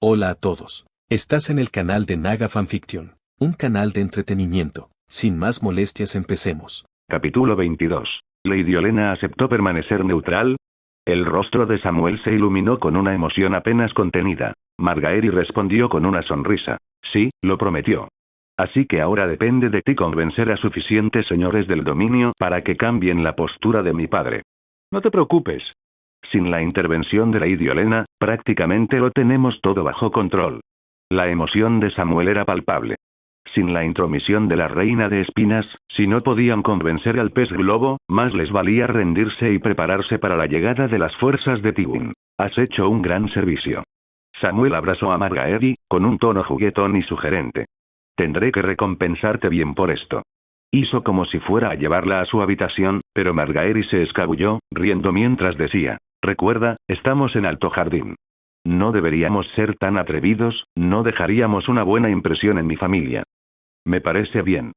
Hola a todos. Estás en el canal de Naga Fanfiction, un canal de entretenimiento. Sin más molestias, empecemos. Capítulo 22. ¿Lady Olenna aceptó permanecer neutral? El rostro de Samuel se iluminó con una emoción apenas contenida. Margaery respondió con una sonrisa. Sí, lo prometió. Así que ahora depende de ti convencer a suficientes señores del dominio para que cambien la postura de mi padre. No te preocupes. Sin la intervención de Lady Olenna, prácticamente lo tenemos todo bajo control. La emoción de Samuel era palpable. Sin la intromisión de la reina de espinas, si no podían convencer al pez globo, más les valía rendirse y prepararse para la llegada de las fuerzas de Tywin. Has hecho un gran servicio. Samuel abrazó a Margaery, con un tono juguetón y sugerente. Tendré que recompensarte bien por esto. Hizo como si fuera a llevarla a su habitación, pero Margaery se escabulló, riendo mientras decía: recuerda, estamos en Alto Jardín. No deberíamos ser tan atrevidos, no dejaríamos una buena impresión en mi familia. Me parece bien.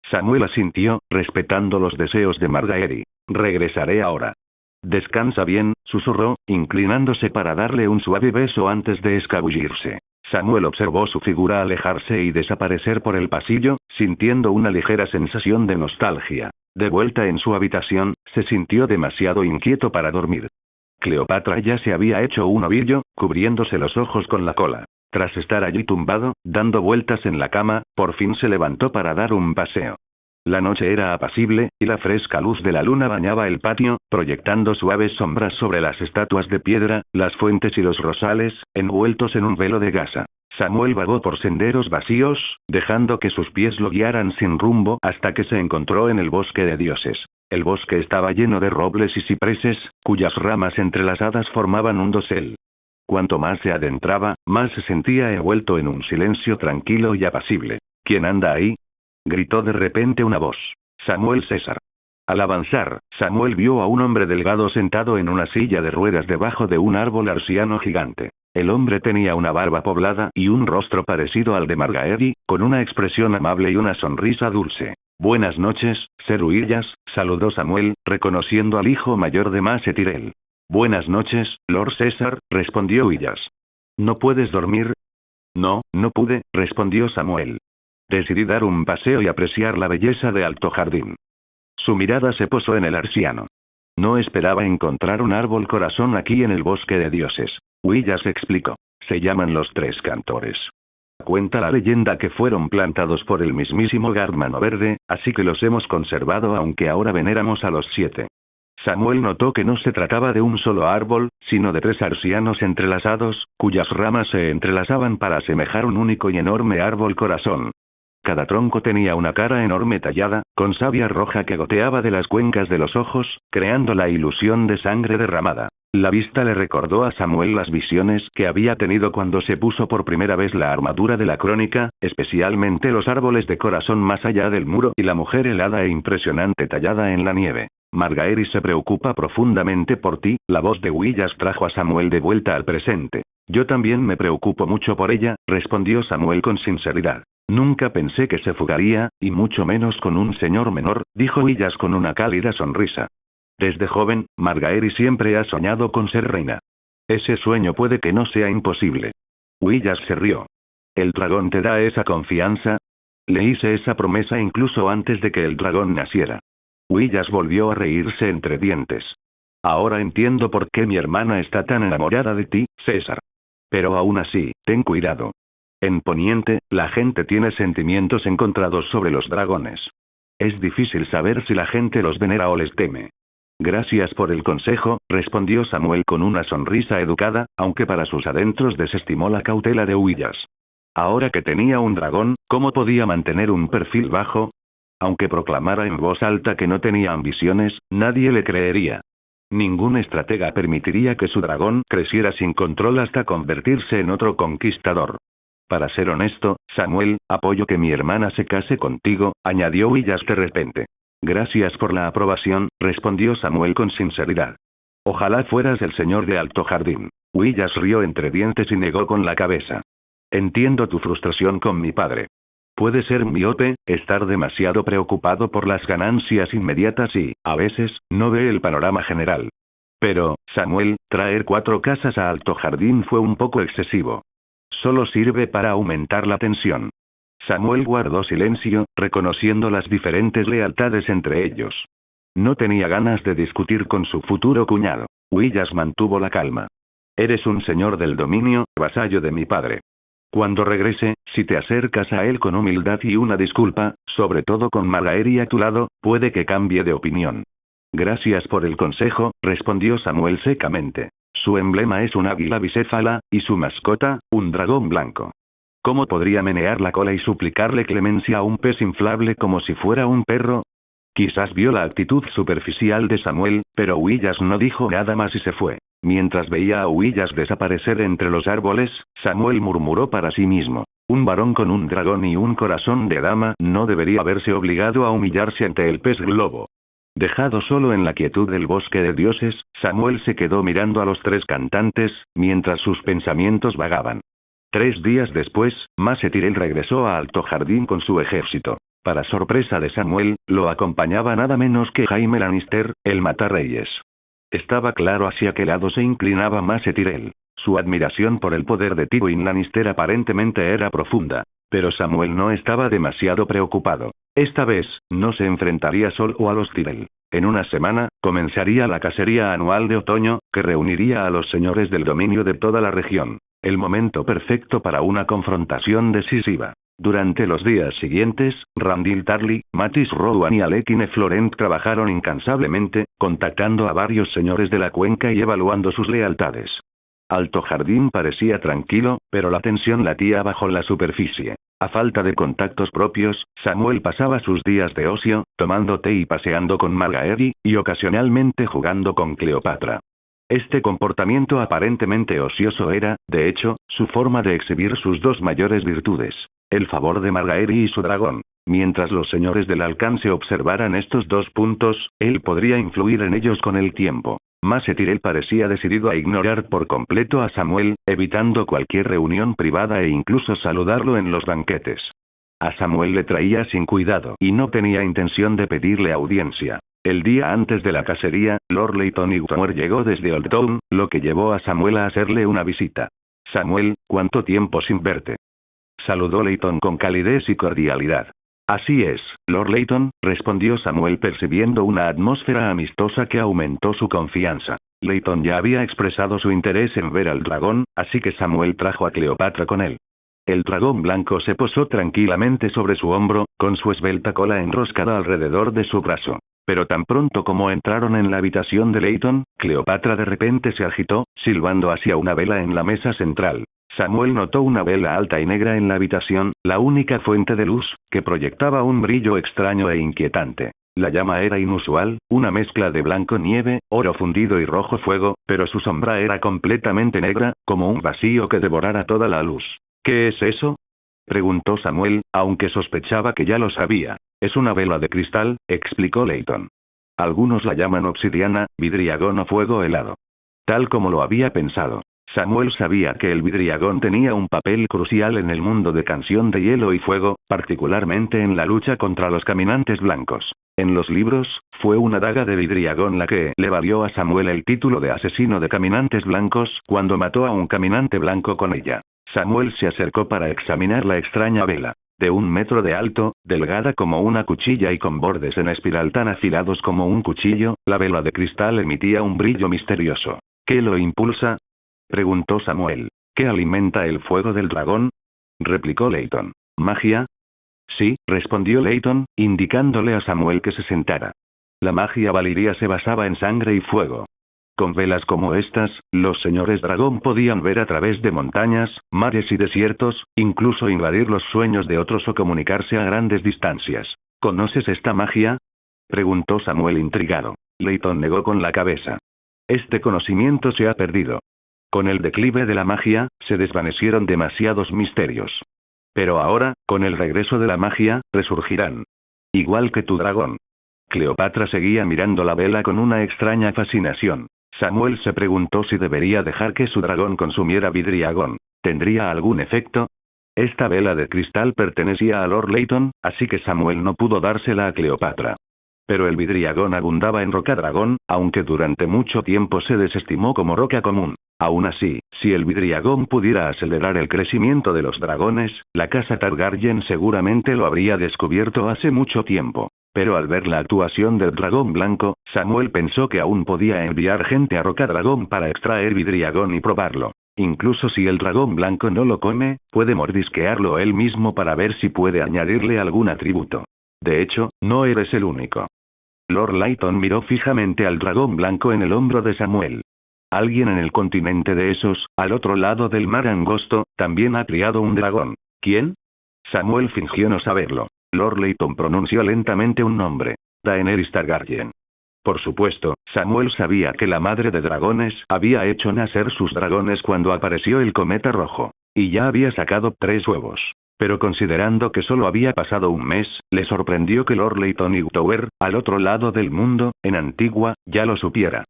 Samuel asintió, respetando los deseos de Margaery. Regresaré ahora. Descansa bien, susurró, inclinándose para darle un suave beso antes de escabullirse. Samuel observó su figura alejarse y desaparecer por el pasillo, sintiendo una ligera sensación de nostalgia. De vuelta en su habitación, se sintió demasiado inquieto para dormir. Cleopatra ya se había hecho un ovillo, cubriéndose los ojos con la cola. Tras estar allí tumbado, dando vueltas en la cama, por fin se levantó para dar un paseo. La noche era apacible, y la fresca luz de la luna bañaba el patio, proyectando suaves sombras sobre las estatuas de piedra, las fuentes y los rosales, envueltos en un velo de gasa. Samuel vagó por senderos vacíos, dejando que sus pies lo guiaran sin rumbo hasta que se encontró en el bosque de dioses. El bosque estaba lleno de robles y cipreses, cuyas ramas entrelazadas formaban un dosel. Cuanto más se adentraba, más se sentía envuelto en un silencio tranquilo y apacible. ¿Quién anda ahí?, gritó de repente una voz. Samuel César. Al avanzar, Samuel vio a un hombre delgado sentado en una silla de ruedas debajo de un árbol arciano gigante. El hombre tenía una barba poblada y un rostro parecido al de Margaery, con una expresión amable y una sonrisa dulce. Buenas noches, Ser Huillas, saludó Samuel, reconociendo al hijo mayor de Mace Tyrell. Buenas noches, Lord César, respondió Huillas. ¿No puedes dormir? No, no pude, respondió Samuel. Decidí dar un paseo y apreciar la belleza de Alto Jardín. Su mirada se posó en el arciano. No esperaba encontrar un árbol corazón aquí en el bosque de dioses. Huillas explicó. Se llaman los tres cantores. Cuenta la leyenda que fueron plantados por el mismísimo Gardmano Verde, así que los hemos conservado aunque ahora veneramos a los 7. Samuel notó que no se trataba de un solo árbol, sino de 3 arcianos entrelazados, cuyas ramas se entrelazaban para asemejar un único y enorme árbol corazón. Cada tronco tenía una cara enorme tallada, con savia roja que goteaba de las cuencas de los ojos, creando la ilusión de sangre derramada. La vista le recordó a Samuel las visiones que había tenido cuando se puso por primera vez la armadura de la crónica, especialmente los árboles de corazón más allá del muro y la mujer helada e impresionante tallada en la nieve. Margaery se preocupa profundamente por ti, la voz de Huillas trajo a Samuel de vuelta al presente. Yo también me preocupo mucho por ella, respondió Samuel con sinceridad. Nunca pensé que se fugaría, y mucho menos con un señor menor, dijo Huillas con una cálida sonrisa. Desde joven, Margaery siempre ha soñado con ser reina. Ese sueño puede que no sea imposible. Huillas se rió. ¿El dragón te da esa confianza? Le hice esa promesa incluso antes de que el dragón naciera. Huillas volvió a reírse entre dientes. Ahora entiendo por qué mi hermana está tan enamorada de ti, César. Pero aún así, ten cuidado. En Poniente, la gente tiene sentimientos encontrados sobre los dragones. Es difícil saber si la gente los venera o les teme. Gracias por el consejo, respondió Samuel con una sonrisa educada, aunque para sus adentros desestimó la cautela de Huillas. Ahora que tenía un dragón, ¿cómo podía mantener un perfil bajo? Aunque proclamara en voz alta que no tenía ambiciones, nadie le creería. Ningún estratega permitiría que su dragón creciera sin control hasta convertirse en otro conquistador. Para ser honesto, Samuel, apoyo que mi hermana se case contigo, añadió Huillas de repente. Gracias por la aprobación, respondió Samuel con sinceridad. Ojalá fueras el señor de Alto Jardín. Huillas rió entre dientes y negó con la cabeza. Entiendo tu frustración con mi padre. Puede ser miope, estar demasiado preocupado por las ganancias inmediatas y, a veces, no ve el panorama general. Pero, Samuel, traer 4 casas a Alto Jardín fue un poco excesivo. Solo sirve para aumentar la tensión. Samuel guardó silencio, reconociendo las diferentes lealtades entre ellos. No tenía ganas de discutir con su futuro cuñado. Willas mantuvo la calma. Eres un señor del dominio, vasallo de mi padre. Cuando regrese, si te acercas a él con humildad y una disculpa, sobre todo con Margaery a tu lado, puede que cambie de opinión. Gracias por el consejo, respondió Samuel secamente. Su emblema es un águila bicéfala, y su mascota, un dragón blanco. ¿Cómo podría menear la cola y suplicarle clemencia a un pez inflable como si fuera un perro? Quizás vio la actitud superficial de Samuel, pero Willas no dijo nada más y se fue. Mientras veía a Willas desaparecer entre los árboles, Samuel murmuró para sí mismo. Un varón con un dragón y un corazón de dama no debería haberse obligado a humillarse ante el pez globo. Dejado solo en la quietud del bosque de dioses, Samuel se quedó mirando a los tres cantantes, mientras sus pensamientos vagaban. 3 días después, Mace Tyrell regresó a Alto Jardín con su ejército. Para sorpresa de Samuel, lo acompañaba nada menos que Jaime Lannister, el matarreyes. Estaba claro hacia qué lado se inclinaba Mace Tyrell. Su admiración por el poder de Tywin Lannister aparentemente era profunda. Pero Samuel no estaba demasiado preocupado. Esta vez, no se enfrentaría solo a los Tyrell. En una semana, comenzaría la cacería anual de otoño, que reuniría a los señores del dominio de toda la región. El momento perfecto para una confrontación decisiva. Durante los días siguientes, Randyll Tarly, Mattis Rowan y Alekine Florent trabajaron incansablemente, contactando a varios señores de la cuenca y evaluando sus lealtades. Alto Jardín parecía tranquilo, pero la tensión latía bajo la superficie. A falta de contactos propios, Samuel pasaba sus días de ocio, tomando té y paseando con Margaery, y ocasionalmente jugando con Cleopatra. Este comportamiento aparentemente ocioso era, de hecho, su forma de exhibir sus dos mayores virtudes: el favor de Margaery y su dragón. Mientras los señores del alcance observaran estos dos puntos, él podría influir en ellos con el tiempo. Mace Tyrell parecía decidido a ignorar por completo a Samuel, evitando cualquier reunión privada e incluso saludarlo en los banquetes. A Samuel le traía sin cuidado y no tenía intención de pedirle audiencia. El día antes de la cacería, Lord Leighton Hightower llegó desde Old Town, lo que llevó a Samuel a hacerle una visita. «Samuel, ¿cuánto tiempo sin verte?», saludó Leighton con calidez y cordialidad. «Así es, Lord Leighton», respondió Samuel percibiendo una atmósfera amistosa que aumentó su confianza. Leighton ya había expresado su interés en ver al dragón, así que Samuel trajo a Cleopatra con él. El dragón blanco se posó tranquilamente sobre su hombro, con su esbelta cola enroscada alrededor de su brazo. Pero tan pronto como entraron en la habitación de Leighton, Cleopatra de repente se agitó, silbando hacia una vela en la mesa central. Samuel notó una vela alta y negra en la habitación, la única fuente de luz, que proyectaba un brillo extraño e inquietante. La llama era inusual, una mezcla de blanco nieve, oro fundido y rojo fuego, pero su sombra era completamente negra, como un vacío que devorara toda la luz. «¿Qué es eso?», preguntó Samuel, aunque sospechaba que ya lo sabía. «Es una vela de cristal», explicó Leighton. «Algunos la llaman obsidiana, vidriagón o fuego helado». Tal como lo había pensado. Samuel sabía que el vidriagón tenía un papel crucial en el mundo de Canción de Hielo y Fuego, particularmente en la lucha contra los caminantes blancos. En los libros, fue una daga de vidriagón la que le valió a Samuel el título de asesino de caminantes blancos cuando mató a un caminante blanco con ella. Samuel se acercó para examinar la extraña vela. De 1 metro de alto, delgada como una cuchilla y con bordes en espiral tan afilados como un cuchillo, la vela de cristal emitía un brillo misterioso. «¿Qué lo impulsa?», preguntó Samuel. «¿Qué alimenta el fuego del dragón?», replicó Leighton. «¿Magia?». «Sí», respondió Leighton, indicándole a Samuel que se sentara. La magia valiria se basaba en sangre y fuego. Con velas como estas, los señores dragón podían ver a través de montañas, mares y desiertos, incluso invadir los sueños de otros o comunicarse a grandes distancias. «¿Conoces esta magia?», preguntó Samuel intrigado. Leighton negó con la cabeza. «Este conocimiento se ha perdido. Con el declive de la magia, se desvanecieron demasiados misterios. Pero ahora, con el regreso de la magia, resurgirán. Igual que tu dragón». Cleopatra seguía mirando la vela con una extraña fascinación. Samuel se preguntó si debería dejar que su dragón consumiera vidriagón. ¿Tendría algún efecto? Esta vela de cristal pertenecía a Lord Leighton, así que Samuel no pudo dársela a Cleopatra. Pero el vidriagón abundaba en rocadragón, aunque durante mucho tiempo se desestimó como roca común. Aún así, si el vidriagón pudiera acelerar el crecimiento de los dragones, la casa Targaryen seguramente lo habría descubierto hace mucho tiempo. Pero al ver la actuación del dragón blanco, Samuel pensó que aún podía enviar gente a rocadragón para extraer vidriagón y probarlo. Incluso si el dragón blanco no lo come, puede mordisquearlo él mismo para ver si puede añadirle algún atributo. De hecho, no eres el único. Lord Layton miró fijamente al dragón blanco en el hombro de Samuel. Alguien en el continente de esos, al otro lado del mar angosto, también ha criado un dragón. ¿Quién? Samuel fingió no saberlo. Lord Layton pronunció lentamente un nombre. Daenerys Targaryen. Por supuesto, Samuel sabía que la madre de dragones había hecho nacer sus dragones cuando apareció el cometa rojo. Y ya había sacado 3 huevos. Pero considerando que solo había pasado un mes, le sorprendió que Lord Layton Hightower, al otro lado del mundo, en Antigua, ya lo supiera.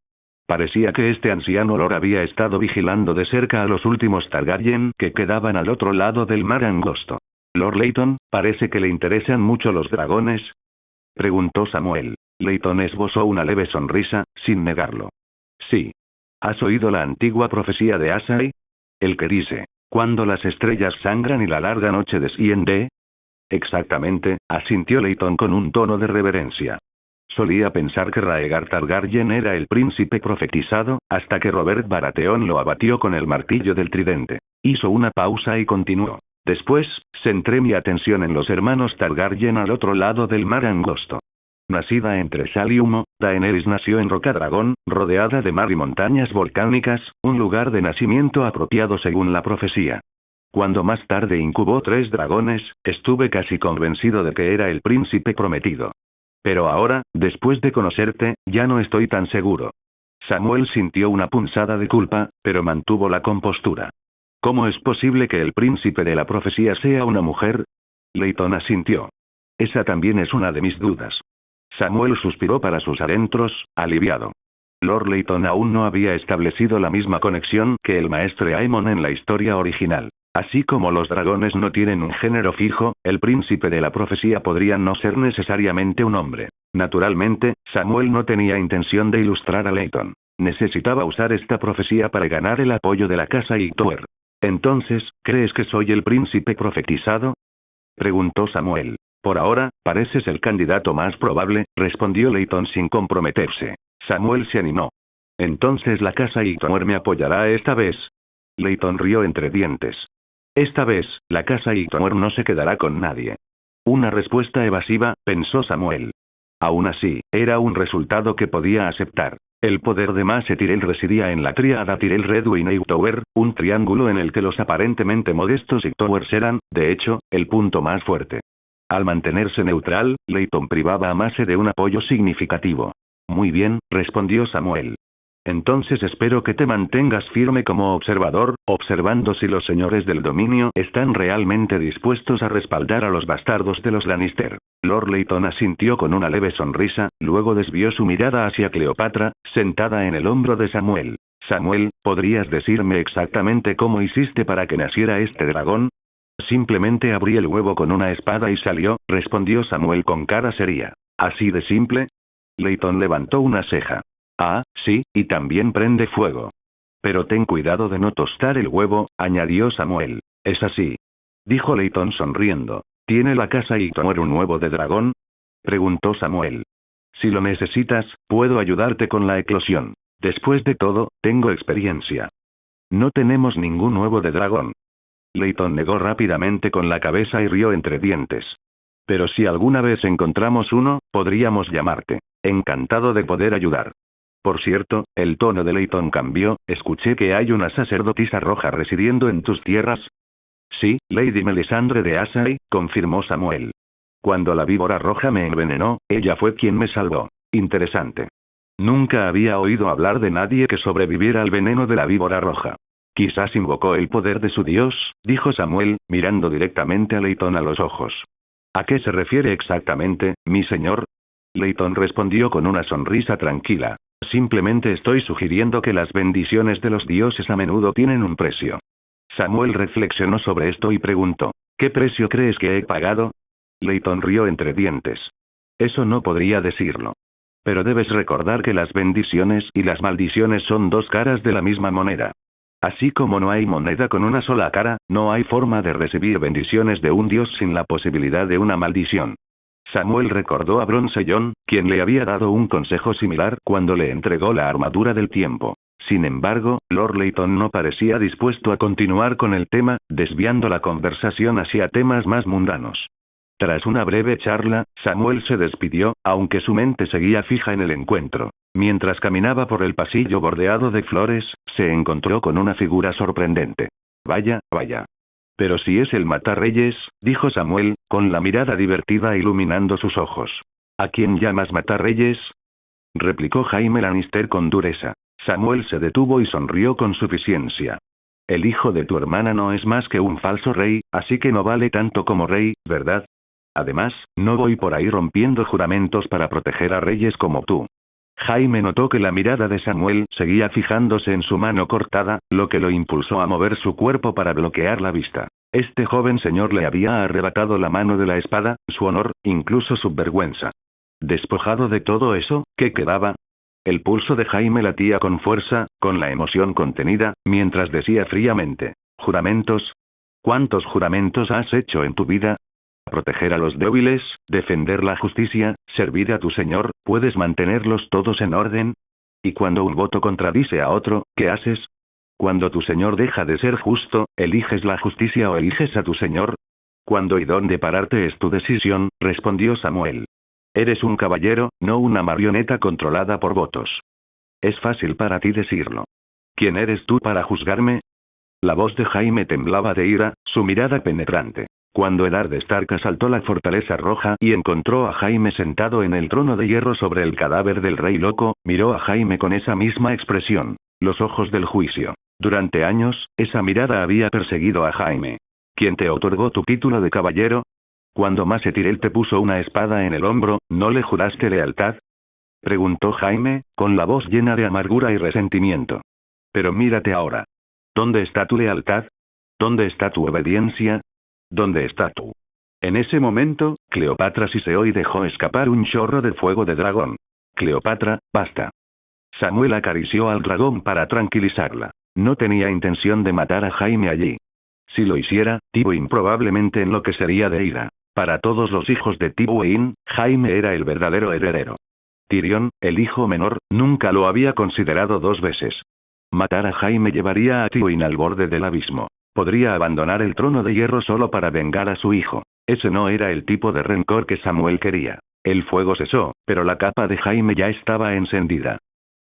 Parecía que este anciano Lord había estado vigilando de cerca a los últimos Targaryen que quedaban al otro lado del mar angosto. Lord Layton, ¿parece que le interesan mucho los dragones? Preguntó Samuel. Layton esbozó una leve sonrisa, sin negarlo. Sí. ¿Has oído la antigua profecía de Asai? El que dice, cuando las estrellas sangran y la larga noche desciende. Exactamente, asintió Layton con un tono de reverencia. Solía pensar que Rhaegar Targaryen era el príncipe profetizado, hasta que Robert Baratheon lo abatió con el martillo del tridente. Hizo una pausa y continuó. Después, centré mi atención en los hermanos Targaryen al otro lado del mar angosto. Nacida entre sal y humo, Daenerys nació en Rocadragón, rodeada de mar y montañas volcánicas, un lugar de nacimiento apropiado según la profecía. Cuando más tarde incubó 3 dragones, estuve casi convencido de que era el príncipe prometido. Pero ahora, después de conocerte, ya no estoy tan seguro. Samuel sintió una punzada de culpa, pero mantuvo la compostura. ¿Cómo es posible que el príncipe de la profecía sea una mujer? Layton asintió. Esa también es una de mis dudas. Samuel suspiró para sus adentros, aliviado. Lord Layton aún no había establecido la misma conexión que el maestre Aemon en la historia original. Así como los dragones no tienen un género fijo, el príncipe de la profecía podría no ser necesariamente un hombre. Naturalmente, Samuel no tenía intención de ilustrar a Layton. Necesitaba usar esta profecía para ganar el apoyo de la casa Hightower. Entonces, ¿crees que soy el príncipe profetizado? Preguntó Samuel. Por ahora, pareces el candidato más probable, respondió Layton sin comprometerse. Samuel se animó. Entonces la casa Hightower me apoyará esta vez. Layton rió entre dientes. Esta vez, la casa Hightower no se quedará con nadie. Una respuesta evasiva, pensó Samuel. Aún así, era un resultado que podía aceptar. El poder de Mace Tyrell residía en la tríada Tyrell Redwyn Hightower, un triángulo en el que los aparentemente modestos Hightowers eran, de hecho, el punto más fuerte. Al mantenerse neutral, Layton privaba a Mace de un apoyo significativo. Muy bien, respondió Samuel. Entonces espero que te mantengas firme como observador, observando si los señores del dominio están realmente dispuestos a respaldar a los bastardos de los Lannister. Lord Layton asintió con una leve sonrisa, luego desvió su mirada hacia Cleopatra, sentada en el hombro de Samuel. Samuel, ¿podrías decirme exactamente cómo hiciste para que naciera este dragón? Simplemente abrí el huevo con una espada y salió, respondió Samuel con cara seria. ¿Así de simple? Layton levantó una ceja. Ah, sí, y también prende fuego. Pero ten cuidado de no tostar el huevo, añadió Samuel. Es así. Dijo Layton sonriendo. ¿Tiene la casa Hightower un huevo de dragón? Preguntó Samuel. Si lo necesitas, puedo ayudarte con la eclosión. Después de todo, tengo experiencia. No tenemos ningún huevo de dragón. Layton negó rápidamente con la cabeza y rió entre dientes. Pero si alguna vez encontramos uno, podríamos llamarte. Encantado de poder ayudar. Por cierto, el tono de Layton cambió, escuché que hay una sacerdotisa roja residiendo en tus tierras. Sí, Lady Melisandre de Asai, confirmó Samuel. Cuando la víbora roja me envenenó, ella fue quien me salvó. Interesante. Nunca había oído hablar de nadie que sobreviviera al veneno de la víbora roja. Quizás invocó el poder de su dios, dijo Samuel, mirando directamente a Layton a los ojos. ¿A qué se refiere exactamente, mi señor? Layton respondió con una sonrisa tranquila. Simplemente estoy sugiriendo que las bendiciones de los dioses a menudo tienen un precio. Samuel reflexionó sobre esto y preguntó, ¿qué precio crees que he pagado? Layton rió entre dientes. Eso no podría decirlo. Pero debes recordar que las bendiciones y las maldiciones son dos caras de la misma moneda. Así como no hay moneda con una sola cara, no hay forma de recibir bendiciones de un dios sin la posibilidad de una maldición. Samuel recordó a Bronzellón, quien le había dado un consejo similar cuando le entregó la armadura del tiempo. Sin embargo, Lord Leighton no parecía dispuesto a continuar con el tema, desviando la conversación hacia temas más mundanos. Tras una breve charla, Samuel se despidió, aunque su mente seguía fija en el encuentro. Mientras caminaba por el pasillo bordeado de flores, se encontró con una figura sorprendente. Vaya, vaya. Pero si es el Matarreyes, dijo Samuel, con la mirada divertida iluminando sus ojos. ¿A quién llamas Matarreyes? Replicó Jaime Lannister con dureza. Samuel se detuvo y sonrió con suficiencia. El hijo de tu hermana no es más que un falso rey, así que no vale tanto como rey, ¿verdad? Además, no voy por ahí rompiendo juramentos para proteger a reyes como tú. Jaime notó que la mirada de Samuel seguía fijándose en su mano cortada, lo que lo impulsó a mover su cuerpo para bloquear la vista. Este joven señor le había arrebatado la mano de la espada, su honor, incluso su vergüenza. Despojado de todo eso, ¿qué quedaba? El pulso de Jaime latía con fuerza, con la emoción contenida, mientras decía fríamente: ¿juramentos? ¿Cuántos juramentos has hecho en tu vida? Proteger a los débiles, defender la justicia, servir a tu señor, ¿puedes mantenerlos todos en orden? ¿Y cuando un voto contradice a otro, qué haces? Cuando tu señor deja de ser justo, ¿eliges la justicia o eliges a tu señor? Cuándo y dónde pararte es tu decisión, respondió Samuel. Eres un caballero, no una marioneta controlada por votos. Es fácil para ti decirlo. ¿Quién eres tú para juzgarme? La voz de Jaime temblaba de ira, su mirada penetrante. Cuando Eddard Stark asaltó la fortaleza roja y encontró a Jaime sentado en el trono de hierro sobre el cadáver del rey loco, miró a Jaime con esa misma expresión, los ojos del juicio. Durante años, esa mirada había perseguido a Jaime. ¿Quién te otorgó tu título de caballero? Cuando Mace Tyrell te puso una espada en el hombro, ¿no le juraste lealtad? Preguntó Jaime, con la voz llena de amargura y resentimiento. Pero mírate ahora. ¿Dónde está tu lealtad? ¿Dónde está tu obediencia? ¿Dónde está tú? En ese momento, Cleopatra siseó y dejó escapar un chorro de fuego de dragón. Cleopatra, basta. Samuel acarició al dragón para tranquilizarla. No tenía intención de matar a Jaime allí. Si lo hiciera, Tywin probablemente enloquecería de ira. Para todos los hijos de Tywin, Jaime era el verdadero heredero. Tyrion, el hijo menor, nunca lo había considerado dos veces. Matar a Jaime llevaría a Tywin al borde del abismo. Podría abandonar el trono de hierro solo para vengar a su hijo. Ese no era el tipo de rencor que Samuel quería. El fuego cesó, pero la capa de Jaime ya estaba encendida.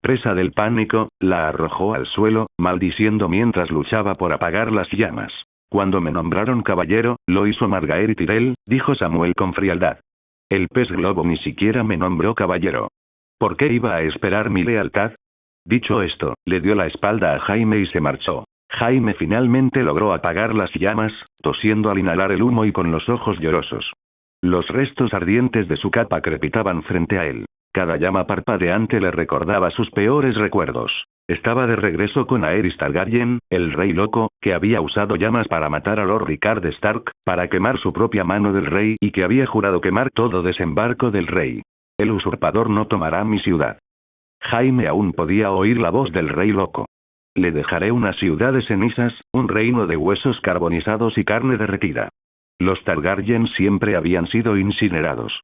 Presa del pánico, la arrojó al suelo, maldiciendo mientras luchaba por apagar las llamas. Cuando me nombraron caballero, lo hizo Margaery Tyrell, dijo Samuel con frialdad. El pez globo ni siquiera me nombró caballero. ¿Por qué iba a esperar mi lealtad? Dicho esto, le dio la espalda a Jaime y se marchó. Jaime finalmente logró apagar las llamas, tosiendo al inhalar el humo y con los ojos llorosos. Los restos ardientes de su capa crepitaban frente a él. Cada llama parpadeante le recordaba sus peores recuerdos. Estaba de regreso con Aerys Targaryen, el rey loco, que había usado llamas para matar a Lord Rickard Stark, para quemar su propia mano del rey y que había jurado quemar todo desembarco del rey. El usurpador no tomará mi ciudad. Jaime aún podía oír la voz del rey loco. Le dejaré una ciudad de cenizas, un reino de huesos carbonizados y carne derretida. Los Targaryen siempre habían sido incinerados.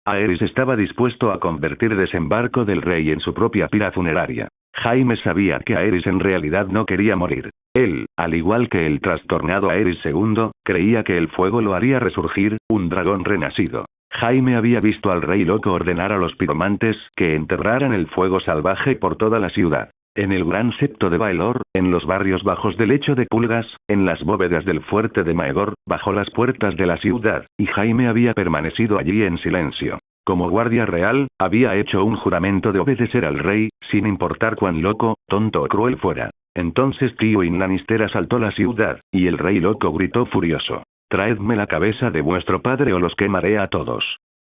Aerys estaba dispuesto a convertir desembarco del rey en su propia pira funeraria. Jaime sabía que Aerys en realidad no quería morir. Él, al igual que el trastornado Aerys II, creía que el fuego lo haría resurgir, un dragón renacido. Jaime había visto al rey loco ordenar a los piromantes que enterraran el fuego salvaje por toda la ciudad. En el gran septo de Baelor, en los barrios bajos del lecho de pulgas, en las bóvedas del fuerte de Maegor, bajo las puertas de la ciudad, y Jaime había permanecido allí en silencio. Como guardia real, había hecho un juramento de obedecer al rey, sin importar cuán loco, tonto o cruel fuera. Entonces Tywin Lannister asaltó la ciudad, y el rey loco gritó furioso: «Traedme la cabeza de vuestro padre o los quemaré a todos».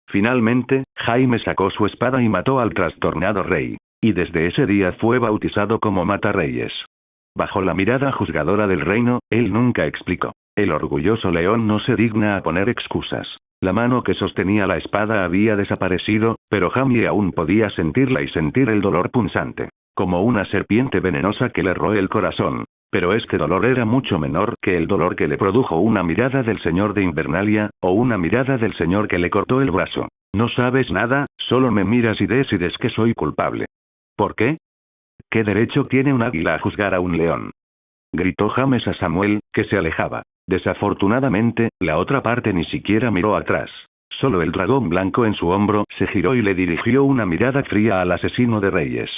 Finalmente, Jaime sacó su espada y mató al trastornado rey. Y desde ese día fue bautizado como Matarreyes. Bajo la mirada juzgadora del reino, él nunca explicó. El orgulloso león no se digna a poner excusas. La mano que sostenía la espada había desaparecido, pero Jamie aún podía sentirla y sentir el dolor punzante, como una serpiente venenosa que le roe el corazón. Pero este dolor era mucho menor que el dolor que le produjo una mirada del señor de Invernalia, o una mirada del señor que le cortó el brazo. No sabes nada, solo me miras y decides que soy culpable. ¿Por qué? ¿Qué derecho tiene un águila a juzgar a un león? Gritó James a Samuel, que se alejaba. Desafortunadamente, la otra parte ni siquiera miró atrás. Solo el dragón blanco en su hombro se giró y le dirigió una mirada fría al asesino de reyes.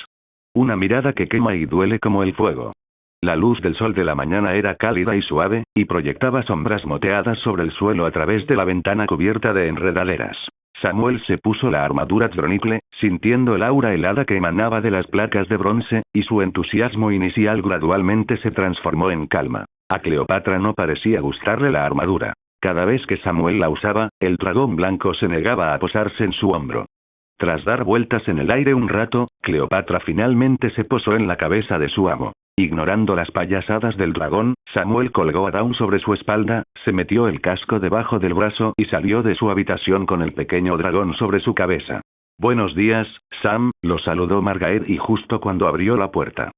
Una mirada que quema y duele como el fuego. La luz del sol de la mañana era cálida y suave, y proyectaba sombras moteadas sobre el suelo a través de la ventana cubierta de enredaderas. Samuel se puso la armadura tronicle, sintiendo el aura helada que emanaba de las placas de bronce, y su entusiasmo inicial gradualmente se transformó en calma. A Cleopatra no parecía gustarle la armadura. Cada vez que Samuel la usaba, el dragón blanco se negaba a posarse en su hombro. Tras dar vueltas en el aire un rato, Cleopatra finalmente se posó en la cabeza de su amo. Ignorando las payasadas del dragón, Samuel colgó a Dawn sobre su espalda, se metió el casco debajo del brazo y salió de su habitación con el pequeño dragón sobre su cabeza. «Buenos días, Sam», lo saludó Margaret y justo cuando abrió la puerta.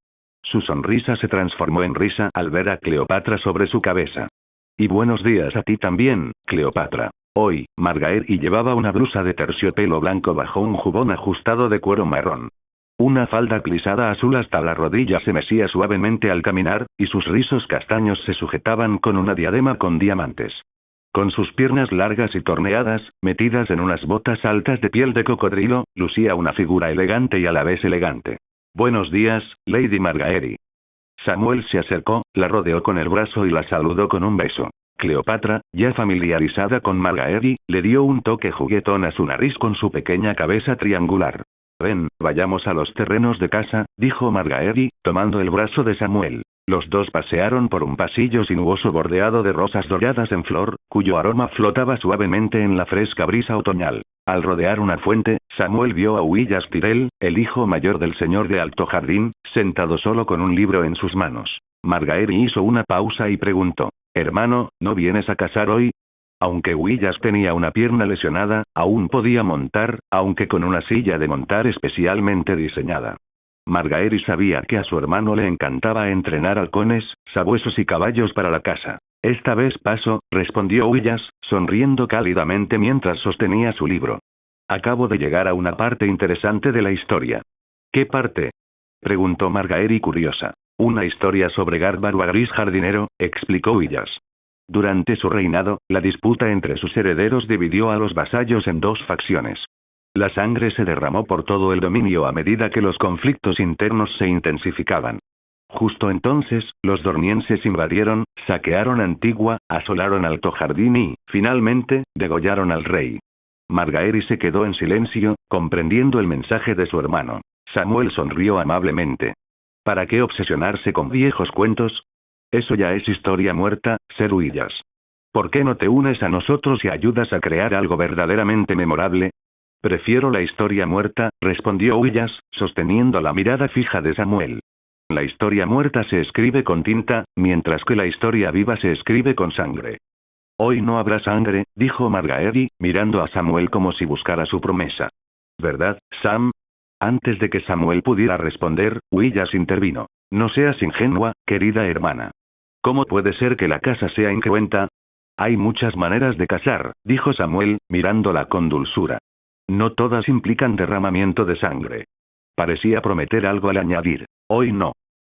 Su sonrisa se transformó en risa al ver a Cleopatra sobre su cabeza. «Y buenos días a ti también, Cleopatra». Hoy, Margaret llevaba una blusa de terciopelo blanco bajo un jubón ajustado de cuero marrón. Una falda plisada azul hasta la rodilla se mecía suavemente al caminar, y sus rizos castaños se sujetaban con una diadema con diamantes. Con sus piernas largas y torneadas, metidas en unas botas altas de piel de cocodrilo, lucía una figura elegante y a la vez elegante. «Buenos días, Lady Margaery». Samuel se acercó, la rodeó con el brazo y la saludó con un beso. Cleopatra, ya familiarizada con Margaery, le dio un toque juguetón a su nariz con su pequeña cabeza triangular. «Ven, vayamos a los terrenos de casa», dijo Margaery, tomando el brazo de Samuel. Los dos pasearon por un pasillo sinuoso bordeado de rosas doradas en flor, cuyo aroma flotaba suavemente en la fresca brisa otoñal. Al rodear una fuente, Samuel vio a Willas Tyrell, el hijo mayor del señor de Alto Jardín, sentado solo con un libro en sus manos. Margaery hizo una pausa y preguntó: «Hermano, ¿no vienes a cazar hoy?» Aunque Willas tenía una pierna lesionada, aún podía montar, aunque con una silla de montar especialmente diseñada. Margaery sabía que a su hermano le encantaba entrenar halcones, sabuesos y caballos para la caza. «Esta vez paso», respondió Willas, sonriendo cálidamente mientras sostenía su libro. «Acabo de llegar a una parte interesante de la historia». «¿Qué parte?», preguntó Margaery curiosa. «Una historia sobre Garbaro Gris jardinero», explicó Willas. Durante su reinado, la disputa entre sus herederos dividió a los vasallos en dos facciones. La sangre se derramó por todo el dominio a medida que los conflictos internos se intensificaban. Justo entonces, los dornienses invadieron, saquearon Antigua, asolaron Alto Jardín y, finalmente, degollaron al rey. Margaery se quedó en silencio, comprendiendo el mensaje de su hermano. Samuel sonrió amablemente. ¿Para qué obsesionarse con viejos cuentos? Eso ya es historia muerta, Ser Willas. ¿Por qué no te unes a nosotros y ayudas a crear algo verdaderamente memorable? Prefiero la historia muerta, respondió Willas, sosteniendo la mirada fija de Samuel. La historia muerta se escribe con tinta, mientras que la historia viva se escribe con sangre. Hoy no habrá sangre, dijo Margaery, mirando a Samuel como si buscara su promesa. ¿Verdad, Sam? Antes de que Samuel pudiera responder, Willas intervino. No seas ingenua, querida hermana. ¿Cómo puede ser que la casa sea incruenta? Hay muchas maneras de casar, dijo Samuel, mirándola con dulzura. No todas implican derramamiento de sangre. Parecía prometer algo al añadir. Hoy no.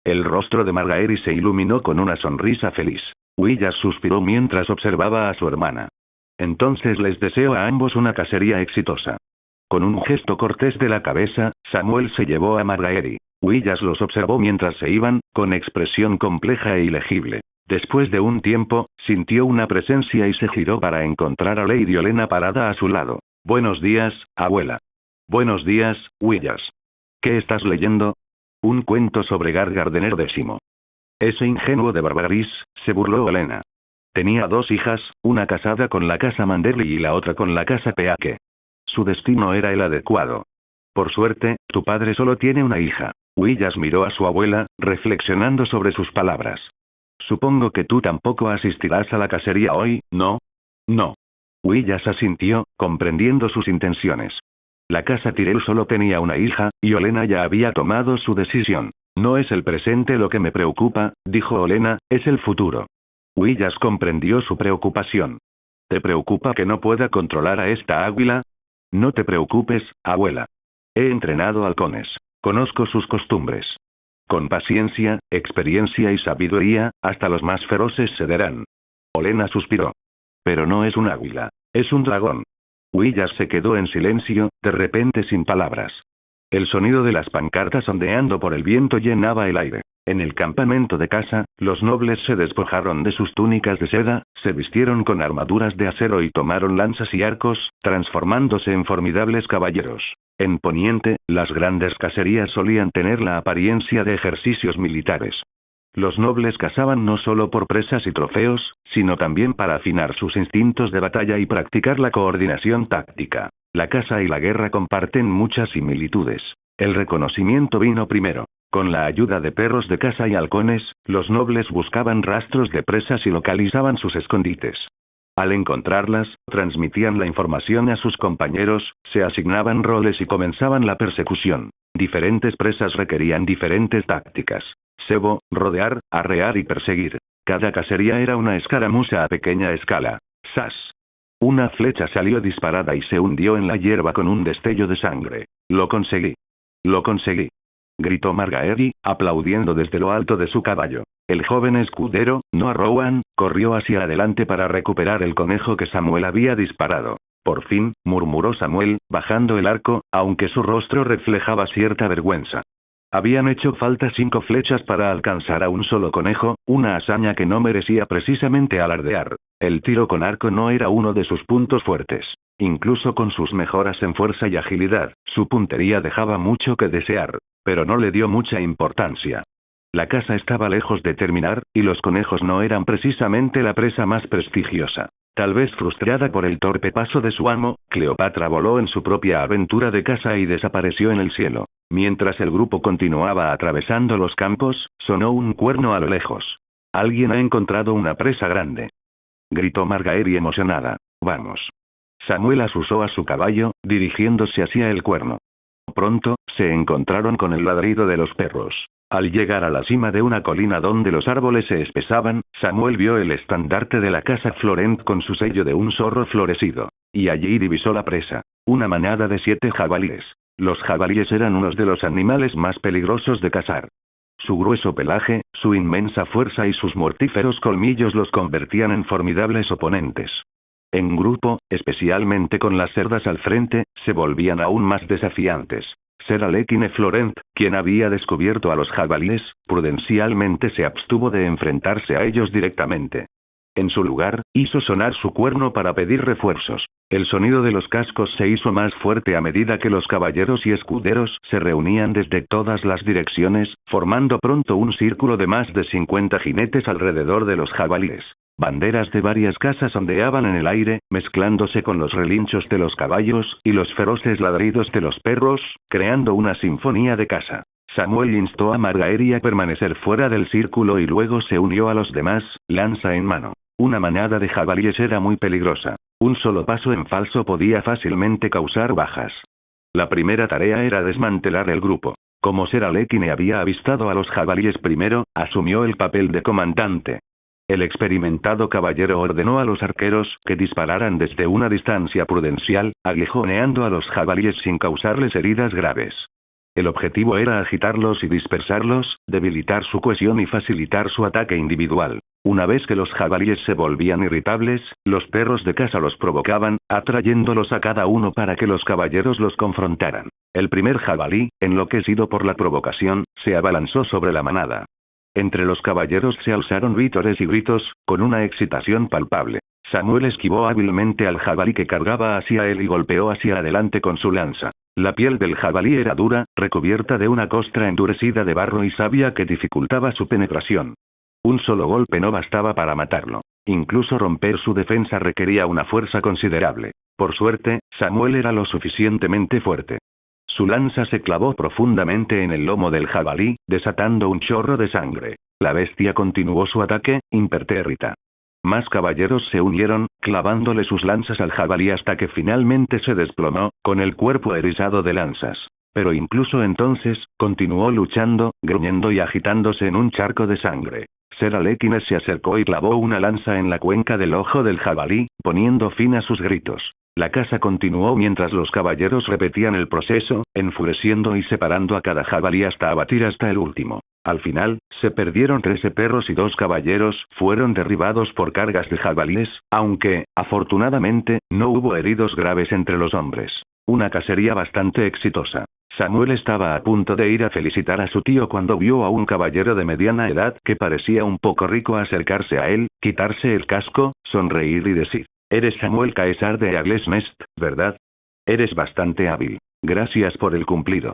El rostro de Margaery se iluminó con una sonrisa feliz. Willas suspiró mientras observaba a su hermana. Entonces les deseo a ambos una cacería exitosa. Con un gesto cortés de la cabeza, Samuel se llevó a Margaery. Willas los observó mientras se iban, con expresión compleja e ilegible. Después de un tiempo, sintió una presencia y se giró para encontrar a Lady Olenna parada a su lado. «Buenos días, abuela». «Buenos días, Willas». «¿Qué estás leyendo?» «Un cuento sobre Gardener X». «Ese ingenuo de Barbaris», se burló Olenna. Tenía dos hijas, una casada con la casa Manderly y la otra con la casa Peake. Su destino era el adecuado. Por suerte, tu padre solo tiene una hija. Willas miró a su abuela, reflexionando sobre sus palabras. Supongo que tú tampoco asistirás a la cacería hoy, ¿no? No. Willas asintió, comprendiendo sus intenciones. La casa Tyrell solo tenía una hija, y Olenna ya había tomado su decisión. No es el presente lo que me preocupa, dijo Olenna, es el futuro. Willas comprendió su preocupación. ¿Te preocupa que no pueda controlar a esta águila? No te preocupes, abuela. He entrenado halcones. Conozco sus costumbres. Con paciencia, experiencia y sabiduría, hasta los más feroces cederán. Olenna suspiró. Pero no es un águila, es un dragón. Willas se quedó en silencio, de repente sin palabras. El sonido de las pancartas ondeando por el viento llenaba el aire. En el campamento de casa, los nobles se despojaron de sus túnicas de seda, se vistieron con armaduras de acero y tomaron lanzas y arcos, transformándose en formidables caballeros. En Poniente, las grandes cacerías solían tener la apariencia de ejercicios militares. Los nobles cazaban no solo por presas y trofeos, sino también para afinar sus instintos de batalla y practicar la coordinación táctica. La caza y la guerra comparten muchas similitudes. El reconocimiento vino primero. Con la ayuda de perros de caza y halcones, los nobles buscaban rastros de presas y localizaban sus escondites. Al encontrarlas, transmitían la información a sus compañeros, se asignaban roles y comenzaban la persecución. Diferentes presas requerían diferentes tácticas. Cebo, rodear, arrear y perseguir. Cada cacería era una escaramuza a pequeña escala. ¡Sas! Una flecha salió disparada y se hundió en la hierba con un destello de sangre. Lo conseguí. Lo conseguí. Gritó Margaery, aplaudiendo desde lo alto de su caballo. El joven escudero, Noah Rowan, corrió hacia adelante para recuperar el conejo que Samuel había disparado. Por fin, murmuró Samuel, bajando el arco, aunque su rostro reflejaba cierta vergüenza. Habían hecho falta 5 flechas para alcanzar a un solo conejo, una hazaña que no merecía precisamente alardear. El tiro con arco no era uno de sus puntos fuertes. Incluso con sus mejoras en fuerza y agilidad, su puntería dejaba mucho que desear. Pero no le dio mucha importancia. La caza estaba lejos de terminar, y los conejos no eran precisamente la presa más prestigiosa. Tal vez frustrada por el torpe paso de su amo, Cleopatra voló en su propia aventura de caza y desapareció en el cielo. Mientras el grupo continuaba atravesando los campos, sonó un cuerno a lo lejos. Alguien ha encontrado una presa grande. Gritó Margaery emocionada. Vamos. Samuel asusó a su caballo, dirigiéndose hacia el cuerno. Pronto, se encontraron con el ladrido de los perros. Al llegar a la cima de una colina donde los árboles se espesaban, Samuel vio el estandarte de la casa Florent con su sello de un zorro florecido. Y allí divisó la presa. Una manada de 7 jabalíes. Los jabalíes eran unos de los animales más peligrosos de cazar. Su grueso pelaje, su inmensa fuerza y sus mortíferos colmillos los convertían en formidables oponentes. En grupo, especialmente con las cerdas al frente, se volvían aún más desafiantes. Ser Alekhine Florent, quien había descubierto a los jabalíes, prudencialmente se abstuvo de enfrentarse a ellos directamente. En su lugar, hizo sonar su cuerno para pedir refuerzos. El sonido de los cascos se hizo más fuerte a medida que los caballeros y escuderos se reunían desde todas las direcciones, formando pronto un círculo de más de 50 jinetes alrededor de los jabalíes. Banderas de varias casas ondeaban en el aire, mezclándose con los relinchos de los caballos y los feroces ladridos de los perros, creando una sinfonía de caza. Samuel instó a Margaery a permanecer fuera del círculo y luego se unió a los demás, lanza en mano. Una manada de jabalíes era muy peligrosa. Un solo paso en falso podía fácilmente causar bajas. La primera tarea era desmantelar el grupo. Como Ser Alekhine había avistado a los jabalíes primero, asumió el papel de comandante. El experimentado caballero ordenó a los arqueros que dispararan desde una distancia prudencial, aguijoneando a los jabalíes sin causarles heridas graves. El objetivo era agitarlos y dispersarlos, debilitar su cohesión y facilitar su ataque individual. Una vez que los jabalíes se volvían irritables, los perros de caza los provocaban, atrayéndolos a cada uno para que los caballeros los confrontaran. El primer jabalí, enloquecido por la provocación, se abalanzó sobre la manada. Entre los caballeros se alzaron vítores y gritos, con una excitación palpable. Samuel esquivó hábilmente al jabalí que cargaba hacia él y golpeó hacia adelante con su lanza. La piel del jabalí era dura, recubierta de una costra endurecida de barro y savia que dificultaba su penetración. Un solo golpe no bastaba para matarlo. Incluso romper su defensa requería una fuerza considerable. Por suerte, Samuel era lo suficientemente fuerte. Su lanza se clavó profundamente en el lomo del jabalí, desatando un chorro de sangre. La bestia continuó su ataque, impertérrita. Más caballeros se unieron, clavándole sus lanzas al jabalí hasta que finalmente se desplomó, con el cuerpo erizado de lanzas. Pero incluso entonces, continuó luchando, gruñendo y agitándose en un charco de sangre. Ser Alekhines se acercó y clavó una lanza en la cuenca del ojo del jabalí, poniendo fin a sus gritos. La caza continuó mientras los caballeros repetían el proceso, enfureciendo y separando a cada jabalí hasta abatir hasta el último. Al final, se perdieron 13 perros y 2 caballeros fueron derribados por cargas de jabalíes, aunque, afortunadamente, no hubo heridos graves entre los hombres. Una cacería bastante exitosa. Samuel estaba a punto de ir a felicitar a su tío cuando vio a un caballero de mediana edad que parecía un poco rico acercarse a él, quitarse el casco, sonreír y decir: «Eres Samuel Caesar de Eagles Nest, ¿verdad? Eres bastante hábil. Gracias por el cumplido».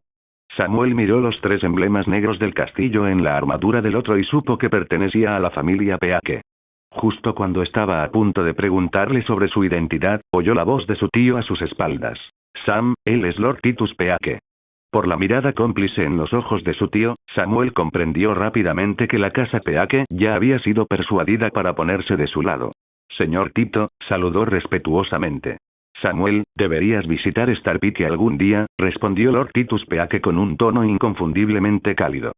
Samuel miró los 3 emblemas negros del castillo en la armadura del otro y supo que pertenecía a la familia Peake. Justo cuando estaba a punto de preguntarle sobre su identidad, oyó la voz de su tío a sus espaldas. «Sam, él es Lord Titus Peake». Por la mirada cómplice en los ojos de su tío, Samuel comprendió rápidamente que la casa Peake ya había sido persuadida para ponerse de su lado. «Señor Tito», saludó respetuosamente. «Samuel, deberías visitar Star Peak algún día», respondió Lord Titus Peake con un tono inconfundiblemente cálido.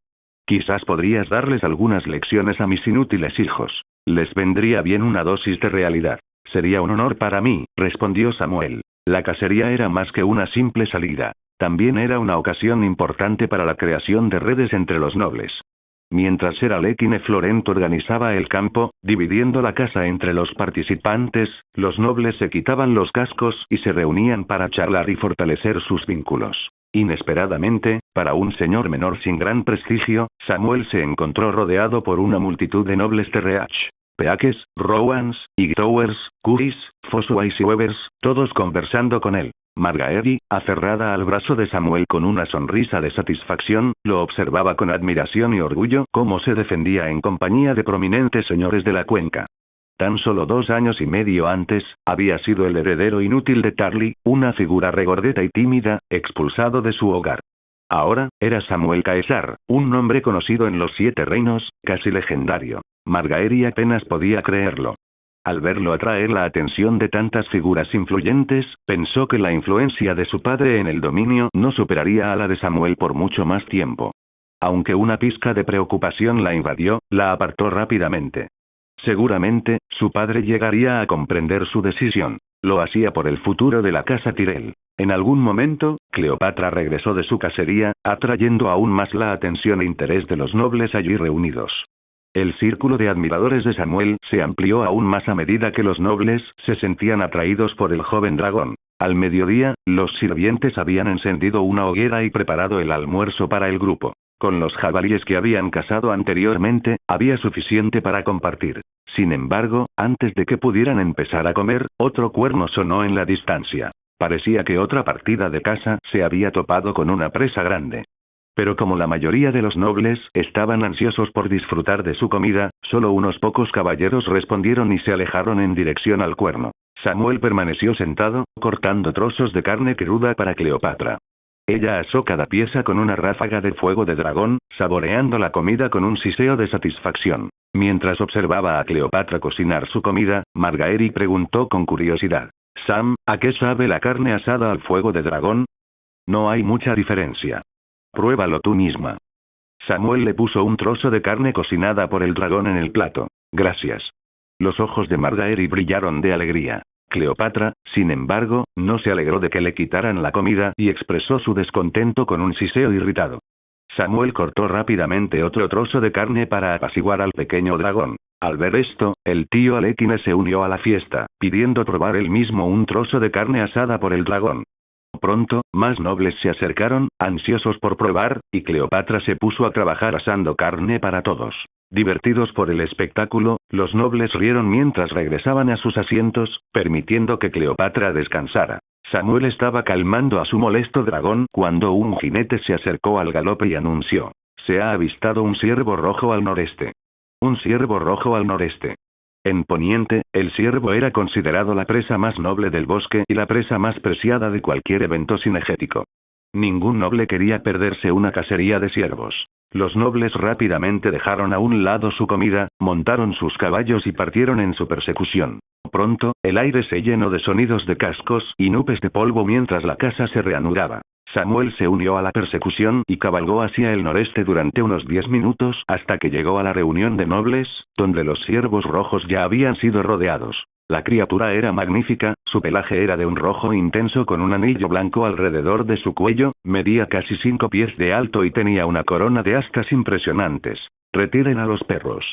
«Quizás podrías darles algunas lecciones a mis inútiles hijos. Les vendría bien una dosis de realidad». «Sería un honor para mí», respondió Samuel. La cacería era más que una simple salida. También era una ocasión importante para la creación de redes entre los nobles. Mientras Ser Alekhine Florent organizaba el campo, dividiendo la caza entre los participantes, los nobles se quitaban los cascos y se reunían para charlar y fortalecer sus vínculos. Inesperadamente, para un señor menor sin gran prestigio, Samuel se encontró rodeado por una multitud de nobles de Reach. Peakes, Rowans, Hightower's, Currys, Fossways y Webers, todos conversando con él. Margaery, aferrada al brazo de Samuel con una sonrisa de satisfacción, lo observaba con admiración y orgullo cómo se defendía en compañía de prominentes señores de la cuenca. Tan solo 2 años y medio antes, había sido el heredero inútil de Tarly, una figura regordeta y tímida, expulsado de su hogar. Ahora, era Samuel Caesar, un nombre conocido en los 7 reinos, casi legendario. Margaery apenas podía creerlo. Al verlo atraer la atención de tantas figuras influyentes, pensó que la influencia de su padre en el dominio no superaría a la de Samuel por mucho más tiempo. Aunque una pizca de preocupación la invadió, la apartó rápidamente. Seguramente, su padre llegaría a comprender su decisión. Lo hacía por el futuro de la casa Tyrell. En algún momento, Cleopatra regresó de su cacería, atrayendo aún más la atención e interés de los nobles allí reunidos. El círculo de admiradores de Samuel se amplió aún más a medida que los nobles se sentían atraídos por el joven dragón. Al mediodía, los sirvientes habían encendido una hoguera y preparado el almuerzo para el grupo. Con los jabalíes que habían cazado anteriormente, había suficiente para compartir. Sin embargo, antes de que pudieran empezar a comer, otro cuerno sonó en la distancia. Parecía que otra partida de caza se había topado con una presa grande. Pero como la mayoría de los nobles estaban ansiosos por disfrutar de su comida, solo unos pocos caballeros respondieron y se alejaron en dirección al cuerno. Samuel permaneció sentado, cortando trozos de carne cruda para Cleopatra. Ella asó cada pieza con una ráfaga de fuego de dragón, saboreando la comida con un siseo de satisfacción. Mientras observaba a Cleopatra cocinar su comida, Margaery preguntó con curiosidad: «Sam, ¿a qué sabe la carne asada al fuego de dragón?» «No hay mucha diferencia. Pruébalo tú misma». Samuel le puso un trozo de carne cocinada por el dragón en el plato. «Gracias». Los ojos de Margaery brillaron de alegría. Cleopatra, sin embargo, no se alegró de que le quitaran la comida y expresó su descontento con un siseo irritado. Samuel cortó rápidamente otro trozo de carne para apaciguar al pequeño dragón. Al ver esto, el tío Alekhine se unió a la fiesta, pidiendo probar él mismo un trozo de carne asada por el dragón. Pronto, más nobles se acercaron, ansiosos por probar, y Cleopatra se puso a trabajar asando carne para todos. Divertidos por el espectáculo, los nobles rieron mientras regresaban a sus asientos, permitiendo que Cleopatra descansara. Samuel estaba calmando a su molesto dragón cuando un jinete se acercó al galope y anunció: «Se ha avistado un ciervo rojo al noreste». Un ciervo rojo al noreste. En Poniente, el ciervo era considerado la presa más noble del bosque y la presa más preciada de cualquier evento cinegético. Ningún noble quería perderse una cacería de ciervos. Los nobles rápidamente dejaron a un lado su comida, montaron sus caballos y partieron en su persecución. Pronto, el aire se llenó de sonidos de cascos y nubes de polvo mientras la casa se reanudaba. Samuel se unió a la persecución y cabalgó hacia el noreste durante unos 10 minutos hasta que llegó a la reunión de nobles, donde los ciervos rojos ya habían sido rodeados. La criatura era magnífica, su pelaje era de un rojo intenso con un anillo blanco alrededor de su cuello, medía casi 5 pies de alto y tenía una corona de astas impresionantes. «Retiren a los perros.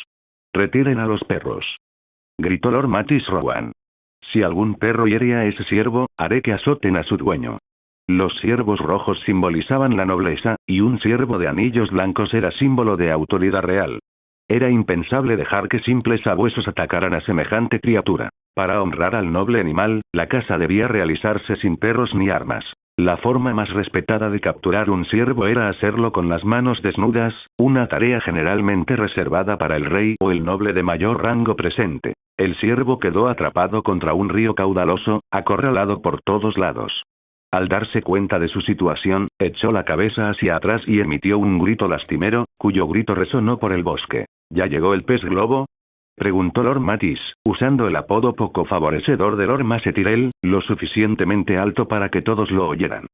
Retiren a los perros», gritó Lord Matis Rowan. «Si algún perro hiere a ese ciervo, haré que azoten a su dueño». Los ciervos rojos simbolizaban la nobleza, y un ciervo de anillos blancos era símbolo de autoridad real. Era impensable dejar que simples sabuesos atacaran a semejante criatura. Para honrar al noble animal, la caza debía realizarse sin perros ni armas. La forma más respetada de capturar un ciervo era hacerlo con las manos desnudas, una tarea generalmente reservada para el rey o el noble de mayor rango presente. El ciervo quedó atrapado contra un río caudaloso, acorralado por todos lados. Al darse cuenta de su situación, echó la cabeza hacia atrás y emitió un grito lastimero, cuyo grito resonó por el bosque. ¿Ya llegó el pez globo?, preguntó Lord Matis, usando el apodo poco favorecedor de Lord Mace Tyrell, lo suficientemente alto para que todos lo oyeran.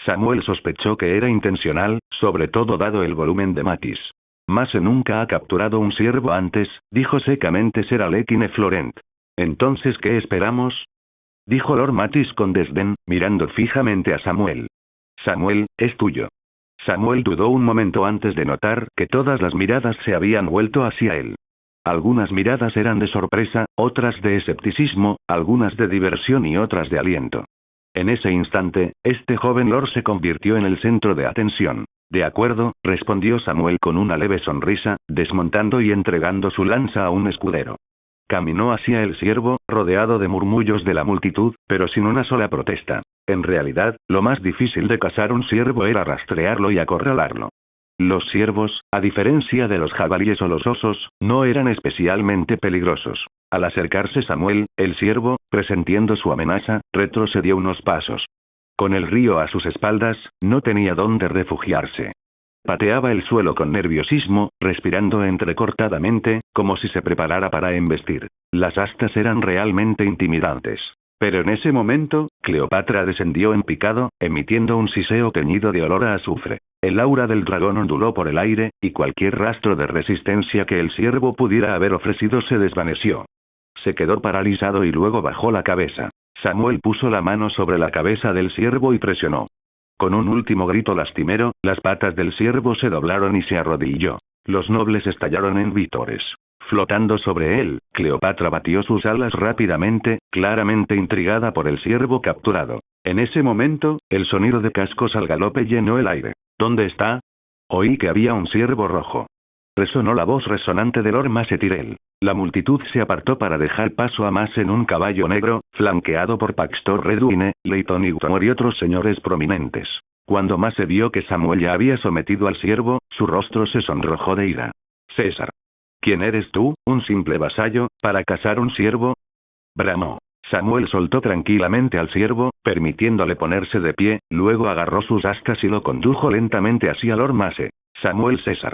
Samuel sospechó que era intencional, sobre todo dado el volumen de Matis. «Mace nunca ha capturado un ciervo antes», dijo secamente Sir Alekine Florent. «Entonces, ¿qué esperamos?», dijo Lord Matis con desdén, mirando fijamente a Samuel. «Samuel, es tuyo». Samuel dudó un momento antes de notar que todas las miradas se habían vuelto hacia él. Algunas miradas eran de sorpresa, otras de escepticismo, algunas de diversión y otras de aliento. En ese instante, este joven lord se convirtió en el centro de atención. «De acuerdo», respondió Samuel con una leve sonrisa, desmontando y entregando su lanza a un escudero. Caminó hacia el ciervo, rodeado de murmullos de la multitud, pero sin una sola protesta. En realidad, lo más difícil de cazar un ciervo era rastrearlo y acorralarlo. Los ciervos, a diferencia de los jabalíes o los osos, no eran especialmente peligrosos. Al acercarse Samuel, el ciervo, presentiendo su amenaza, retrocedió unos pasos. Con el río a sus espaldas, no tenía dónde refugiarse. Pateaba el suelo con nerviosismo, respirando entrecortadamente, como si se preparara para embestir. Las astas eran realmente intimidantes. Pero en ese momento, Cleopatra descendió en picado, emitiendo un siseo teñido de olor a azufre. El aura del dragón onduló por el aire, y cualquier rastro de resistencia que el ciervo pudiera haber ofrecido se desvaneció. Se quedó paralizado y luego bajó la cabeza. Samuel puso la mano sobre la cabeza del ciervo y presionó. Con un último grito lastimero, las patas del ciervo se doblaron y se arrodilló. Los nobles estallaron en vítores. Flotando sobre él, Cleopatra batió sus alas rápidamente, claramente intrigada por el ciervo capturado. En ese momento, el sonido de cascos al galope llenó el aire. «¿Dónde está?», oí que había un ciervo rojo. Resonó la voz resonante de Lord Mace Tyrell. La multitud se apartó para dejar paso a Mace en un caballo negro, flanqueado por Paxton Redwine, Leighton Higmore y otros señores prominentes. Cuando Mace vio que Samuel ya había sometido al ciervo, su rostro se sonrojó de ira. «César. ¿Quién eres tú, un simple vasallo, para cazar un ciervo?», bramó. Samuel soltó tranquilamente al ciervo, permitiéndole ponerse de pie, luego agarró sus astas y lo condujo lentamente hacia Lord Mace. «Samuel César.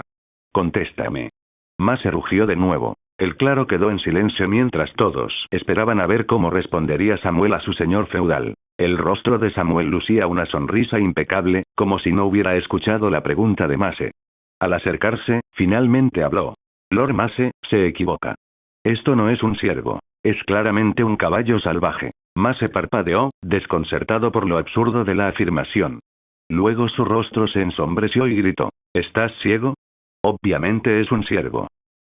Contéstame». Mace rugió de nuevo. El claro quedó en silencio mientras todos esperaban a ver cómo respondería Samuel a su señor feudal. El rostro de Samuel lucía una sonrisa impecable, como si no hubiera escuchado la pregunta de Mace. Al acercarse, finalmente habló. «Lord Mace, se equivoca. Esto no es un ciervo. Es claramente un caballo salvaje». Mace parpadeó, desconcertado por lo absurdo de la afirmación. Luego su rostro se ensombreció y gritó. «¿Estás ciego? Obviamente es un ciervo».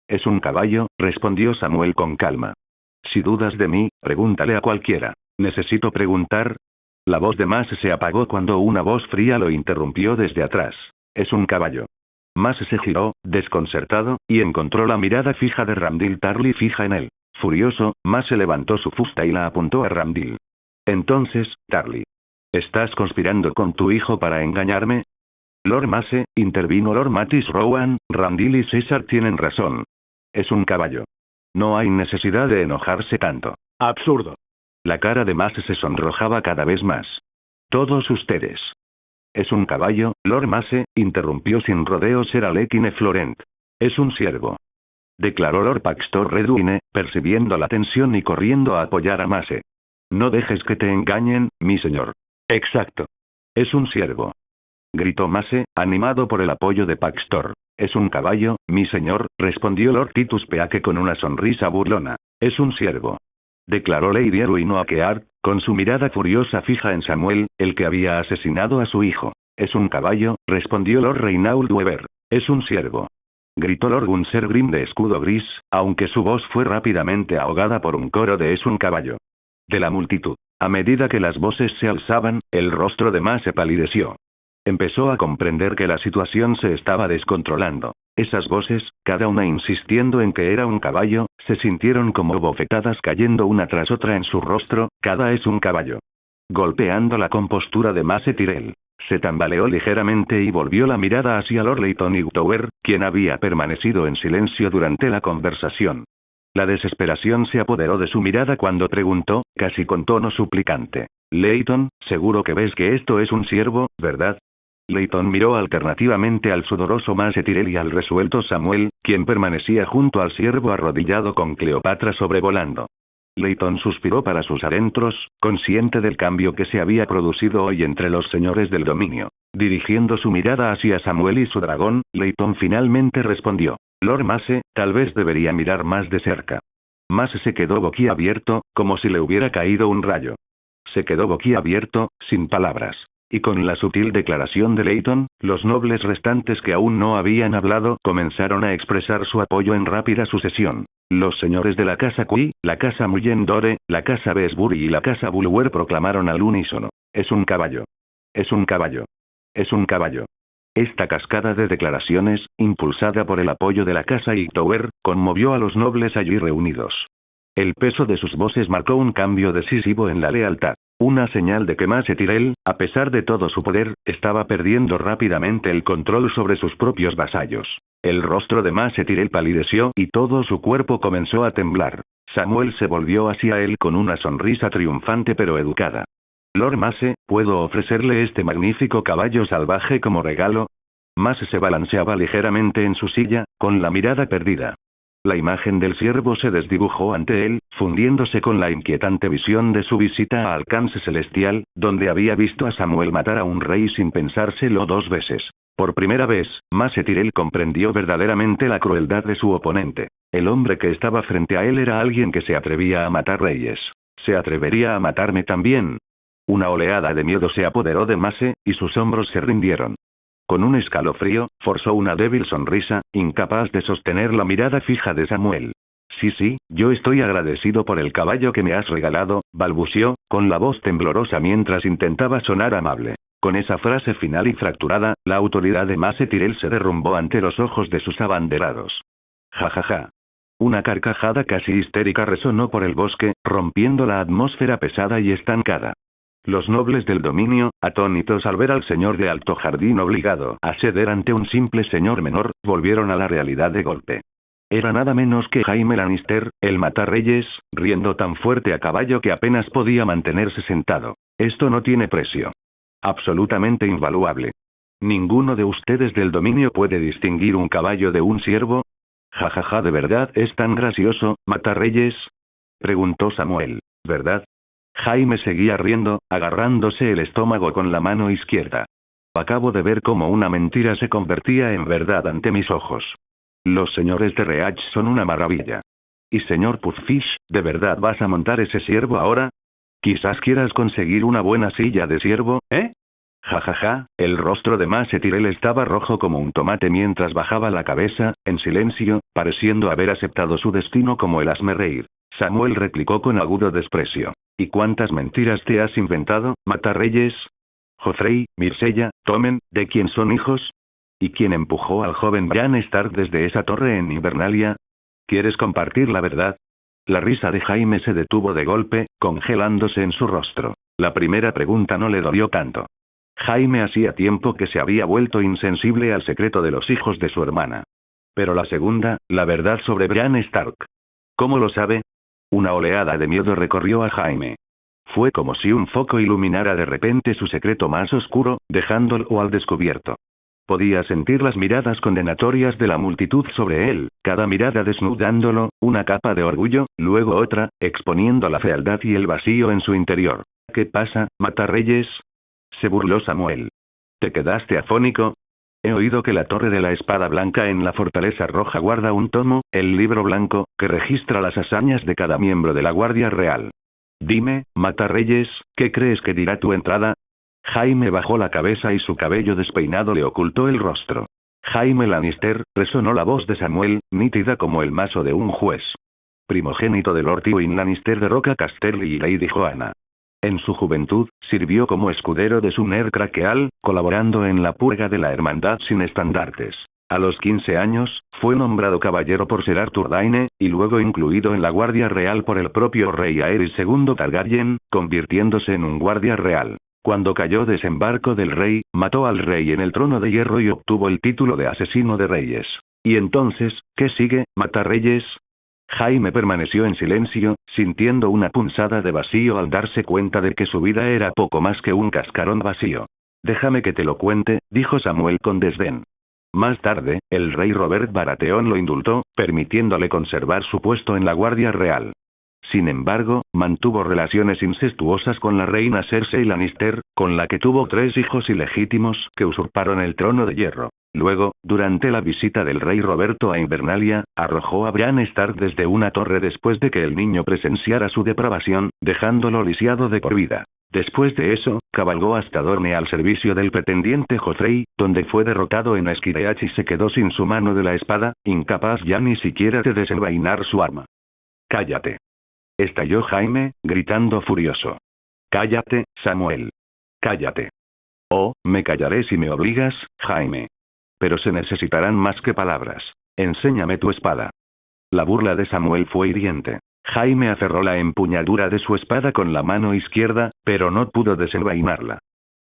«Es un caballo», respondió Samuel con calma. «Si dudas de mí, pregúntale a cualquiera». «¿Necesito preguntar?». La voz de Mace se apagó cuando una voz fría lo interrumpió desde atrás. «Es un caballo». Mace se giró, desconcertado, y encontró la mirada fija de Ramdil Tarly fija en él. Furioso, Mace levantó su fusta y la apuntó a Ramdil. «Entonces, Tarly, ¿estás conspirando con tu hijo para engañarme?». «Lord Mace», intervino Lord Matis Rowan, «Ramdil y César tienen razón. Es un caballo. No hay necesidad de enojarse tanto». «Absurdo». La cara de Mace se sonrojaba cada vez más. «Todos ustedes». «Es un caballo, Lord Mace», interrumpió sin rodeos Sir Alekine Florent. «Es un ciervo». declaró Lord Paxton Redwine, percibiendo la tensión y corriendo a apoyar a Mace. No dejes que te engañen, mi señor. Exacto. Es un ciervo. Gritó Mace, animado por el apoyo de Paxton. Es un caballo, mi señor, respondió Lord Titus Peake con una sonrisa burlona. Es un ciervo. Declaró Lady Erwin Oakeard, con su mirada furiosa fija en Samuel, el que había asesinado a su hijo. Es un caballo, respondió Lord Reynauld Weber. Es un ciervo. Gritó Lord Gunser Grim de escudo gris, aunque su voz fue rápidamente ahogada por un coro de es un caballo. De la multitud. A medida que las voces se alzaban, el rostro de Mace palideció. Empezó a comprender que la situación se estaba descontrolando. Esas voces, cada una insistiendo en que era un caballo, se sintieron como bofetadas cayendo una tras otra en su rostro, cada es un caballo. Golpeando la compostura de Mace Tyrell. Se tambaleó ligeramente y volvió la mirada hacia Lord Leighton Hightower, quien había permanecido en silencio durante la conversación. La desesperación se apoderó de su mirada cuando preguntó, casi con tono suplicante. Leighton, seguro que ves que esto es un ciervo, ¿verdad? Leighton miró alternativamente al sudoroso Mace Tyrell y al resuelto Samuel, quien permanecía junto al ciervo arrodillado con Cleopatra sobrevolando. Leighton suspiró para sus adentros, consciente del cambio que se había producido hoy entre los señores del dominio. Dirigiendo su mirada hacia Samuel y su dragón, Leighton finalmente respondió. Lord Mace, tal vez debería mirar más de cerca. Mace se quedó boquiabierto, como si le hubiera caído un rayo. Se quedó boquiabierto, sin palabras. Y con la sutil declaración de Leighton, los nobles restantes que aún no habían hablado comenzaron a expresar su apoyo en rápida sucesión. Los señores de la casa Qui, la casa Mullendore, la casa Besbury y la casa Bulwer proclamaron al unísono. Es un caballo. Es un caballo. Es un caballo. Esta cascada de declaraciones, impulsada por el apoyo de la casa Hightower, conmovió a los nobles allí reunidos. El peso de sus voces marcó un cambio decisivo en la lealtad. Una señal de que Mace Tyrell, a pesar de todo su poder, estaba perdiendo rápidamente el control sobre sus propios vasallos. El rostro de Mace Tyrell palideció y todo su cuerpo comenzó a temblar. Samuel se volvió hacia él con una sonrisa triunfante pero educada. Lord Mace, ¿puedo ofrecerle este magnífico caballo salvaje como regalo? Mace se balanceaba ligeramente en su silla, con la mirada perdida. La imagen del ciervo se desdibujó ante él, fundiéndose con la inquietante visión de su visita a Alcance Celestial, donde había visto a Samuel matar a un rey sin pensárselo dos veces. Por primera vez, Mace Tyrell comprendió verdaderamente la crueldad de su oponente. El hombre que estaba frente a él era alguien que se atrevía a matar reyes. ¿Se atrevería a matarme también? Una oleada de miedo se apoderó de Mace, y sus hombros se rindieron. Con un escalofrío, forzó una débil sonrisa, incapaz de sostener la mirada fija de Samuel. Sí, yo estoy agradecido por el caballo que me has regalado, balbuceó, con la voz temblorosa mientras intentaba sonar amable. Con esa frase final y fracturada, la autoridad de Mace Tyrell se derrumbó ante los ojos de sus abanderados. Ja. Una carcajada casi histérica resonó por el bosque, rompiendo la atmósfera pesada y estancada. Los nobles del dominio, atónitos al ver al señor de Alto Jardín obligado a ceder ante un simple señor menor, volvieron a la realidad de golpe. Era nada menos que Jaime Lannister, el matarreyes, riendo tan fuerte a caballo que apenas podía mantenerse sentado. Esto no tiene precio. Absolutamente invaluable. ¿Ninguno de ustedes del dominio puede distinguir un caballo de un ciervo? Ja, ¿de verdad es tan gracioso, matarreyes? Preguntó Samuel. ¿Verdad? Jaime seguía riendo, agarrándose el estómago con la mano izquierda. Acabo de ver cómo una mentira se convertía en verdad ante mis ojos. Los señores de Reach son una maravilla. Y señor Puzfish, ¿de verdad vas a montar ese ciervo ahora? Quizás quieras conseguir una buena silla de ciervo, ¿eh? Ja, el rostro de Mace Tyrell estaba rojo como un tomate mientras bajaba la cabeza, en silencio, pareciendo haber aceptado su destino como el hazme-reír. Samuel replicó con agudo desprecio. ¿Y cuántas mentiras te has inventado, matarreyes? Joffrey, Myrcella, Tommen, ¿de quién son hijos? ¿Y quién empujó al joven Bran Stark desde esa torre en Invernalia? ¿Quieres compartir la verdad? La risa de Jaime se detuvo de golpe, congelándose en su rostro. La primera pregunta no le dolió tanto. Jaime hacía tiempo que se había vuelto insensible al secreto de los hijos de su hermana. Pero la segunda, la verdad sobre Bran Stark. ¿Cómo lo sabe? Una oleada de miedo recorrió a Jaime. Fue como si un foco iluminara de repente su secreto más oscuro, dejándolo al descubierto. Podía sentir las miradas condenatorias de la multitud sobre él, cada mirada desnudándolo, una capa de orgullo, luego otra, exponiendo la fealdad y el vacío en su interior. ¿Qué pasa, Matarreyes? Se burló Samuel. ¿Te quedaste afónico? He oído que la Torre de la Espada Blanca en la Fortaleza Roja guarda un tomo, el Libro Blanco, que registra las hazañas de cada miembro de la Guardia Real. Dime, Matarreyes, ¿qué crees que dirá tu entrada? Jaime bajó la cabeza y su cabello despeinado le ocultó el rostro. Jaime Lannister, resonó la voz de Samuel, nítida como el mazo de un juez. Primogénito de Lord Tywin Lannister de Roca Casterly y Lady Joanna. En su juventud, sirvió como escudero de Sumner Crackheal, colaborando en la purga de la Hermandad sin estandartes. A los 15 años, fue nombrado caballero por Ser Arthur Dayne, y luego incluido en la Guardia Real por el propio rey Aerys II Targaryen, convirtiéndose en un guardia real. Cuando cayó desembarco del rey, mató al rey en el trono de hierro y obtuvo el título de asesino de reyes. ¿Y entonces, qué sigue, Matarreyes? Jaime permaneció en silencio, sintiendo una punzada de vacío al darse cuenta de que su vida era poco más que un cascarón vacío. Déjame que te lo cuente, dijo Samuel con desdén. Más tarde, el rey Robert Baratheon lo indultó, permitiéndole conservar su puesto en la Guardia Real. Sin embargo, mantuvo relaciones incestuosas con la reina Cersei Lannister, con la que tuvo 3 hijos ilegítimos que usurparon el trono de hierro. Luego, durante la visita del rey Roberto a Invernalia, arrojó a Bran Stark desde una torre después de que el niño presenciara su depravación, dejándolo lisiado de por vida. Después de eso, cabalgó hasta Dorne al servicio del pretendiente Joffrey, donde fue derrotado en Esquireach y se quedó sin su mano de la espada, incapaz ya ni siquiera de desenvainar su arma. «Cállate», estalló Jaime, gritando furioso. «Cállate, Samuel. Cállate». «Oh, me callaré si me obligas, Jaime. Pero se necesitarán más que palabras. Enséñame tu espada». La burla de Samuel fue hiriente. Jaime aferró la empuñadura de su espada con la mano izquierda, pero no pudo desenvainarla.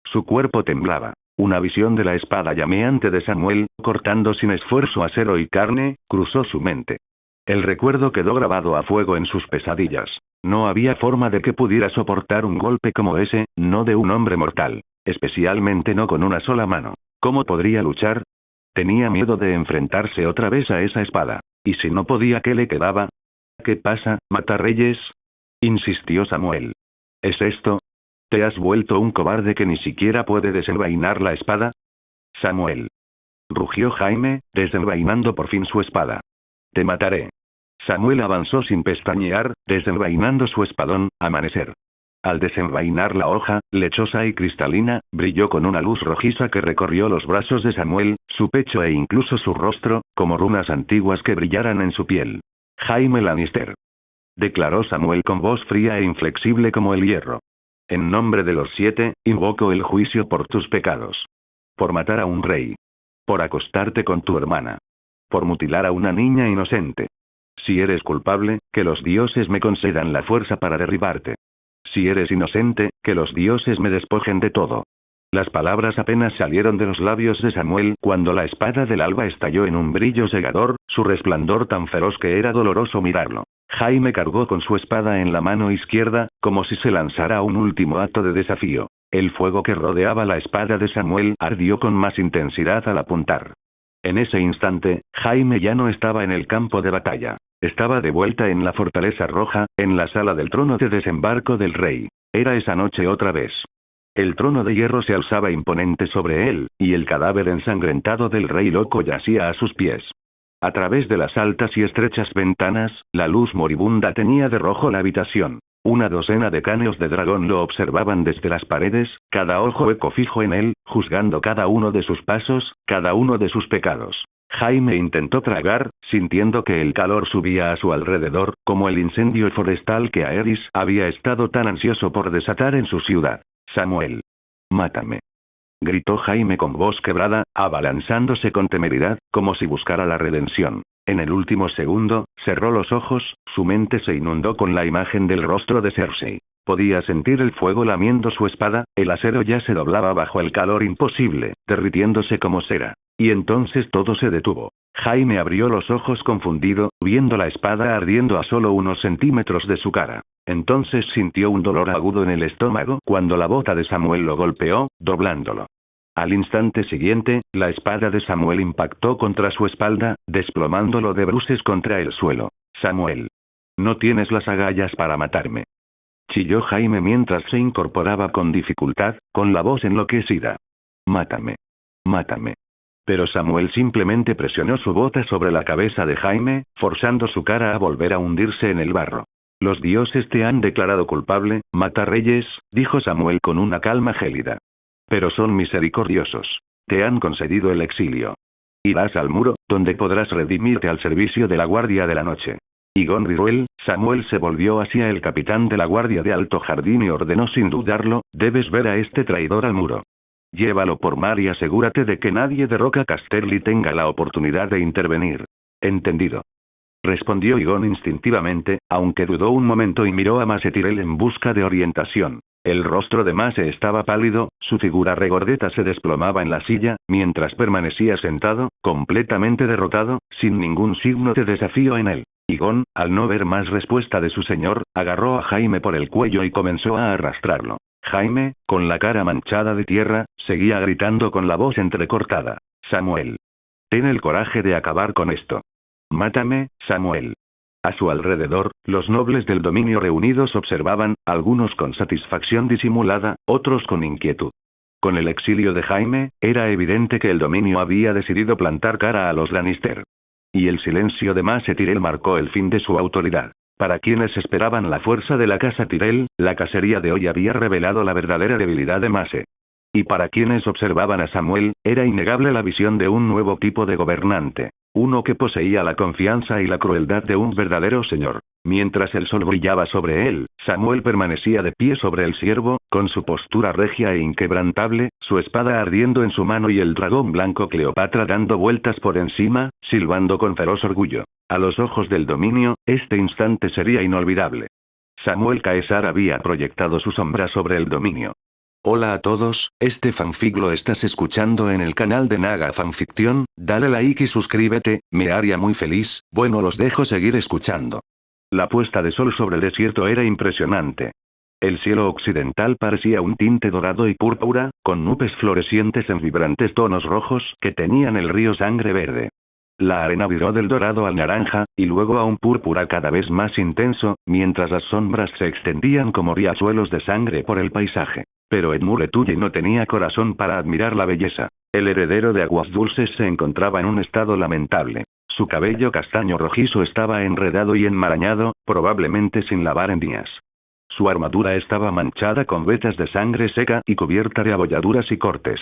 Su cuerpo temblaba. Una visión de la espada llameante de Samuel, cortando sin esfuerzo acero y carne, cruzó su mente. El recuerdo quedó grabado a fuego en sus pesadillas. No había forma de que pudiera soportar un golpe como ese, no de un hombre mortal. Especialmente no con una sola mano. ¿Cómo podría luchar? Tenía miedo de enfrentarse otra vez a esa espada. ¿Y si no podía, qué le quedaba? ¿Qué pasa, Matarreyes?, insistió Samuel. ¿Es esto? ¿Te has vuelto un cobarde que ni siquiera puede desenvainar la espada? Samuel. Rugió Jaime, desenvainando por fin su espada. Te mataré. Samuel avanzó sin pestañear, desenvainando su espadón, amanecer. Al desenvainar la hoja, lechosa y cristalina, brilló con una luz rojiza que recorrió los brazos de Samuel, su pecho e incluso su rostro, como runas antiguas que brillaran en su piel. Jaime Lannister. Declaró Samuel con voz fría e inflexible como el hierro. En nombre de los 7, invoco el juicio por tus pecados. Por matar a un rey. Por acostarte con tu hermana. Por mutilar a una niña inocente. Si eres culpable, que los dioses me concedan la fuerza para derribarte. Si eres inocente, que los dioses me despojen de todo. Las palabras apenas salieron de los labios de Samuel cuando la espada del alba estalló en un brillo cegador, su resplandor tan feroz que era doloroso mirarlo. Jaime cargó con su espada en la mano izquierda, como si se lanzara a un último acto de desafío. El fuego que rodeaba la espada de Samuel ardió con más intensidad al apuntar. En ese instante, Jaime ya no estaba en el campo de batalla. Estaba de vuelta en la Fortaleza Roja, en la sala del trono de desembarco del rey. Era esa noche otra vez. El trono de hierro se alzaba imponente sobre él, y el cadáver ensangrentado del rey loco yacía a sus pies. A través de las altas y estrechas ventanas, la luz moribunda tenía de rojo la habitación. Una docena de caneos de dragón lo observaban desde las paredes, cada ojo eco fijo en él, juzgando cada uno de sus pasos, cada uno de sus pecados. Jaime intentó tragar, sintiendo que el calor subía a su alrededor, como el incendio forestal que Aerys había estado tan ansioso por desatar en su ciudad. Samuel. Mátame. Gritó Jaime con voz quebrada, abalanzándose con temeridad, como si buscara la redención. En el último segundo, cerró los ojos, su mente se inundó con la imagen del rostro de Cersei. Podía sentir el fuego lamiendo su espada, el acero ya se doblaba bajo el calor imposible, derritiéndose como cera. Y entonces todo se detuvo. Jaime abrió los ojos confundido, viendo la espada ardiendo a solo unos centímetros de su cara. Entonces sintió un dolor agudo en el estómago cuando la bota de Samuel lo golpeó, doblándolo. Al instante siguiente, la espada de Samuel impactó contra su espalda, desplomándolo de bruces contra el suelo. Samuel. No tienes las agallas para matarme. Chilló Jaime mientras se incorporaba con dificultad, con la voz enloquecida. Mátame. Mátame. Pero Samuel simplemente presionó su bota sobre la cabeza de Jaime, forzando su cara a volver a hundirse en el barro. Los dioses te han declarado culpable, Matarreyes, dijo Samuel con una calma gélida. Pero son misericordiosos. Te han concedido el exilio. Irás al muro, donde podrás redimirte al servicio de la Guardia de la Noche. Y Gonriruel, Samuel se volvió hacia el capitán de la Guardia de Alto Jardín y ordenó sin dudarlo, debes ver a este traidor al muro. Llévalo por mar y asegúrate de que nadie de Roca Casterly tenga la oportunidad de intervenir. Entendido. Respondió Igon instintivamente, aunque dudó un momento y miró a Mace Tyrell en busca de orientación. El rostro de Mace estaba pálido, su figura regordeta se desplomaba en la silla, mientras permanecía sentado, completamente derrotado, sin ningún signo de desafío en él. Igon, al no ver más respuesta de su señor, agarró a Jaime por el cuello y comenzó a arrastrarlo. Jaime, con la cara manchada de tierra, seguía gritando con la voz entrecortada. Samuel. Ten el coraje de acabar con esto. Mátame, Samuel. A su alrededor, los nobles del dominio reunidos observaban, algunos con satisfacción disimulada, otros con inquietud. Con el exilio de Jaime, era evidente que el dominio había decidido plantar cara a los Lannister. Y el silencio de Mace Tyrell marcó el fin de su autoridad. Para quienes esperaban la fuerza de la casa Tyrell, la cacería de hoy había revelado la verdadera debilidad de Mace. Y para quienes observaban a Samuel, era innegable la visión de un nuevo tipo de gobernante. Uno que poseía la confianza y la crueldad de un verdadero señor. Mientras el sol brillaba sobre él, Samuel permanecía de pie sobre el ciervo, con su postura regia e inquebrantable, su espada ardiendo en su mano y el dragón blanco Cleopatra dando vueltas por encima, silbando con feroz orgullo. A los ojos del dominio, este instante sería inolvidable. Samuel Caesar había proyectado su sombra sobre el dominio. Hola a todos, este fanfic lo estás escuchando en el canal de Naga Fanfiction, dale like y suscríbete, me haría muy feliz, bueno los dejo seguir escuchando. La puesta de sol sobre el desierto era impresionante. El cielo occidental parecía un tinte dorado y púrpura, con nubes florecientes en vibrantes tonos rojos que teñían el río sangre verde. La arena viró del dorado al naranja, y luego a un púrpura cada vez más intenso, mientras las sombras se extendían como riachuelos de sangre por el paisaje. Pero Edmure Tully no tenía corazón para admirar la belleza. El heredero de Aguas Dulces se encontraba en un estado lamentable. Su cabello castaño rojizo estaba enredado y enmarañado, probablemente sin lavar en días. Su armadura estaba manchada con vetas de sangre seca y cubierta de abolladuras y cortes.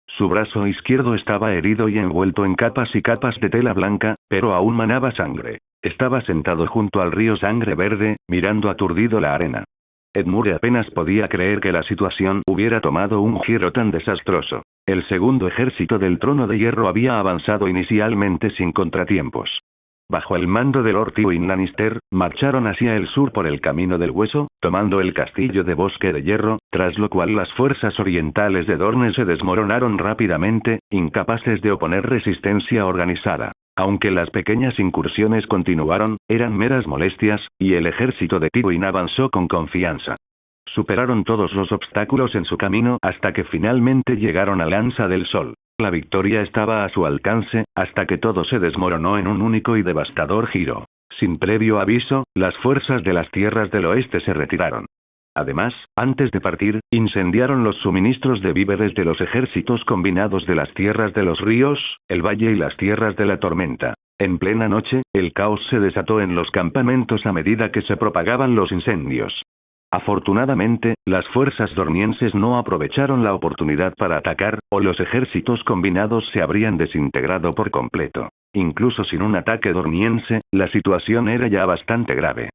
Su brazo izquierdo estaba herido y envuelto en capas y capas de tela blanca, pero aún manaba sangre. Estaba sentado junto al río sangre verde, mirando aturdido la arena. Edmure apenas podía creer que la situación hubiera tomado un giro tan desastroso. El segundo ejército del Trono de Hierro había avanzado inicialmente sin contratiempos. Bajo el mando de Lord Tywin Lannister, marcharon hacia el sur por el Camino del Hueso, tomando el castillo de Bosque de Hierro, tras lo cual las fuerzas orientales de Dorne se desmoronaron rápidamente, incapaces de oponer resistencia organizada. Aunque las pequeñas incursiones continuaron, eran meras molestias, y el ejército de Tywin avanzó con confianza. Superaron todos los obstáculos en su camino hasta que finalmente llegaron a Lanza del Sol. La victoria estaba a su alcance, hasta que todo se desmoronó en un único y devastador giro. Sin previo aviso, las fuerzas de las tierras del oeste se retiraron. Además, antes de partir, incendiaron los suministros de víveres de los ejércitos combinados de las tierras de los ríos, el valle y las tierras de la tormenta. En plena noche, el caos se desató en los campamentos a medida que se propagaban los incendios. Afortunadamente, las fuerzas dornienses no aprovecharon la oportunidad para atacar, o los ejércitos combinados se habrían desintegrado por completo. Incluso sin un ataque dorniense, la situación era ya bastante grave.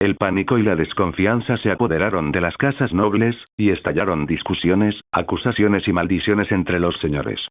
El pánico y la desconfianza se apoderaron de las casas nobles, y estallaron discusiones, acusaciones y maldiciones entre los señores.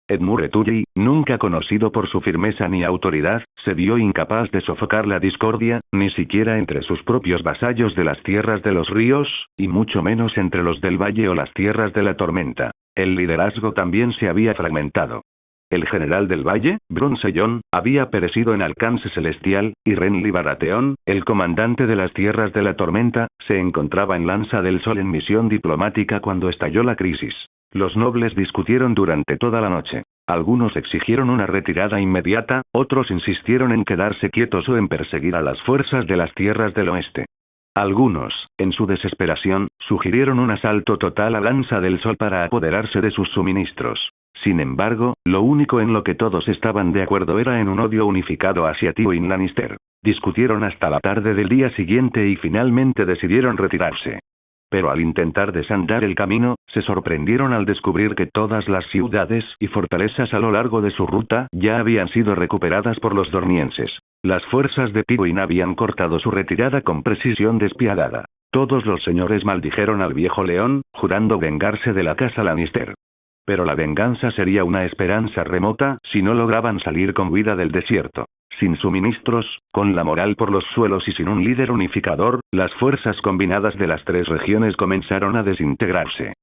Edmure Tully, nunca conocido por su firmeza ni autoridad, se vio incapaz de sofocar la discordia, ni siquiera entre sus propios vasallos de las tierras de los ríos, y mucho menos entre los del valle o las tierras de la tormenta. El liderazgo también se había fragmentado. El general del valle, Bronce Jon, había perecido en Alcance Celestial, y Renly Baratheon, el comandante de las tierras de la tormenta, se encontraba en Lanza del Sol en misión diplomática cuando estalló la crisis. Los nobles discutieron durante toda la noche. Algunos exigieron una retirada inmediata, otros insistieron en quedarse quietos o en perseguir a las fuerzas de las tierras del oeste. Algunos, en su desesperación, sugirieron un asalto total a Lanza del Sol para apoderarse de sus suministros. Sin embargo, lo único en lo que todos estaban de acuerdo era en un odio unificado hacia Tywin Lannister. Discutieron hasta la tarde del día siguiente y finalmente decidieron retirarse. Pero al intentar desandar el camino, se sorprendieron al descubrir que todas las ciudades y fortalezas a lo largo de su ruta ya habían sido recuperadas por los dornienses. Las fuerzas de Tywin habían cortado su retirada con precisión despiadada. Todos los señores maldijeron al viejo león, jurando vengarse de la casa Lannister. Pero la venganza sería una esperanza remota si no lograban salir con vida del desierto. Sin suministros, con la moral por los suelos y sin un líder unificador, las fuerzas combinadas de las tres regiones comenzaron a desintegrarse.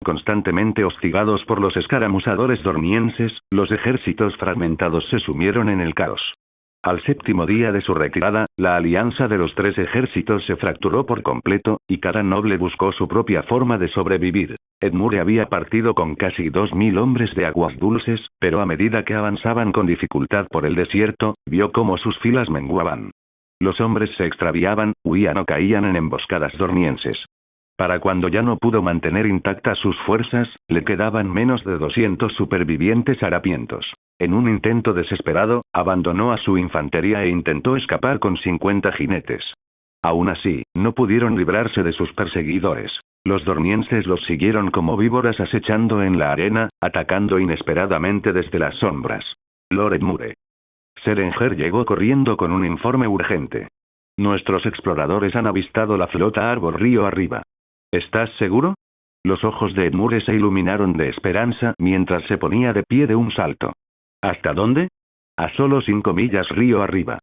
Constantemente hostigados por los escaramuzadores dornienses, los ejércitos fragmentados se sumieron en el caos. Al séptimo día de su retirada, la alianza de los tres ejércitos se fracturó por completo, y cada noble buscó su propia forma de sobrevivir. Edmure había partido con casi 2000 hombres de Aguas Dulces, pero a medida que avanzaban con dificultad por el desierto, vio cómo sus filas menguaban. Los hombres se extraviaban, huían o caían en emboscadas dornienses. Para cuando ya no pudo mantener intactas sus fuerzas, le quedaban menos de 200 supervivientes harapientos. En un intento desesperado, abandonó a su infantería e intentó escapar con 50 jinetes. Aún así, no pudieron librarse de sus perseguidores. Los dornienses los siguieron como víboras acechando en la arena, atacando inesperadamente desde las sombras. Lord Edmure. Serenger llegó corriendo con un informe urgente. Nuestros exploradores han avistado la flota Arbor río arriba. ¿Estás seguro? Los ojos de Edmure se iluminaron de esperanza mientras se ponía de pie de un salto. ¿Hasta dónde? A solo 5 millas río arriba.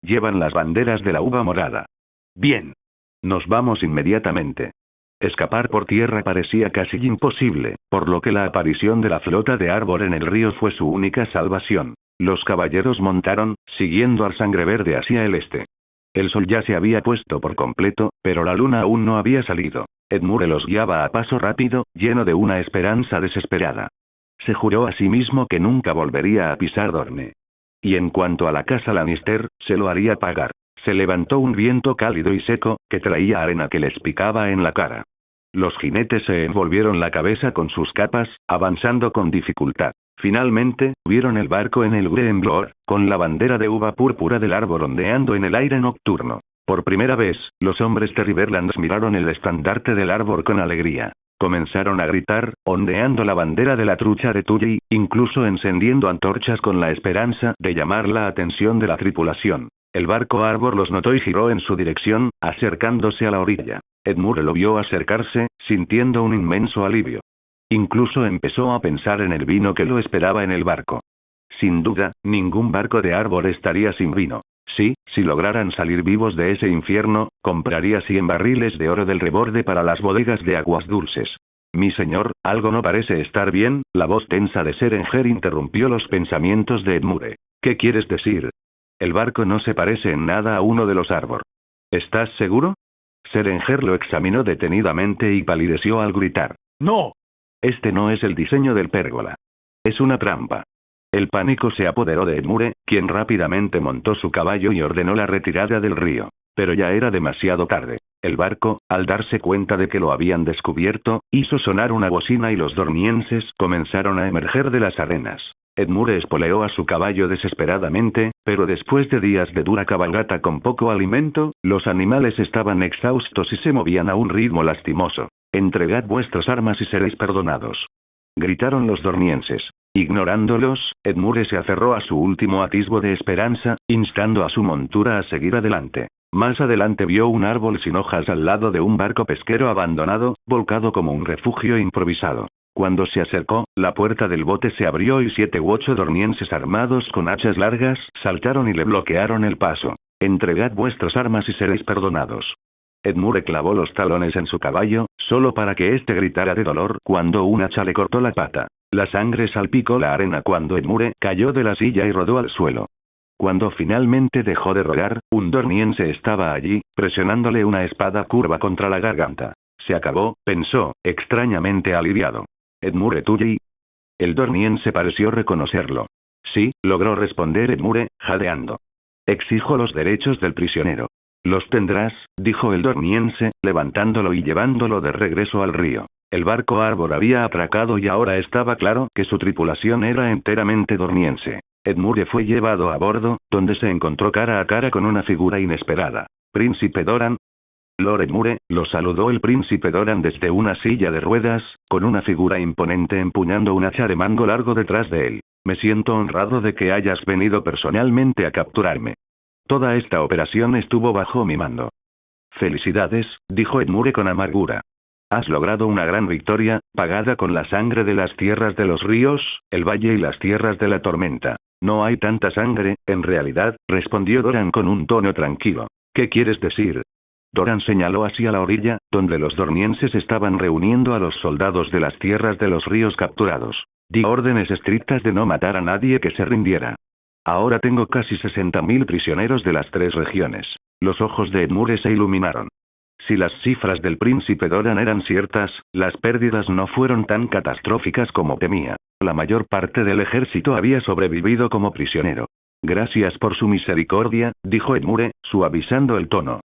Llevan las banderas de la uva morada. Bien. Nos vamos inmediatamente. Escapar por tierra parecía casi imposible, por lo que la aparición de la flota de Arbor en el río fue su única salvación. Los caballeros montaron, siguiendo al Sangre Verde hacia el este. El sol ya se había puesto por completo, pero la luna aún no había salido. Edmure los guiaba a paso rápido, lleno de una esperanza desesperada. Se juró a sí mismo que nunca volvería a pisar Dorne. Y en cuanto a la casa Lannister, se lo haría pagar. Se levantó un viento cálido y seco, que traía arena que les picaba en la cara. Los jinetes se envolvieron la cabeza con sus capas, avanzando con dificultad. Finalmente, vieron el barco en el Greenbloor, con la bandera de uva púrpura del árbol ondeando en el aire nocturno. Por primera vez, los hombres de Riverlands miraron el estandarte del árbol con alegría. Comenzaron a gritar, ondeando la bandera de la trucha de Tully, incluso encendiendo antorchas con la esperanza de llamar la atención de la tripulación. El barco Arbor los notó y giró en su dirección, acercándose a la orilla. Edmure lo vio acercarse, sintiendo un inmenso alivio. Incluso empezó a pensar en el vino que lo esperaba en el barco. Sin duda, ningún barco de Arbor estaría sin vino. Sí, si lograran salir vivos de ese infierno, compraría 100 barriles de oro del reborde para las bodegas de Aguas Dulces. Mi señor, algo no parece estar bien. La voz tensa de Serenger interrumpió los pensamientos de Edmure. ¿Qué quieres decir? El barco no se parece en nada a uno de los Arbor. ¿Estás seguro? Serenger lo examinó detenidamente y palideció al gritar. ¡No! Este no es el diseño del pérgola. Es una trampa. El pánico se apoderó de Edmure, quien rápidamente montó su caballo y ordenó la retirada del río. Pero ya era demasiado tarde. El barco, al darse cuenta de que lo habían descubierto, hizo sonar una bocina y los dornienses comenzaron a emerger de las arenas. Edmure espoleó a su caballo desesperadamente, pero después de días de dura cabalgata con poco alimento, los animales estaban exhaustos y se movían a un ritmo lastimoso. Entregad vuestras armas y seréis perdonados. Gritaron los dornienses. Ignorándolos, Edmure se aferró a su último atisbo de esperanza, instando a su montura a seguir adelante. Más adelante vio un árbol sin hojas al lado de un barco pesquero abandonado, volcado como un refugio improvisado. Cuando se acercó, la puerta del bote se abrió y 7 u 8 dornienses armados con hachas largas saltaron y le bloquearon el paso. Entregad vuestras armas y seréis perdonados. Edmure clavó los talones en su caballo, solo para que éste gritara de dolor cuando un hacha le cortó la pata. La sangre salpicó la arena cuando Edmure cayó de la silla y rodó al suelo. Cuando finalmente dejó de rodar, un dorniense estaba allí, presionándole una espada curva contra la garganta. Se acabó, pensó, extrañamente aliviado. Edmure Tully. El dorniense pareció reconocerlo. Sí, logró responder Edmure, jadeando. Exijo los derechos del prisionero. Los tendrás, dijo el dorniense, levantándolo y llevándolo de regreso al río. El barco Arbor había atracado y ahora estaba claro que su tripulación era enteramente dorniense. Edmure fue llevado a bordo, donde se encontró cara a cara con una figura inesperada. «Príncipe Doran». Lord Edmure, lo saludó el príncipe Doran desde una silla de ruedas, con una figura imponente empuñando un hacha de mango largo detrás de él. «Me siento honrado de que hayas venido personalmente a capturarme. Toda esta operación estuvo bajo mi mando». «Felicidades», dijo Edmure con amargura. «Has logrado una gran victoria, pagada con la sangre de las tierras de los ríos, el valle y las tierras de la tormenta». «No hay tanta sangre, en realidad», respondió Doran con un tono tranquilo. «¿Qué quieres decir?». Doran señaló hacia la orilla, donde los dornienses estaban reuniendo a los soldados de las tierras de los ríos capturados. «Di órdenes estrictas de no matar a nadie que se rindiera. Ahora tengo casi 60.000 prisioneros de las 3 regiones». Los ojos de Edmure se iluminaron. Si las cifras del príncipe Doran eran ciertas, las pérdidas no fueron tan catastróficas como temía. La mayor parte del ejército había sobrevivido como prisionero. «Gracias por su misericordia», dijo Edmure, suavizando el tono.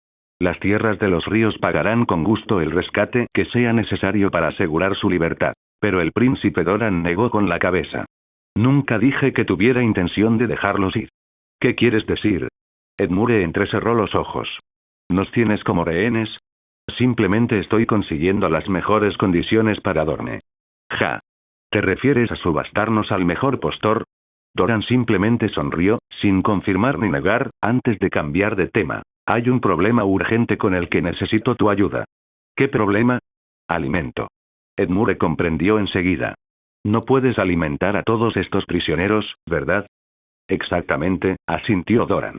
«Las tierras de los ríos pagarán con gusto el rescate que sea necesario para asegurar su libertad». Pero el príncipe Doran negó con la cabeza. «Nunca dije que tuviera intención de dejarlos ir». «¿Qué quieres decir?». Edmure entrecerró los ojos. «¿Nos tienes como rehenes?». «Simplemente estoy consiguiendo las mejores condiciones para Dorne». «Ja. ¿Te refieres a subastarnos al mejor postor?». Doran simplemente sonrió, sin confirmar ni negar, antes de cambiar de tema. «Hay un problema urgente con el que necesito tu ayuda». «¿Qué problema?». «Alimento». Edmure comprendió enseguida. «No puedes alimentar a todos estos prisioneros, ¿verdad?». «Exactamente», asintió Doran.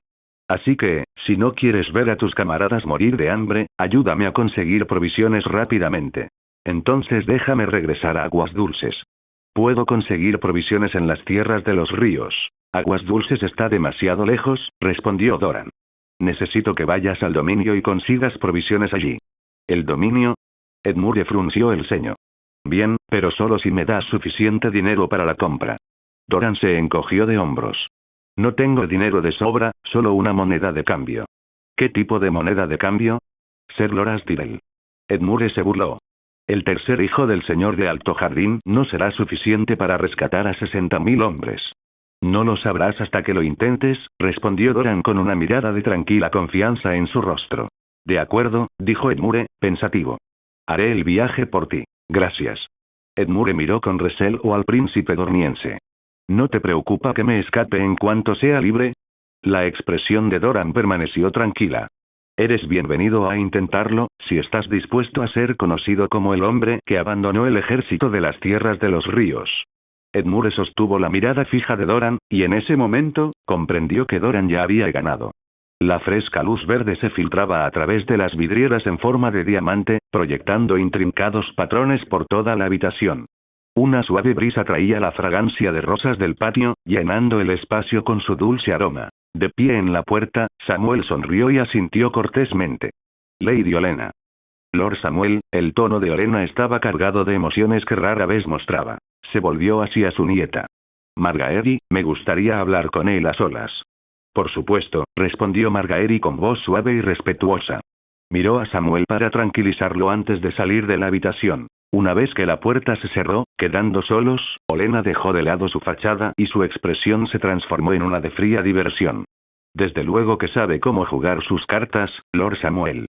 «Así que, si no quieres ver a tus camaradas morir de hambre, ayúdame a conseguir provisiones rápidamente. Entonces déjame regresar a Aguas Dulces». «Puedo conseguir provisiones en las tierras de los ríos. Aguas Dulces está demasiado lejos», respondió Doran. «Necesito que vayas al dominio y consigas provisiones allí». «¿El dominio?». Edmure frunció el ceño. «Bien, pero solo si me das suficiente dinero para la compra». Doran se encogió de hombros. «No tengo dinero de sobra, solo una moneda de cambio». «¿Qué tipo de moneda de cambio?». «Ser Loras Tyrell». Edmure se burló. «El tercer hijo del señor de Alto Jardín no será suficiente para rescatar a 60.000 hombres». «No lo sabrás hasta que lo intentes», respondió Doran con una mirada de tranquila confianza en su rostro. «De acuerdo», dijo Edmure, pensativo. «Haré el viaje por ti. Gracias». Edmure miró con recelo al príncipe dorniense. «¿No te preocupa que me escape en cuanto sea libre?». La expresión de Doran permaneció tranquila. «Eres bienvenido a intentarlo, si estás dispuesto a ser conocido como el hombre que abandonó el ejército de las tierras de los ríos». Edmure sostuvo la mirada fija de Doran, y en ese momento, comprendió que Doran ya había ganado. La fresca luz verde se filtraba a través de las vidrieras en forma de diamante, proyectando intrincados patrones por toda la habitación. Una suave brisa traía la fragancia de rosas del patio, llenando el espacio con su dulce aroma. De pie en la puerta, Samuel sonrió y asintió cortésmente. «Lady Olenna». Lord Samuel, el tono de Olenna estaba cargado de emociones que rara vez mostraba. Se volvió hacia su nieta. «Margaery, me gustaría hablar con él a solas». «Por supuesto», respondió Margaery con voz suave y respetuosa. Miró a Samuel para tranquilizarlo antes de salir de la habitación. Una vez que la puerta se cerró, quedando solos, Olenna dejó de lado su fachada y su expresión se transformó en una de fría diversión. «Desde luego que sabe cómo jugar sus cartas, Lord Samuel».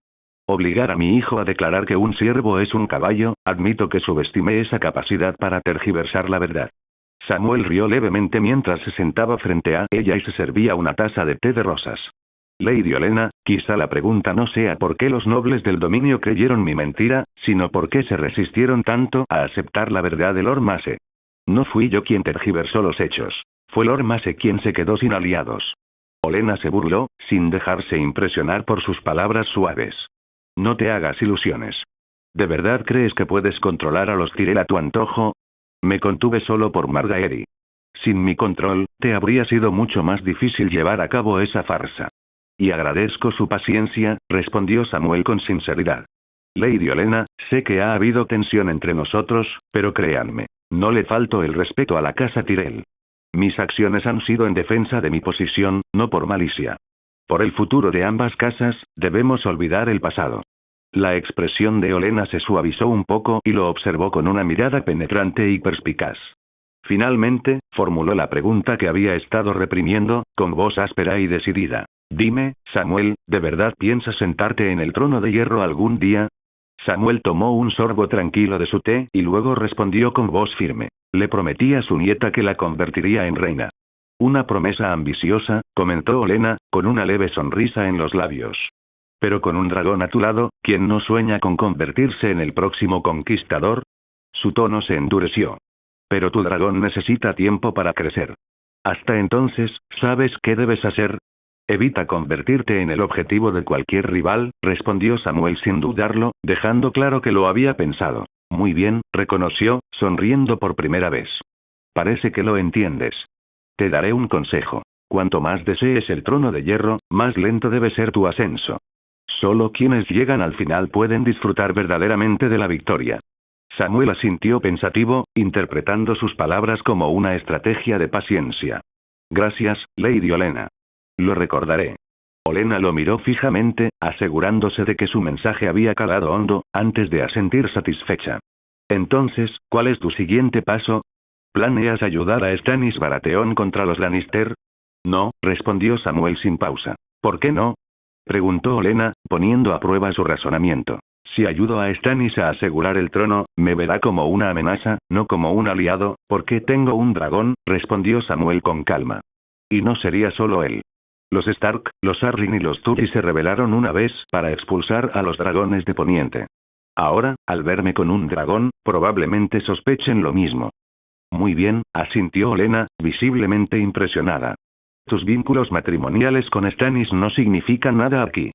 «Obligar a mi hijo a declarar que un siervo es un caballo, admito que subestimé esa capacidad para tergiversar la verdad». Samuel rió levemente mientras se sentaba frente a ella y se servía una taza de té de rosas. «Lady Olenna, quizá la pregunta no sea por qué los nobles del dominio creyeron mi mentira, sino por qué se resistieron tanto a aceptar la verdad de Lord Mace. No fui yo quien tergiversó los hechos. Fue Lord Mace quien se quedó sin aliados». Olenna se burló, sin dejarse impresionar por sus palabras suaves. «No te hagas ilusiones. ¿De verdad crees que puedes controlar a los Tyrell a tu antojo?». «Me contuve solo por Margaery. Sin mi control, te habría sido mucho más difícil llevar a cabo esa farsa». «Y agradezco su paciencia», respondió Samuel con sinceridad. «Lady Olenna, sé que ha habido tensión entre nosotros, pero créanme. No le falto el respeto a la casa Tyrell. Mis acciones han sido en defensa de mi posición, no por malicia. Por el futuro de ambas casas, debemos olvidar el pasado. La expresión de Olenna se suavizó un poco y lo observó con una mirada penetrante y perspicaz. Finalmente, formuló la pregunta que había estado reprimiendo, con voz áspera y decidida. Dime, Samuel, ¿de verdad piensas sentarte en el trono de hierro algún día? Samuel tomó un sorbo tranquilo de su té y luego respondió con voz firme. Le prometí a su nieta que la convertiría en reina. Una promesa ambiciosa, comentó Olenna, con una leve sonrisa en los labios. Pero con un dragón a tu lado, ¿quién no sueña con convertirse en el próximo conquistador? Su tono se endureció. Pero tu dragón necesita tiempo para crecer. Hasta entonces, ¿sabes qué debes hacer? Evita convertirte en el objetivo de cualquier rival, respondió Samuel sin dudarlo, dejando claro que lo había pensado. Muy bien, reconoció, sonriendo por primera vez. Parece que lo entiendes. Te daré un consejo. Cuanto más desees el trono de hierro, más lento debe ser tu ascenso. Solo quienes llegan al final pueden disfrutar verdaderamente de la victoria. Samuel asintió pensativo, interpretando sus palabras como una estrategia de paciencia. Gracias, Lady Olenna. Lo recordaré. Olenna lo miró fijamente, asegurándose de que su mensaje había calado hondo, antes de asentir satisfecha. Entonces, ¿cuál es tu siguiente paso? ¿Planeas ayudar a Stannis Baratheon contra los Lannister? No, respondió Samuel sin pausa. ¿Por qué no? Preguntó Olenna, poniendo a prueba su razonamiento. Si ayudo a Stannis a asegurar el trono, me verá como una amenaza, no como un aliado, porque tengo un dragón, respondió Samuel con calma. Y no sería solo él. Los Stark, los Arryn y los Tully se rebelaron una vez para expulsar a los dragones de Poniente. Ahora, al verme con un dragón, probablemente sospechen lo mismo. Muy bien, asintió Olenna, visiblemente impresionada. Tus vínculos matrimoniales con Stannis no significan nada aquí.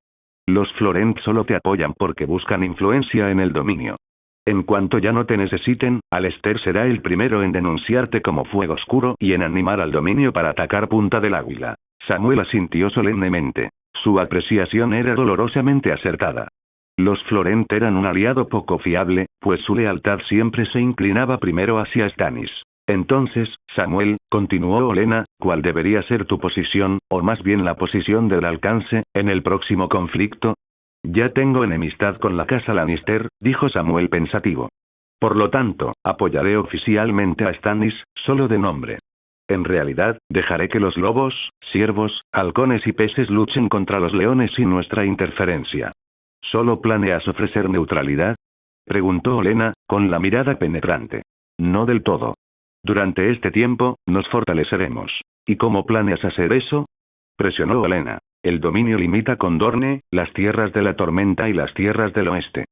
Los Florent solo te apoyan porque buscan influencia en el dominio. En cuanto ya no te necesiten, Alester será el primero en denunciarte como fuego oscuro y en animar al dominio para atacar Punta del Águila. Samuel asintió solemnemente. Su apreciación era dolorosamente acertada. Los Florent eran un aliado poco fiable, pues su lealtad siempre se inclinaba primero hacia Stannis. Entonces, Samuel, continuó Olenna, ¿cuál debería ser tu posición, o más bien la posición del alcance, en el próximo conflicto? Ya tengo enemistad con la casa Lannister, dijo Samuel pensativo. Por lo tanto, apoyaré oficialmente a Stannis, solo de nombre. En realidad, dejaré que los lobos, ciervos, halcones y peces luchen contra los leones sin nuestra interferencia. ¿Solo planeas ofrecer neutralidad? Preguntó Olenna, con la mirada penetrante. No del todo. Durante este tiempo, nos fortaleceremos. ¿Y cómo planeas hacer eso? Presionó Olenna. El dominio limita con Dorne, las tierras de la tormenta y las tierras del oeste.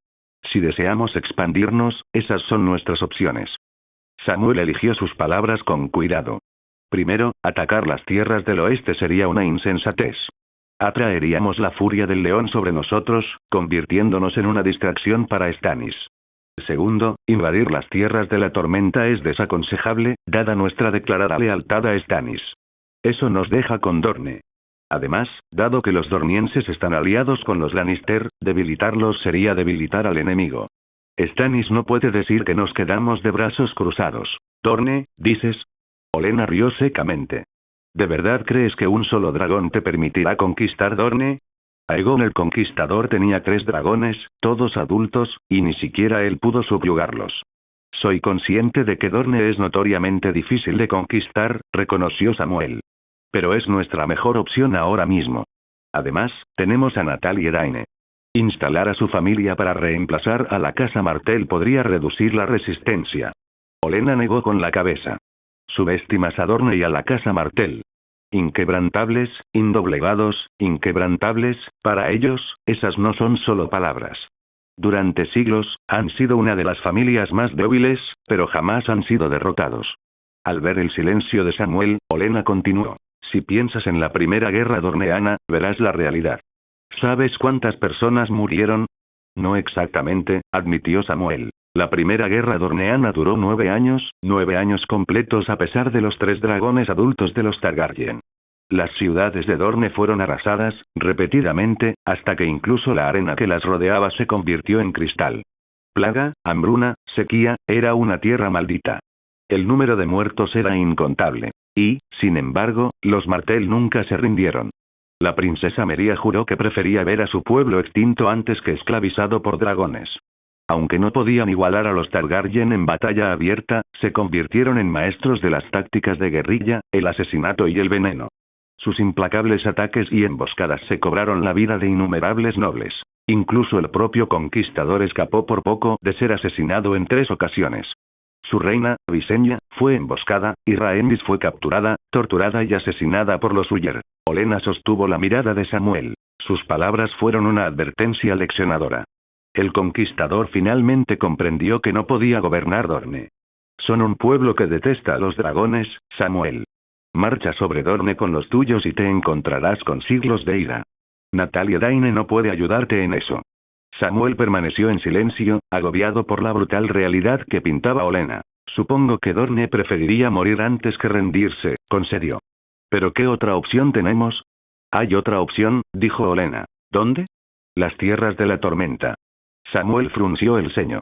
Si deseamos expandirnos, esas son nuestras opciones. Samuel eligió sus palabras con cuidado. Primero, atacar las tierras del oeste sería una insensatez. Atraeríamos la furia del león sobre nosotros, convirtiéndonos en una distracción para Stannis. Segundo, invadir las tierras de la tormenta es desaconsejable, dada nuestra declarada lealtad a Stannis. Eso nos deja con Dorne. Además, dado que los dornienses están aliados con los Lannister, debilitarlos sería debilitar al enemigo. Stannis no puede decir que nos quedamos de brazos cruzados. ¿Dorne, dices? Olenna rió secamente. ¿De verdad crees que un solo dragón te permitirá conquistar Dorne? Aegon el Conquistador tenía 3 dragones, todos adultos, y ni siquiera él pudo subyugarlos. Soy consciente de que Dorne es notoriamente difícil de conquistar, reconoció Samuel. Pero es nuestra mejor opción ahora mismo. Además, tenemos a Natalie Edaine. Instalar a su familia para reemplazar a la casa Martell podría reducir la resistencia. Olenna negó con la cabeza. Subestimas a Dorne y a la casa Martell. Inquebrantables, indoblegados, inquebrantables, para ellos, esas no son solo palabras. Durante siglos, han sido una de las familias más débiles, pero jamás han sido derrotados. Al ver el silencio de Samuel, Olenna continuó. Si piensas en la primera guerra dorneana, verás la realidad. ¿Sabes cuántas personas murieron? No exactamente, admitió Samuel. La primera guerra dorneana duró 9 años completos a pesar de los 3 dragones adultos de los Targaryen. Las ciudades de Dorne fueron arrasadas, repetidamente, hasta que incluso la arena que las rodeaba se convirtió en cristal. Plaga, hambruna, sequía, era una tierra maldita. El número de muertos era incontable. Y, sin embargo, los Martell nunca se rindieron. La princesa Meria juró que prefería ver a su pueblo extinto antes que esclavizado por dragones. Aunque no podían igualar a los Targaryen en batalla abierta, se convirtieron en maestros de las tácticas de guerrilla, el asesinato y el veneno. Sus implacables ataques y emboscadas se cobraron la vida de innumerables nobles. Incluso el propio conquistador escapó por poco de ser asesinado en 3 ocasiones. Su reina, Visenya, fue emboscada, y Rhaenys fue capturada, torturada y asesinada por los Uller. Olenna sostuvo la mirada de Samuel. Sus palabras fueron una advertencia leccionadora. El conquistador finalmente comprendió que no podía gobernar Dorne. Son un pueblo que detesta a los dragones, Samuel. Marcha sobre Dorne con los tuyos y te encontrarás con siglos de ira. Natalia Daine no puede ayudarte en eso. Samuel permaneció en silencio, agobiado por la brutal realidad que pintaba Olenna. Supongo que Dorne preferiría morir antes que rendirse, concedió. ¿Pero qué otra opción tenemos? Hay otra opción, dijo Olenna. ¿Dónde? Las tierras de la tormenta. Samuel frunció el ceño.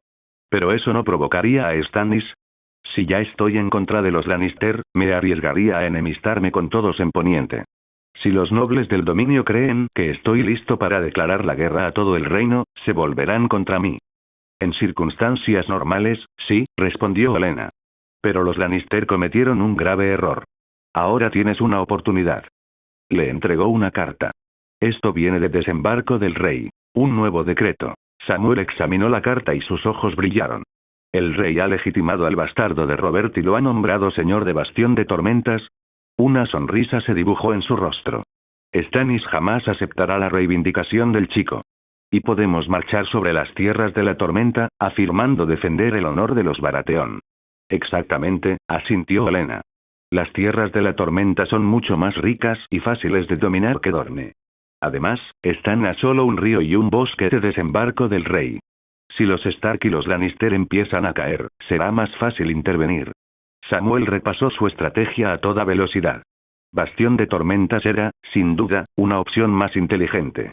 ¿Pero eso no provocaría a Stannis? Si ya estoy en contra de los Lannister, me arriesgaría a enemistarme con todos en Poniente. Si los nobles del dominio creen que estoy listo para declarar la guerra a todo el reino, se volverán contra mí. En circunstancias normales, sí, respondió Olenna. Pero los Lannister cometieron un grave error. Ahora tienes una oportunidad. Le entregó una carta. Esto viene de desembarco del rey. Un nuevo decreto. Samuel examinó la carta y sus ojos brillaron. El rey ha legitimado al bastardo de Robert y lo ha nombrado señor de Bastión de Tormentas. Una sonrisa se dibujó en su rostro. Stannis jamás aceptará la reivindicación del chico. Y podemos marchar sobre las tierras de la tormenta, afirmando defender el honor de los Baratheon. Exactamente, asintió Olenna. Las tierras de la tormenta son mucho más ricas y fáciles de dominar que Dorne. Además, están a solo un río y un bosque de desembarco del rey. Si los Stark y los Lannister empiezan a caer, será más fácil intervenir. Samuel repasó su estrategia a toda velocidad. Bastión de Tormentas era, sin duda, una opción más inteligente.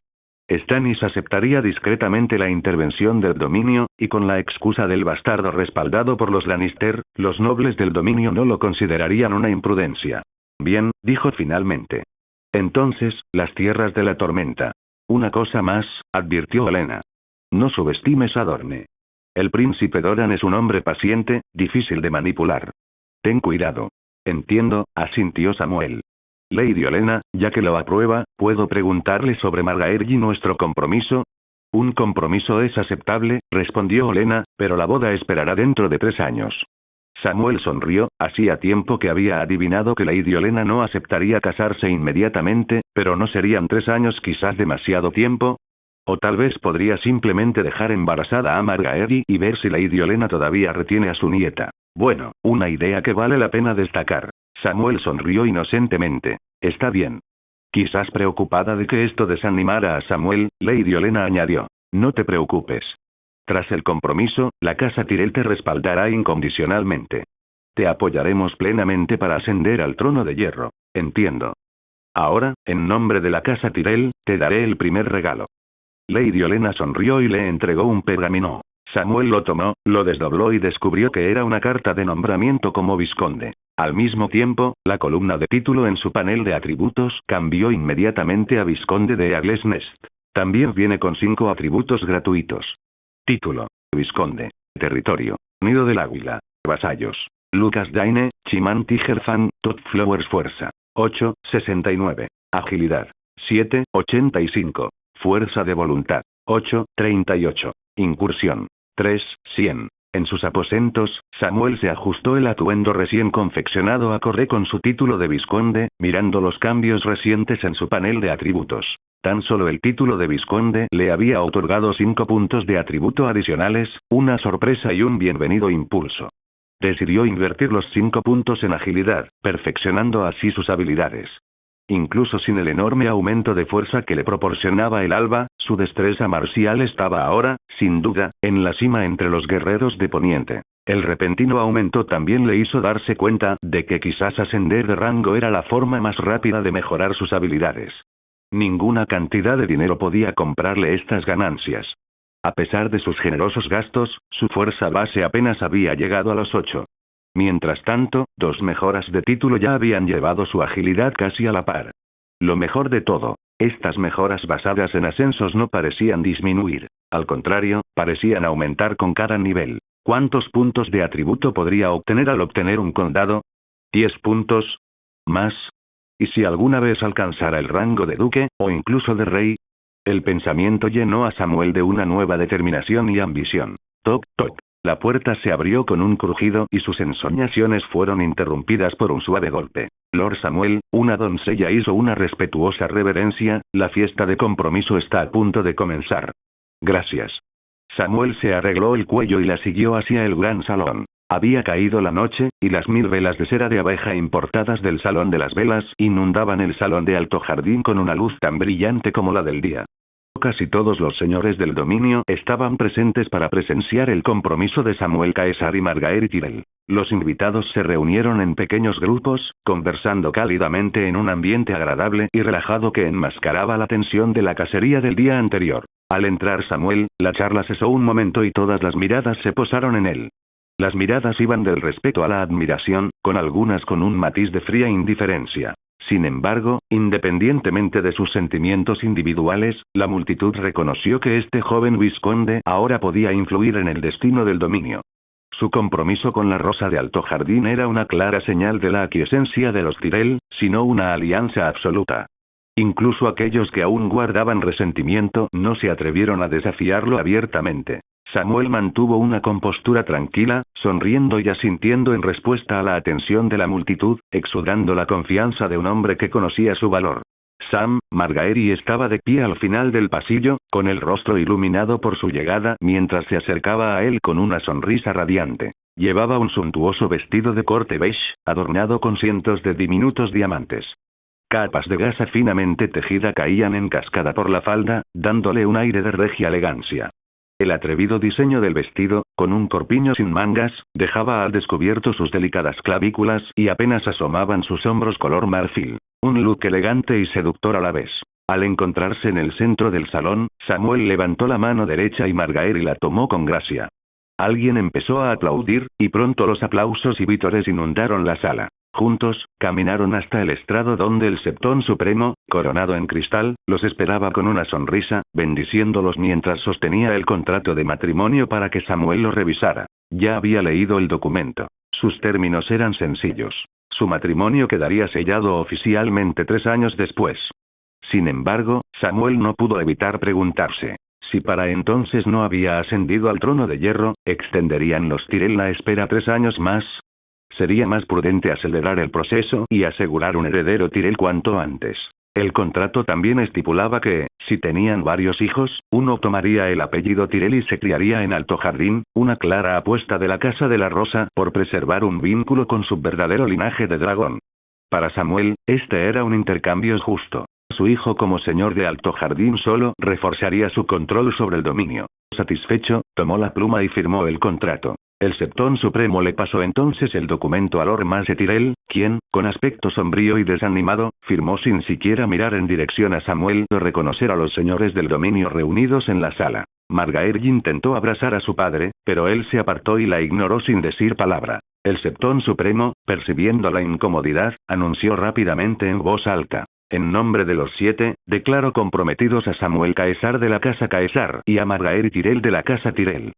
Stannis aceptaría discretamente la intervención del dominio, y con la excusa del bastardo respaldado por los Lannister, los nobles del dominio no lo considerarían una imprudencia. Bien, dijo finalmente. Entonces, las tierras de la tormenta. Una cosa más, advirtió Olenna. No subestimes a Dorne. El príncipe Doran es un hombre paciente, difícil de manipular. Ten cuidado. Entiendo, asintió Samuel. Lady Olenna, ya que lo aprueba, ¿puedo preguntarle sobre Margaery y nuestro compromiso? Un compromiso es aceptable, respondió Olenna, pero la boda esperará dentro de 3 años. Samuel sonrió, hacía tiempo que había adivinado que Lady Olenna no aceptaría casarse inmediatamente, pero ¿no serían 3 años quizás demasiado tiempo? O tal vez podría simplemente dejar embarazada a Margaery y ver si Lady Olenna todavía retiene a su nieta. Bueno, una idea que vale la pena destacar. Samuel sonrió inocentemente. Está bien. Quizás preocupada de que esto desanimara a Samuel, Lady Olenna añadió. No te preocupes. Tras el compromiso, la casa Tyrell te respaldará incondicionalmente. Te apoyaremos plenamente para ascender al trono de hierro. Entiendo. Ahora, en nombre de la casa Tyrell, te daré el primer regalo. Lady Olenna sonrió y le entregó un pergamino. Samuel lo tomó, lo desdobló y descubrió que era una carta de nombramiento como vizconde. Al mismo tiempo, la columna de título en su panel de atributos cambió inmediatamente a vizconde de Eagles Nest. También viene con 5 atributos gratuitos. Título: vizconde. Territorio: Nido del Águila. Vasallos: Lucas Daine, Chiman Tigerfan, Todd Flowers. Fuerza: 8,69. Agilidad: 7,85. Fuerza de voluntad: 8,38. Incursión: 3,100. En sus aposentos, Samuel se ajustó el atuendo recién confeccionado acorde con su título de vizconde, mirando los cambios recientes en su panel de atributos. Tan solo el título de vizconde le había otorgado 5 puntos de atributo adicionales, una sorpresa y un bienvenido impulso. Decidió invertir los 5 puntos en agilidad, perfeccionando así sus habilidades. Incluso sin el enorme aumento de fuerza que le proporcionaba el alba, su destreza marcial estaba ahora, sin duda, en la cima entre los guerreros de Poniente. El repentino aumento también le hizo darse cuenta de que quizás ascender de rango era la forma más rápida de mejorar sus habilidades. Ninguna cantidad de dinero podía comprarle estas ganancias. A pesar de sus generosos gastos, su fuerza base apenas había llegado a los 8. Mientras tanto, 2 mejoras de título ya habían llevado su agilidad casi a la par. Lo mejor de todo, estas mejoras basadas en ascensos no parecían disminuir. Al contrario, parecían aumentar con cada nivel. ¿Cuántos puntos de atributo podría obtener al obtener un condado? 10 puntos. ¿Más? ¿Y si alguna vez alcanzara el rango de duque, o incluso de rey? El pensamiento llenó a Samuel de una nueva determinación y ambición. Toc, toc. La puerta se abrió con un crujido y sus ensoñaciones fueron interrumpidas por un suave golpe. Lord Samuel, una doncella hizo una respetuosa reverencia, la fiesta de compromiso está a punto de comenzar. Gracias. Samuel se arregló el cuello y la siguió hacia el gran salón. Había caído la noche, y las 1000 velas de cera de abeja importadas del Salón de las Velas inundaban el salón de alto jardín con una luz tan brillante como la del día. Casi todos los señores del dominio estaban presentes para presenciar el compromiso de Samuel Caesar y Margaery Tyrell. Los invitados se reunieron en pequeños grupos, conversando cálidamente en un ambiente agradable y relajado que enmascaraba la tensión de la cacería del día anterior. Al entrar Samuel, la charla cesó un momento y todas las miradas se posaron en él. Las miradas iban del respeto a la admiración, con algunas con un matiz de fría indiferencia. Sin embargo, independientemente de sus sentimientos individuales, la multitud reconoció que este joven vizconde ahora podía influir en el destino del dominio. Su compromiso con la Rosa de Alto Jardín era una clara señal de la aquiescencia de los Tyrell, sino una alianza absoluta. Incluso aquellos que aún guardaban resentimiento no se atrevieron a desafiarlo abiertamente. Samuel mantuvo una compostura tranquila, sonriendo y asintiendo en respuesta a la atención de la multitud, exudando la confianza de un hombre que conocía su valor. Sam, Margaery estaba de pie al final del pasillo, con el rostro iluminado por su llegada mientras se acercaba a él con una sonrisa radiante. Llevaba un suntuoso vestido de corte beige, adornado con cientos de diminutos diamantes. Capas de gasa finamente tejida caían en cascada por la falda, dándole un aire de regia elegancia. El atrevido diseño del vestido, con un corpiño sin mangas, dejaba al descubierto sus delicadas clavículas y apenas asomaban sus hombros color marfil. Un look elegante y seductor a la vez. Al encontrarse en el centro del salón, Samuel levantó la mano derecha y Margaery la tomó con gracia. Alguien empezó a aplaudir, y pronto los aplausos y vítores inundaron la sala. Juntos, caminaron hasta el estrado donde el Septón Supremo, coronado en cristal, los esperaba con una sonrisa, bendiciéndolos mientras sostenía el contrato de matrimonio para que Samuel lo revisara. Ya había leído el documento. Sus términos eran sencillos. Su matrimonio quedaría sellado oficialmente 3 años después. Sin embargo, Samuel no pudo evitar preguntarse. Si para entonces no había ascendido al trono de hierro, ¿extenderían los Tyrell la espera 3 años más? Sería más prudente acelerar el proceso y asegurar un heredero Tyrell cuanto antes. El contrato también estipulaba que, si tenían varios hijos, uno tomaría el apellido Tyrell y se criaría en Alto Jardín, una clara apuesta de la Casa de la Rosa por preservar un vínculo con su verdadero linaje de dragón. Para Samuel, este era un intercambio justo. Su hijo como señor de Alto Jardín solo reforzaría su control sobre el dominio. Satisfecho, tomó la pluma y firmó el contrato. El Septón Supremo le pasó entonces el documento a Lord Mace Tyrell, quien, con aspecto sombrío y desanimado, firmó sin siquiera mirar en dirección a Samuel o reconocer a los señores del dominio reunidos en la sala. Margaery intentó abrazar a su padre, pero él se apartó y la ignoró sin decir palabra. El Septón Supremo, percibiendo la incomodidad, anunció rápidamente en voz alta. En nombre de los 7, declaro comprometidos a Samuel Caesar de la Casa Caesar y a Margaery Tyrell de la Casa Tyrell.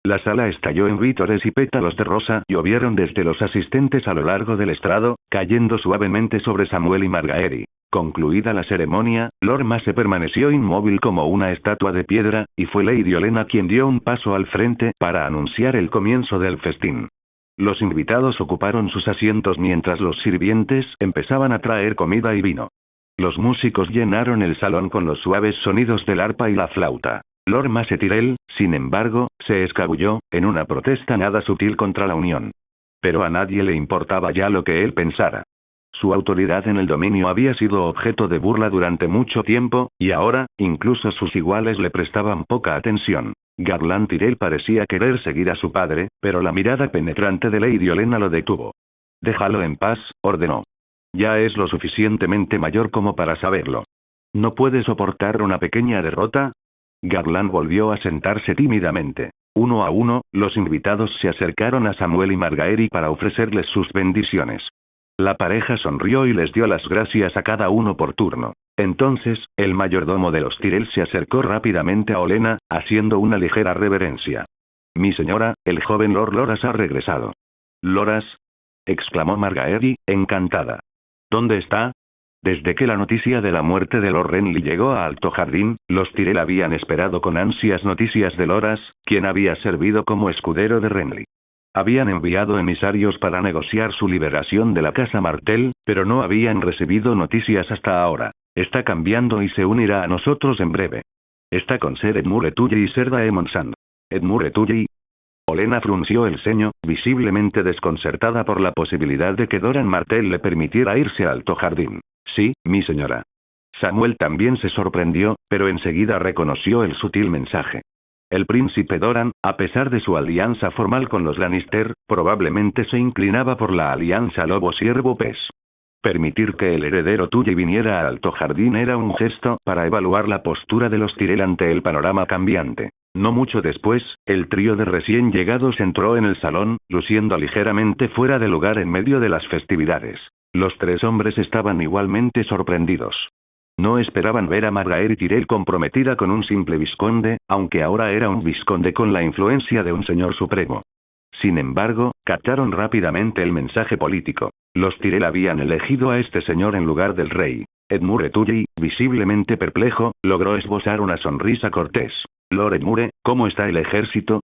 La sala estalló en vítores y pétalos de rosa llovieron desde los asistentes a lo largo del estrado, cayendo suavemente sobre Samuel y Margaery. Concluida la ceremonia, Lord Mace permaneció inmóvil como una estatua de piedra, y fue Lady Olenna quien dio un paso al frente para anunciar el comienzo del festín. Los invitados ocuparon sus asientos mientras los sirvientes empezaban a traer comida y vino. Los músicos llenaron el salón con los suaves sonidos del arpa y la flauta. Lord Mace Tyrell, sin embargo, se escabulló, en una protesta nada sutil contra la unión. Pero a nadie le importaba ya lo que él pensara. Su autoridad en el dominio había sido objeto de burla durante mucho tiempo, y ahora, incluso sus iguales le prestaban poca atención. Garland Tyrell parecía querer seguir a su padre, pero la mirada penetrante de Lady Olenna lo detuvo. «Déjalo en paz», ordenó. «Ya es lo suficientemente mayor como para saberlo. ¿No puede soportar una pequeña derrota?» Garland volvió a sentarse tímidamente. Uno a uno, los invitados se acercaron a Samuel y Margaery para ofrecerles sus bendiciones. La pareja sonrió y les dio las gracias a cada uno por turno. Entonces, el mayordomo de los Tyrell se acercó rápidamente a Olenna, haciendo una ligera reverencia. «Mi señora, el joven Lord Loras ha regresado». «¿Loras?», exclamó Margaery, encantada. «¿Dónde está?». Desde que la noticia de la muerte de Lord Renly llegó a Alto Jardín, los Tyrell habían esperado con ansias noticias de Loras, quien había servido como escudero de Renly. Habían enviado emisarios para negociar su liberación de la casa Martell, pero no habían recibido noticias hasta ahora. Está cambiando y se unirá a nosotros en breve. Está con Ser Edmure Tully y Ser Daemon Sand. ¿Edmure Tully? Olenna frunció el ceño, visiblemente desconcertada por la posibilidad de que Doran Martell le permitiera irse a Alto Jardín. Sí, mi señora. Samuel también se sorprendió, pero enseguida reconoció el sutil mensaje. El príncipe Doran, a pesar de su alianza formal con los Lannister, probablemente se inclinaba por la alianza lobo-siervo-pez. Permitir que el heredero Tully viniera a Alto Jardín era un gesto para evaluar la postura de los Tyrell ante el panorama cambiante. No mucho después, el trío de recién llegados entró en el salón, luciendo ligeramente fuera de lugar en medio de las festividades. Los tres hombres estaban igualmente sorprendidos. No esperaban ver a Margaery Tyrell comprometida con un simple vizconde, aunque ahora era un vizconde con la influencia de un señor supremo. Sin embargo, captaron rápidamente el mensaje político. Los Tyrell habían elegido a este señor en lugar del rey. Edmure Tully, visiblemente perplejo, logró esbozar una sonrisa cortés. «Lord Edmure, ¿cómo está el ejército?».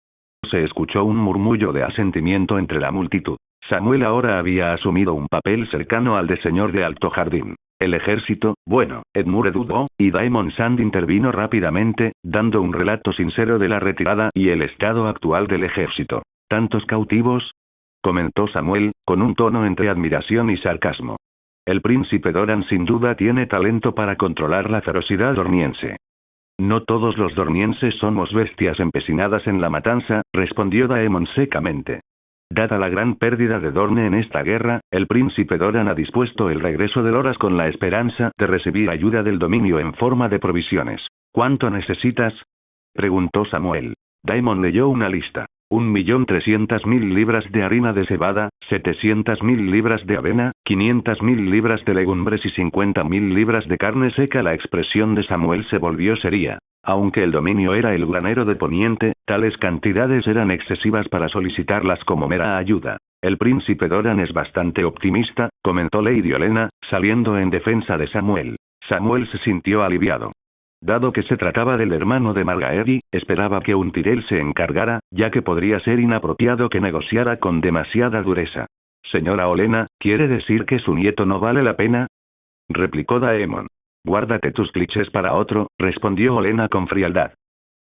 Se escuchó un murmullo de asentimiento entre la multitud. Samuel ahora había asumido un papel cercano al de señor de Alto Jardín. El ejército, bueno, Edmure dudó, y Daemon Sand intervino rápidamente, dando un relato sincero de la retirada y el estado actual del ejército. ¿Tantos cautivos?, comentó Samuel, con un tono entre admiración y sarcasmo. El príncipe Doran sin duda tiene talento para controlar la ferocidad dorniense. No todos los dornienses somos bestias empecinadas en la matanza, respondió Daemon secamente. Dada la gran pérdida de Dorne en esta guerra, el príncipe Doran ha dispuesto el regreso de Loras con la esperanza de recibir ayuda del dominio en forma de provisiones. ¿Cuánto necesitas?, preguntó Samuel. Daemon leyó una lista. 1.300.000 libras de harina de cebada, 700.000 libras de avena, 500.000 libras de legumbres y 50.000 libras de carne seca. La expresión de Samuel se volvió seria. Aunque el dominio era el granero de Poniente, tales cantidades eran excesivas para solicitarlas como mera ayuda. El príncipe Doran es bastante optimista, comentó Lady Olenna, saliendo en defensa de Samuel. Samuel se sintió aliviado. Dado que se trataba del hermano de Margaery, esperaba que un Tyrell se encargara, ya que podría ser inapropiado que negociara con demasiada dureza. Señora Olenna, ¿quiere decir que su nieto no vale la pena?, replicó Daemon. Guárdate tus clichés para otro, respondió Olenna con frialdad.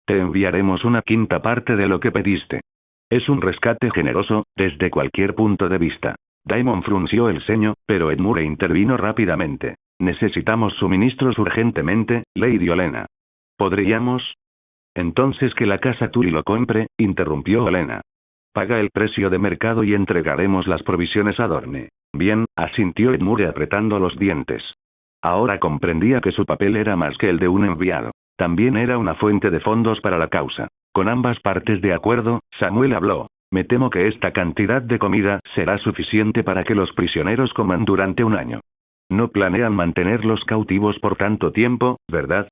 Te enviaremos una quinta parte de lo que pediste. Es un rescate generoso, desde cualquier punto de vista. Daemon frunció el ceño, pero Edmure intervino rápidamente. Necesitamos suministros urgentemente, Lady Olenna. ¿Podríamos? Entonces que la casa Tully lo compre, interrumpió Olenna. Paga el precio de mercado y entregaremos las provisiones a Dorne. Bien, asintió Edmure apretando los dientes. Ahora comprendía que su papel era más que el de un enviado. También era una fuente de fondos para la causa. Con ambas partes de acuerdo, Samuel habló. Me temo que esta cantidad de comida será suficiente para que los prisioneros coman durante un año. No planean mantenerlos cautivos por tanto tiempo, ¿verdad?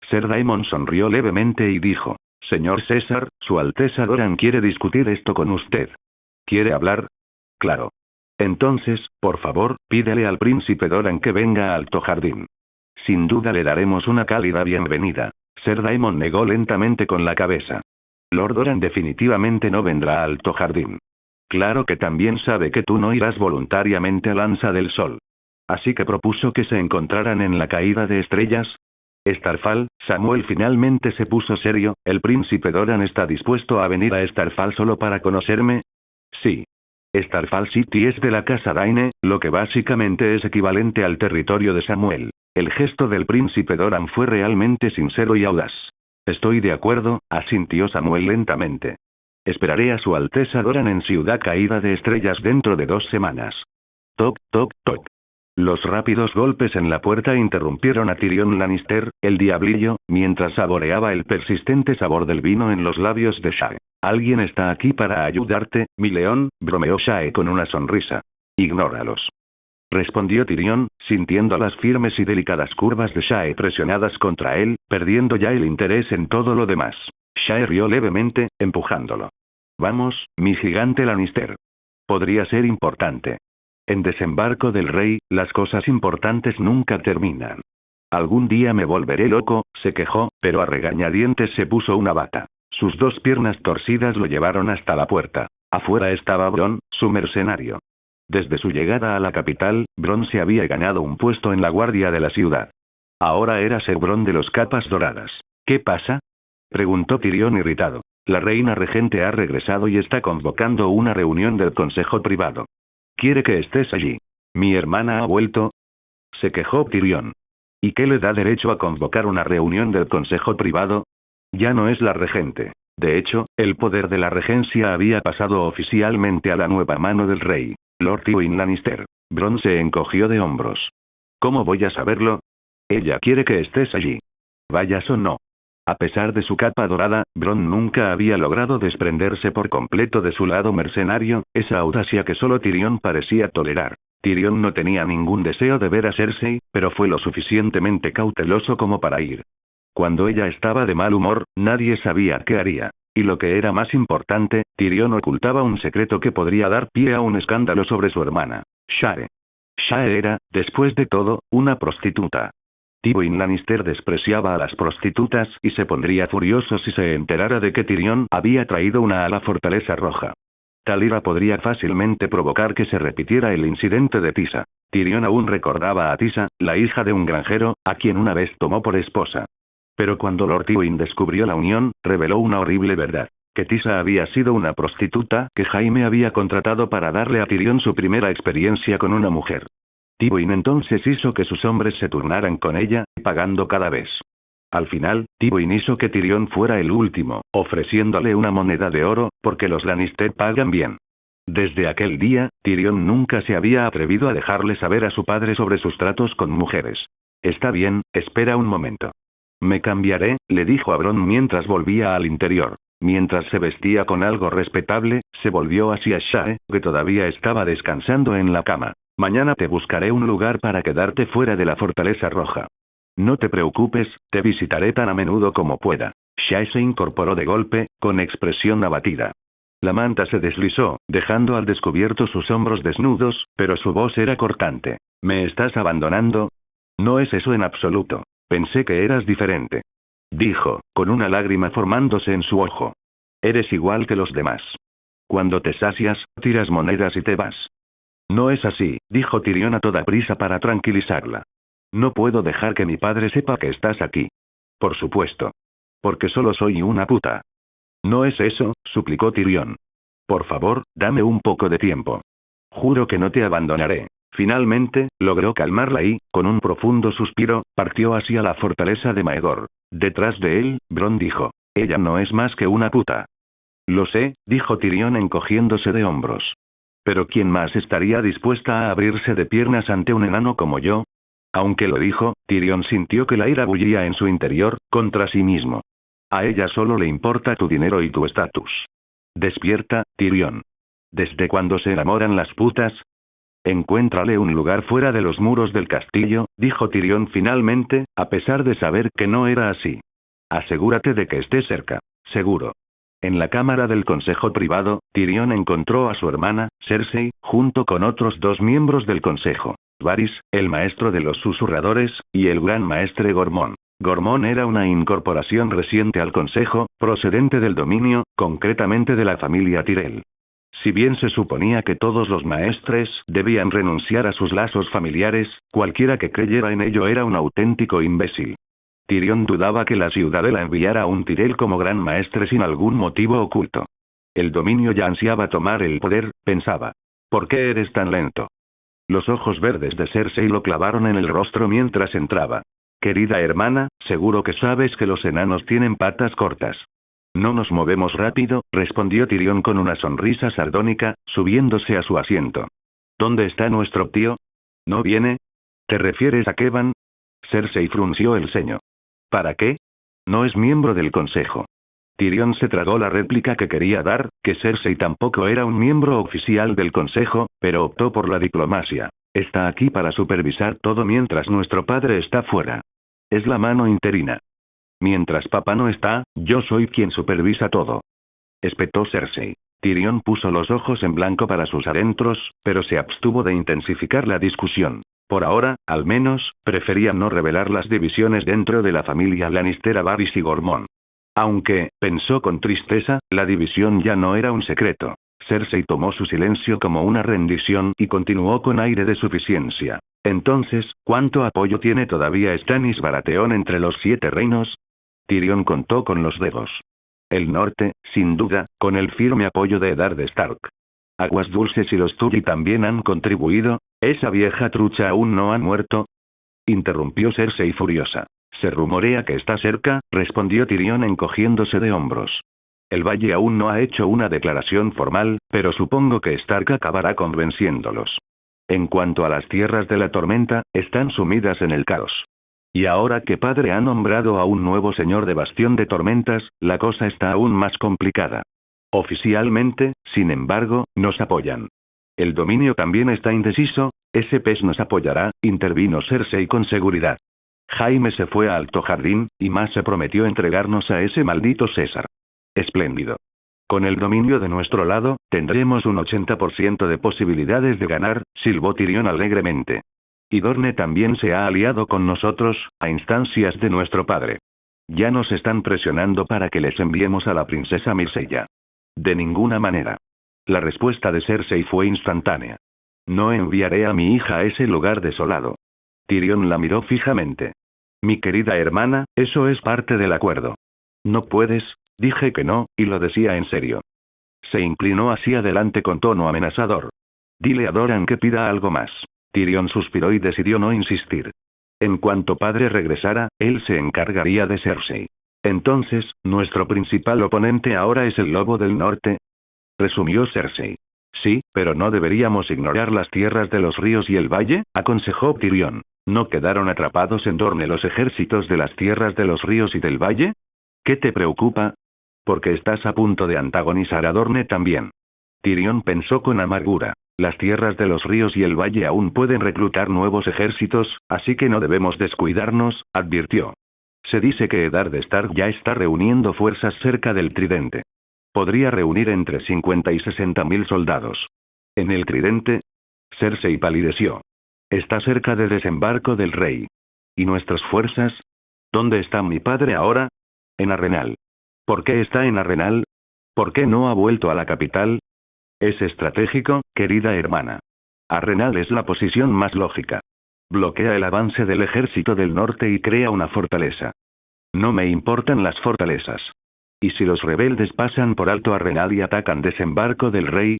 Ser Daemon sonrió levemente y dijo. Señor César, Su Alteza Doran quiere discutir esto con usted. ¿Quiere hablar? Claro. Entonces, por favor, pídele al príncipe Doran que venga a Alto Jardín. Sin duda le daremos una cálida bienvenida. Ser Daemon negó lentamente con la cabeza. Lord Doran definitivamente no vendrá a Alto Jardín. Claro que también sabe que tú no irás voluntariamente a Lanza del Sol. Así que propuso que se encontraran en la caída de estrellas. Starfall, Samuel finalmente se puso serio. ¿El príncipe Doran está dispuesto a venir a Starfall solo para conocerme? Sí. Starfall City es de la casa Daine, lo que básicamente es equivalente al territorio de Samuel. El gesto del príncipe Doran fue realmente sincero y audaz. Estoy de acuerdo, asintió Samuel lentamente. Esperaré a Su Alteza Doran en Ciudad Caída de Estrellas dentro de 2 semanas. Toc, toc, toc. Los rápidos golpes en la puerta interrumpieron a Tyrion Lannister, el diablillo, mientras saboreaba el persistente sabor del vino en los labios de Shae. «Alguien está aquí para ayudarte, mi león», bromeó Shae con una sonrisa. «Ignóralos», respondió Tyrion, sintiendo las firmes y delicadas curvas de Shae presionadas contra él, perdiendo ya el interés en todo lo demás. Shae rió levemente, empujándolo. «Vamos, mi gigante Lannister. Podría ser importante. En Desembarco del Rey, las cosas importantes nunca terminan. Algún día me volveré loco», se quejó, pero a regañadientes se puso una bata. Sus 2 piernas torcidas lo llevaron hasta la puerta. Afuera estaba Bronn, su mercenario. Desde su llegada a la capital, Bronn se había ganado un puesto en la guardia de la ciudad. Ahora era ser Bronn de los capas doradas. «¿Qué pasa?», preguntó Tyrion irritado. «La reina regente ha regresado y está convocando una reunión del consejo privado. Quiere que estés allí». «¿Mi hermana ha vuelto?», se quejó Tyrion. «¿Y qué le da derecho a convocar una reunión del consejo privado? Ya no es la regente. De hecho, el poder de la regencia había pasado oficialmente a la nueva mano del rey, Lord Tywin Lannister». Bronn se encogió de hombros. «¿Cómo voy a saberlo? Ella quiere que estés allí. Vayas o no». A pesar de su capa dorada, Bronn nunca había logrado desprenderse por completo de su lado mercenario, esa audacia que solo Tyrion parecía tolerar. Tyrion no tenía ningún deseo de ver a Cersei, pero fue lo suficientemente cauteloso como para ir. Cuando ella estaba de mal humor, nadie sabía qué haría. Y lo que era más importante, Tyrion ocultaba un secreto que podría dar pie a un escándalo sobre su hermana, Shae. Shae era, después de todo, una prostituta. Tywin Lannister despreciaba a las prostitutas y se pondría furioso si se enterara de que Tyrion había traído una a la Fortaleza Roja. Tal ira podría fácilmente provocar que se repitiera el incidente de Tisa. Tyrion aún recordaba a Tisa, la hija de un granjero, a quien una vez tomó por esposa. Pero cuando Lord Tywin descubrió la unión, reveló una horrible verdad. Que Tisa había sido una prostituta que Jaime había contratado para darle a Tyrion su primera experiencia con una mujer. Tywin entonces hizo que sus hombres se turnaran con ella, pagando cada vez. Al final, Tywin hizo que Tyrion fuera el último, ofreciéndole una moneda de oro, porque los Lannister pagan bien. Desde aquel día, Tyrion nunca se había atrevido a dejarle saber a su padre sobre sus tratos con mujeres. «Está bien, espera un momento. Me cambiaré», le dijo a Bronn mientras volvía al interior. Mientras se vestía con algo respetable, se volvió hacia Shae, que todavía estaba descansando en la cama. «Mañana te buscaré un lugar para quedarte fuera de la Fortaleza Roja. No te preocupes, te visitaré tan a menudo como pueda». Shae se incorporó de golpe, con expresión abatida. La manta se deslizó, dejando al descubierto sus hombros desnudos, pero su voz era cortante. «¿Me estás abandonando? No es eso en absoluto. Pensé que eras diferente», dijo, con una lágrima formándose en su ojo. «Eres igual que los demás. Cuando te sacias, tiras monedas y te vas». «No es así», dijo Tyrion a toda prisa para tranquilizarla. «No puedo dejar que mi padre sepa que estás aquí». «Por supuesto. Porque solo soy una puta». «No es eso», suplicó Tyrion. «Por favor, dame un poco de tiempo. Juro que no te abandonaré». Finalmente, logró calmarla y, con un profundo suspiro, partió hacia la fortaleza de Maegor. Detrás de él, Bronn dijo: «Ella no es más que una puta». «Lo sé», dijo Tyrion encogiéndose de hombros. «Pero ¿quién más estaría dispuesta a abrirse de piernas ante un enano como yo?». Aunque lo dijo, Tyrion sintió que la ira bullía en su interior, contra sí mismo. A ella solo le importa tu dinero y tu estatus. Despierta, Tyrion. ¿Desde cuándo se enamoran las putas? Encuéntrale un lugar fuera de los muros del castillo, dijo Tyrion finalmente, a pesar de saber que no era así. Asegúrate de que esté cerca. Seguro. En la cámara del consejo privado, Tyrion encontró a su hermana, Cersei, junto con otros 2 miembros del consejo. Varys, el maestro de los susurradores, y el gran maestre Gormón. Gormón era una incorporación reciente al consejo, procedente del dominio, concretamente de la familia Tyrell. Si bien se suponía que todos los maestres debían renunciar a sus lazos familiares, cualquiera que creyera en ello era un auténtico imbécil. Tyrion dudaba que la ciudadela enviara a un Tyrell como gran maestre sin algún motivo oculto. El dominio ya ansiaba tomar el poder, pensaba. ¿Por qué eres tan lento? Los ojos verdes de Cersei lo clavaron en el rostro mientras entraba. Querida hermana, seguro que sabes que los enanos tienen patas cortas. No nos movemos rápido, respondió Tyrion con una sonrisa sardónica, subiéndose a su asiento. ¿Dónde está nuestro tío? ¿No viene? ¿Te refieres a Kevan? Cersei frunció el ceño. ¿Para qué? No es miembro del consejo. Tyrion se tragó la réplica que quería dar, que Cersei tampoco era un miembro oficial del consejo, pero optó por la diplomacia. Está aquí para supervisar todo mientras nuestro padre está fuera. Es la mano interina. Mientras papá no está, yo soy quien supervisa todo. Espetó Cersei. Tyrion puso los ojos en blanco para sus adentros, pero se abstuvo de intensificar la discusión. Por ahora, al menos, prefería no revelar las divisiones dentro de la familia Lannister a Varys y Gormón. Aunque, pensó con tristeza, la división ya no era un secreto. Cersei tomó su silencio como una rendición y continuó con aire de suficiencia. Entonces, ¿cuánto apoyo tiene todavía Stannis Baratheon entre los 7 reinos? Tyrion contó con los dedos. El norte, sin duda, con el firme apoyo de Eddard Stark. Aguas Dulces y los Tully también han contribuido. ¿Esa vieja trucha aún no ha muerto? Interrumpió Cersei furiosa. Se rumorea que está cerca, respondió Tyrion encogiéndose de hombros. El Valle aún no ha hecho una declaración formal, pero supongo que Stark acabará convenciéndolos. En cuanto a las tierras de la tormenta, están sumidas en el caos. Y ahora que padre ha nombrado a un nuevo señor de Bastión de Tormentas, la cosa está aún más complicada. Oficialmente, sin embargo, nos apoyan. El dominio también está indeciso. Ese pez nos apoyará, intervino Cersei con seguridad. Jaime se fue a Alto Jardín, y más se prometió entregarnos a ese maldito César. Espléndido. Con el dominio de nuestro lado, tendremos un 80% de posibilidades de ganar, silbó Tyrion alegremente. Y Dorne también se ha aliado con nosotros, a instancias de nuestro padre. Ya nos están presionando para que les enviemos a la princesa Myrcella. De ninguna manera. La respuesta de Cersei fue instantánea. No enviaré a mi hija a ese lugar desolado. Tyrion la miró fijamente. Mi querida hermana, eso es parte del acuerdo. No puedes, dije que no, y lo decía en serio. Se inclinó hacia adelante con tono amenazador. Dile a Doran que pida algo más. Tyrion suspiró y decidió no insistir. En cuanto padre regresara, él se encargaría de Cersei. Entonces, nuestro principal oponente ahora es el Lobo del Norte. Resumió Cersei. Sí, pero no deberíamos ignorar las tierras de los ríos y el valle, aconsejó Tyrion. ¿No quedaron atrapados en Dorne los ejércitos de las tierras de los ríos y del valle? ¿Qué te preocupa? Porque estás a punto de antagonizar a Dorne también. Tyrion pensó con amargura. Las tierras de los ríos y el valle aún pueden reclutar nuevos ejércitos, así que no debemos descuidarnos, advirtió. Se dice que Eddard Stark ya está reuniendo fuerzas cerca del Tridente. Podría reunir entre 50 y 60.000 soldados. ¿En el Tridente? Cersei palideció. Está cerca de Desembarco del Rey. ¿Y nuestras fuerzas? ¿Dónde está mi padre ahora? En Arenal. ¿Por qué está en Arenal? ¿Por qué no ha vuelto a la capital? Es estratégico, querida hermana. Arenal es la posición más lógica. Bloquea el avance del ejército del norte y crea una fortaleza. No me importan las fortalezas. ¿Y si los rebeldes pasan por alto Arenal y atacan Desembarco del Rey?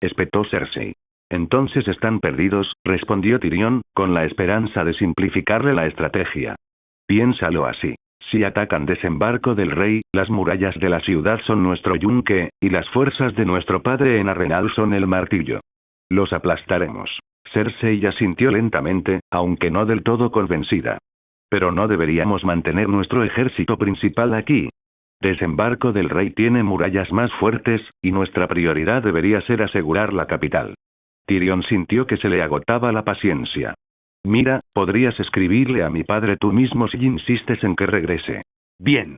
Espetó Cersei. Entonces están perdidos, respondió Tyrion, con la esperanza de simplificarle la estrategia. Piénsalo así. Si atacan Desembarco del Rey, las murallas de la ciudad son nuestro yunque, y las fuerzas de nuestro padre en Arenal son el martillo. Los aplastaremos. Cersei asintió lentamente, aunque no del todo convencida. Pero no deberíamos mantener nuestro ejército principal aquí. Desembarco del Rey tiene murallas más fuertes, y nuestra prioridad debería ser asegurar la capital. Tyrion sintió que se le agotaba la paciencia. Mira, podrías escribirle a mi padre tú mismo si insistes en que regrese. Bien.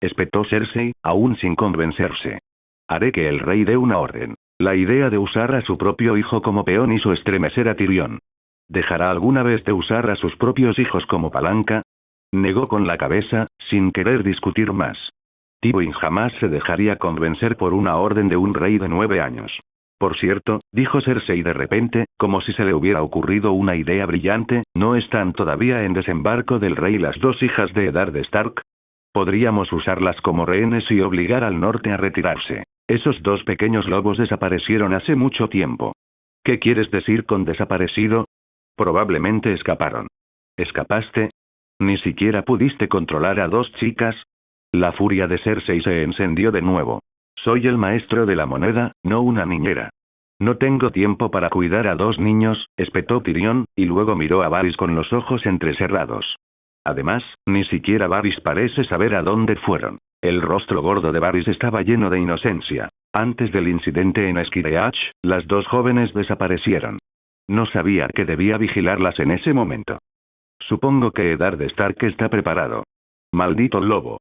Espetó Cersei, aún sin convencerse. Haré que el rey dé una orden. La idea de usar a su propio hijo como peón hizo estremecer a Tyrion. ¿Dejará alguna vez de usar a sus propios hijos como palanca? Negó con la cabeza, sin querer discutir más. Tywin jamás se dejaría convencer por una orden de un rey de 9 años. Por cierto, dijo Cersei de repente, como si se le hubiera ocurrido una idea brillante, ¿no están todavía en Desembarco del Rey las 2 hijas de Eddard Stark? Podríamos usarlas como rehenes y obligar al norte a retirarse. Esos 2 pequeños lobos desaparecieron hace mucho tiempo. ¿Qué quieres decir con desaparecido? Probablemente escaparon. ¿Escapaste? ¿Ni siquiera pudiste controlar a 2 chicas? La furia de Cersei se encendió de nuevo. Soy el maestro de la moneda, no una niñera. No tengo tiempo para cuidar a 2 niños, espetó Tyrion, y luego miró a Varys con los ojos entrecerrados. Además, ni siquiera Varys parece saber a dónde fueron. El rostro gordo de Varys estaba lleno de inocencia. Antes del incidente en Skireach, las 2 jóvenes desaparecieron. No sabía que debía vigilarlas en ese momento. Supongo que Eddard Stark está preparado. Maldito lobo.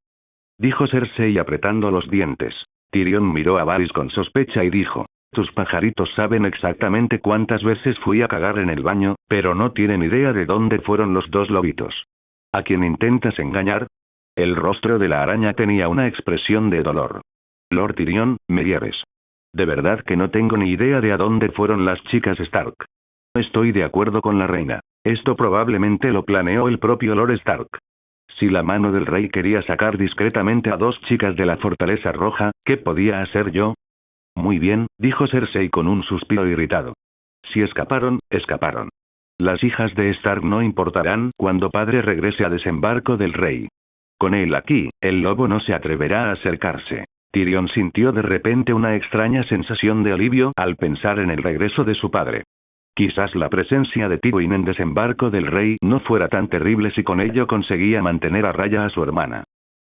Dijo Cersei apretando los dientes. Tyrion miró a Varys con sospecha y dijo: tus pajaritos saben exactamente cuántas veces fui a cagar en el baño, pero no tienen idea de dónde fueron los 2 lobitos. ¿A quién intentas engañar? El rostro de la araña tenía una expresión de dolor. Lord Tyrion, me hieres. De verdad que no tengo ni idea de a dónde fueron las chicas Stark. Estoy de acuerdo con la reina. Esto probablemente lo planeó el propio Lord Stark. Si la mano del rey quería sacar discretamente a 2 chicas de la Fortaleza Roja, ¿qué podía hacer yo? Muy bien, dijo Cersei con un suspiro irritado. Si escaparon, escaparon. Las hijas de Stark no importarán cuando padre regrese a desembarco del rey. Con él aquí, el lobo no se atreverá a acercarse. Tyrion sintió de repente una extraña sensación de alivio al pensar en el regreso de su padre. Quizás la presencia de Tywin en desembarco del rey no fuera tan terrible si con ello conseguía mantener a raya a su hermana.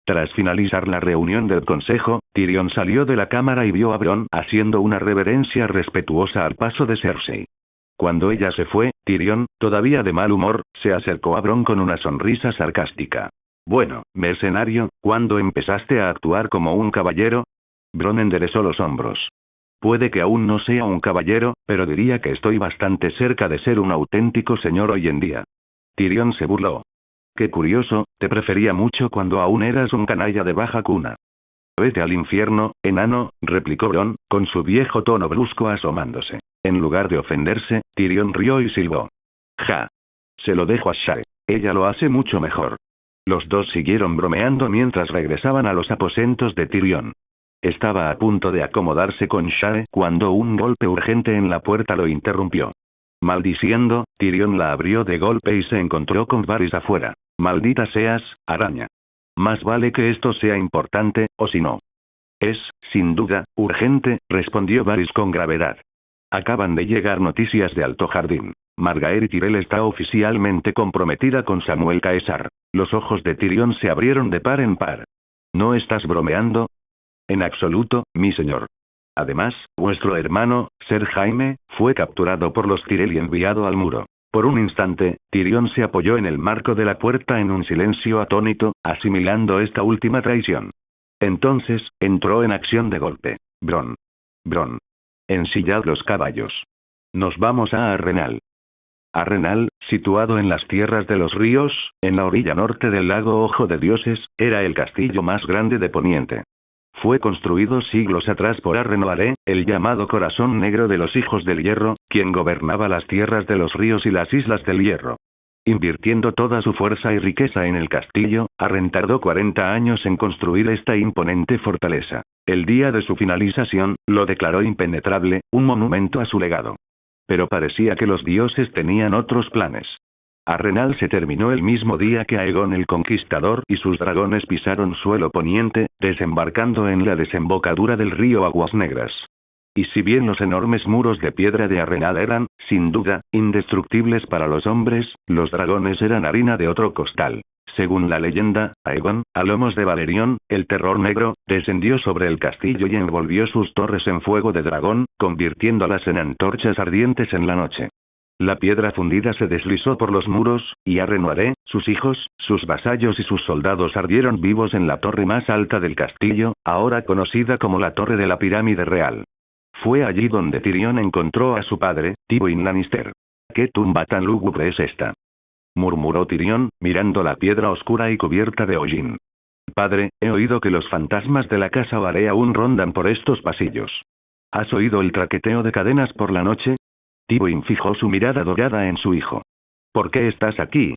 Tras finalizar la reunión del consejo, Tyrion salió de la cámara y vio a Bronn haciendo una reverencia respetuosa al paso de Cersei. Cuando ella se fue, Tyrion, todavía de mal humor, se acercó a Bronn con una sonrisa sarcástica. Bueno, mercenario, ¿cuándo empezaste a actuar como un caballero? Bronn enderezó los hombros. Puede que aún no sea un caballero, pero diría que estoy bastante cerca de ser un auténtico señor hoy en día. Tyrion se burló. Qué curioso, te prefería mucho cuando aún eras un canalla de baja cuna. Vete al infierno, enano, replicó Bronn, con su viejo tono brusco asomándose. En lugar de ofenderse, Tyrion rió y silbó. Ja. Se lo dejo a Shae. Ella lo hace mucho mejor. Los 2 siguieron bromeando mientras regresaban a los aposentos de Tyrion. Estaba a punto de acomodarse con Shae cuando un golpe urgente en la puerta lo interrumpió. Maldiciendo, Tyrion la abrió de golpe y se encontró con Varys afuera. Maldita seas, araña. Más vale que esto sea importante, o si no. Es, sin duda, urgente, respondió Varys con gravedad. Acaban de llegar noticias de Alto Jardín. Margaery Tyrell está oficialmente comprometida con Samuel Caesar. Los ojos de Tyrion se abrieron de par en par. ¿No estás bromeando? En absoluto, mi señor. Además, vuestro hermano, Ser Jaime, fue capturado por los Tyrell y enviado al muro. Por un instante, Tyrion se apoyó en el marco de la puerta en un silencio atónito, asimilando esta última traición. Entonces, entró en acción de golpe. Bronn. Bronn. Ensillad los caballos. Nos vamos a Arrenal. Arrenal, situado en las tierras de los ríos, en la orilla norte del lago Ojo de Dioses, era el castillo más grande de Poniente. Fue construido siglos atrás por Arrenoale, el llamado Corazón Negro de los Hijos del Hierro, quien gobernaba las tierras de los ríos y las Islas del Hierro. Invirtiendo toda su fuerza y riqueza en el castillo, Arryn tardó 40 años en construir esta imponente fortaleza. El día de su finalización, lo declaró impenetrable, un monumento a su legado. Pero parecía que los dioses tenían otros planes. Arrenal se terminó el mismo día que Aegon el Conquistador y sus dragones pisaron suelo poniente, desembarcando en la desembocadura del río Aguas Negras. Y si bien los enormes muros de piedra de Arrenal eran, sin duda, indestructibles para los hombres, los dragones eran harina de otro costal. Según la leyenda, Aegon, a lomos de Valerión, el terror negro, descendió sobre el castillo y envolvió sus torres en fuego de dragón, convirtiéndolas en antorchas ardientes en la noche. La piedra fundida se deslizó por los muros, y Arrenoale, sus hijos, sus vasallos y sus soldados ardieron vivos en la torre más alta del castillo, ahora conocida como la Torre de la Pirámide Real. Fue allí donde Tyrion encontró a su padre, Tywin Lannister. ¿Qué tumba tan lúgubre es esta?, murmuró Tyrion, mirando la piedra oscura y cubierta de hollín. Padre, he oído que los fantasmas de la casa Vare aún rondan por estos pasillos. ¿Has oído el traqueteo de cadenas por la noche? Tywin fijó su mirada dorada en su hijo. ¿Por qué estás aquí?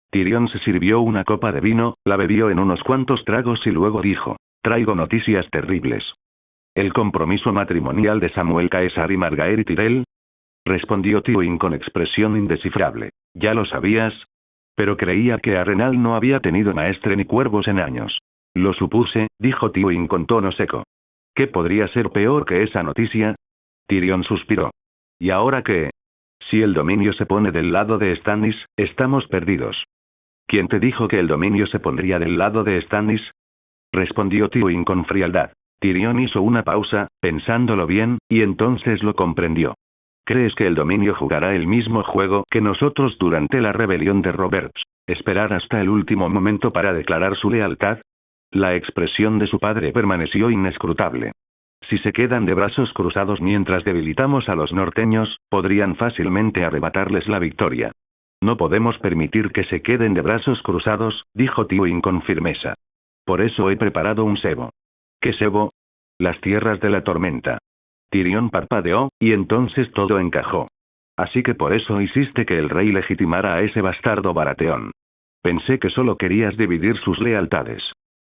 Tyrion se sirvió una copa de vino, la bebió en unos cuantos tragos y luego dijo: traigo noticias terribles. ¿El compromiso matrimonial de Samuel Caesar y Margaery Tyrell? Respondió Tywin con expresión indescifrable. ¿Ya lo sabías? Pero creía que Arrenal no había tenido maestre ni cuervos en años. Lo supuse, dijo Tywin con tono seco. ¿Qué podría ser peor que esa noticia? Tyrion suspiró. ¿Y ahora qué? Si el dominio se pone del lado de Stannis, estamos perdidos. ¿Quién te dijo que el dominio se pondría del lado de Stannis? Respondió Tywin con frialdad. Tyrion hizo una pausa, pensándolo bien, y entonces lo comprendió. ¿Crees que el dominio jugará el mismo juego que nosotros durante la rebelión de Roberts? ¿Esperar hasta el último momento para declarar su lealtad? La expresión de su padre permaneció inescrutable. Si se quedan de brazos cruzados mientras debilitamos a los norteños, podrían fácilmente arrebatarles la victoria. No podemos permitir que se queden de brazos cruzados, dijo Tywin con firmeza. Por eso he preparado un cebo. ¿Qué cebo? Las tierras de la tormenta. Tyrion parpadeó, y entonces todo encajó. Así que por eso hiciste que el rey legitimara a ese bastardo Baratheon. Pensé que solo querías dividir sus lealtades.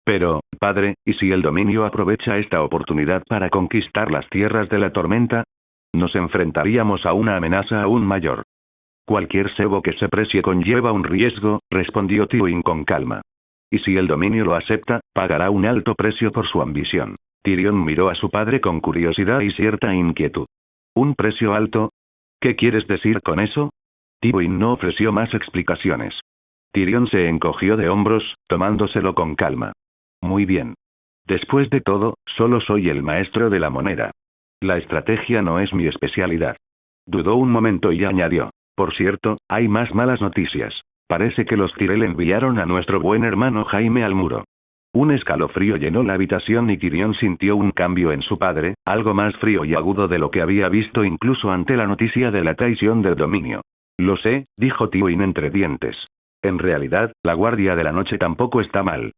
Pero, padre, ¿y si el dominio aprovecha esta oportunidad para conquistar las tierras de la tormenta? Nos enfrentaríamos a una amenaza aún mayor. Cualquier cebo que se precie conlleva un riesgo, respondió Tywin con calma. Y si el dominio lo acepta, pagará un alto precio por su ambición. Tyrion miró a su padre con curiosidad y cierta inquietud. ¿Un precio alto? ¿Qué quieres decir con eso? Tywin no ofreció más explicaciones. Tyrion se encogió de hombros, tomándoselo con calma. Muy bien. Después de todo, solo soy el maestro de la moneda. La estrategia no es mi especialidad. Dudó un momento y añadió. Por cierto, hay más malas noticias. Parece que los Tyrell enviaron a nuestro buen hermano Jaime al muro. Un escalofrío llenó la habitación y Tyrion sintió un cambio en su padre, algo más frío y agudo de lo que había visto incluso ante la noticia de la traición del dominio. Lo sé, dijo Tywin entre dientes. En realidad, la guardia de la noche tampoco está mal.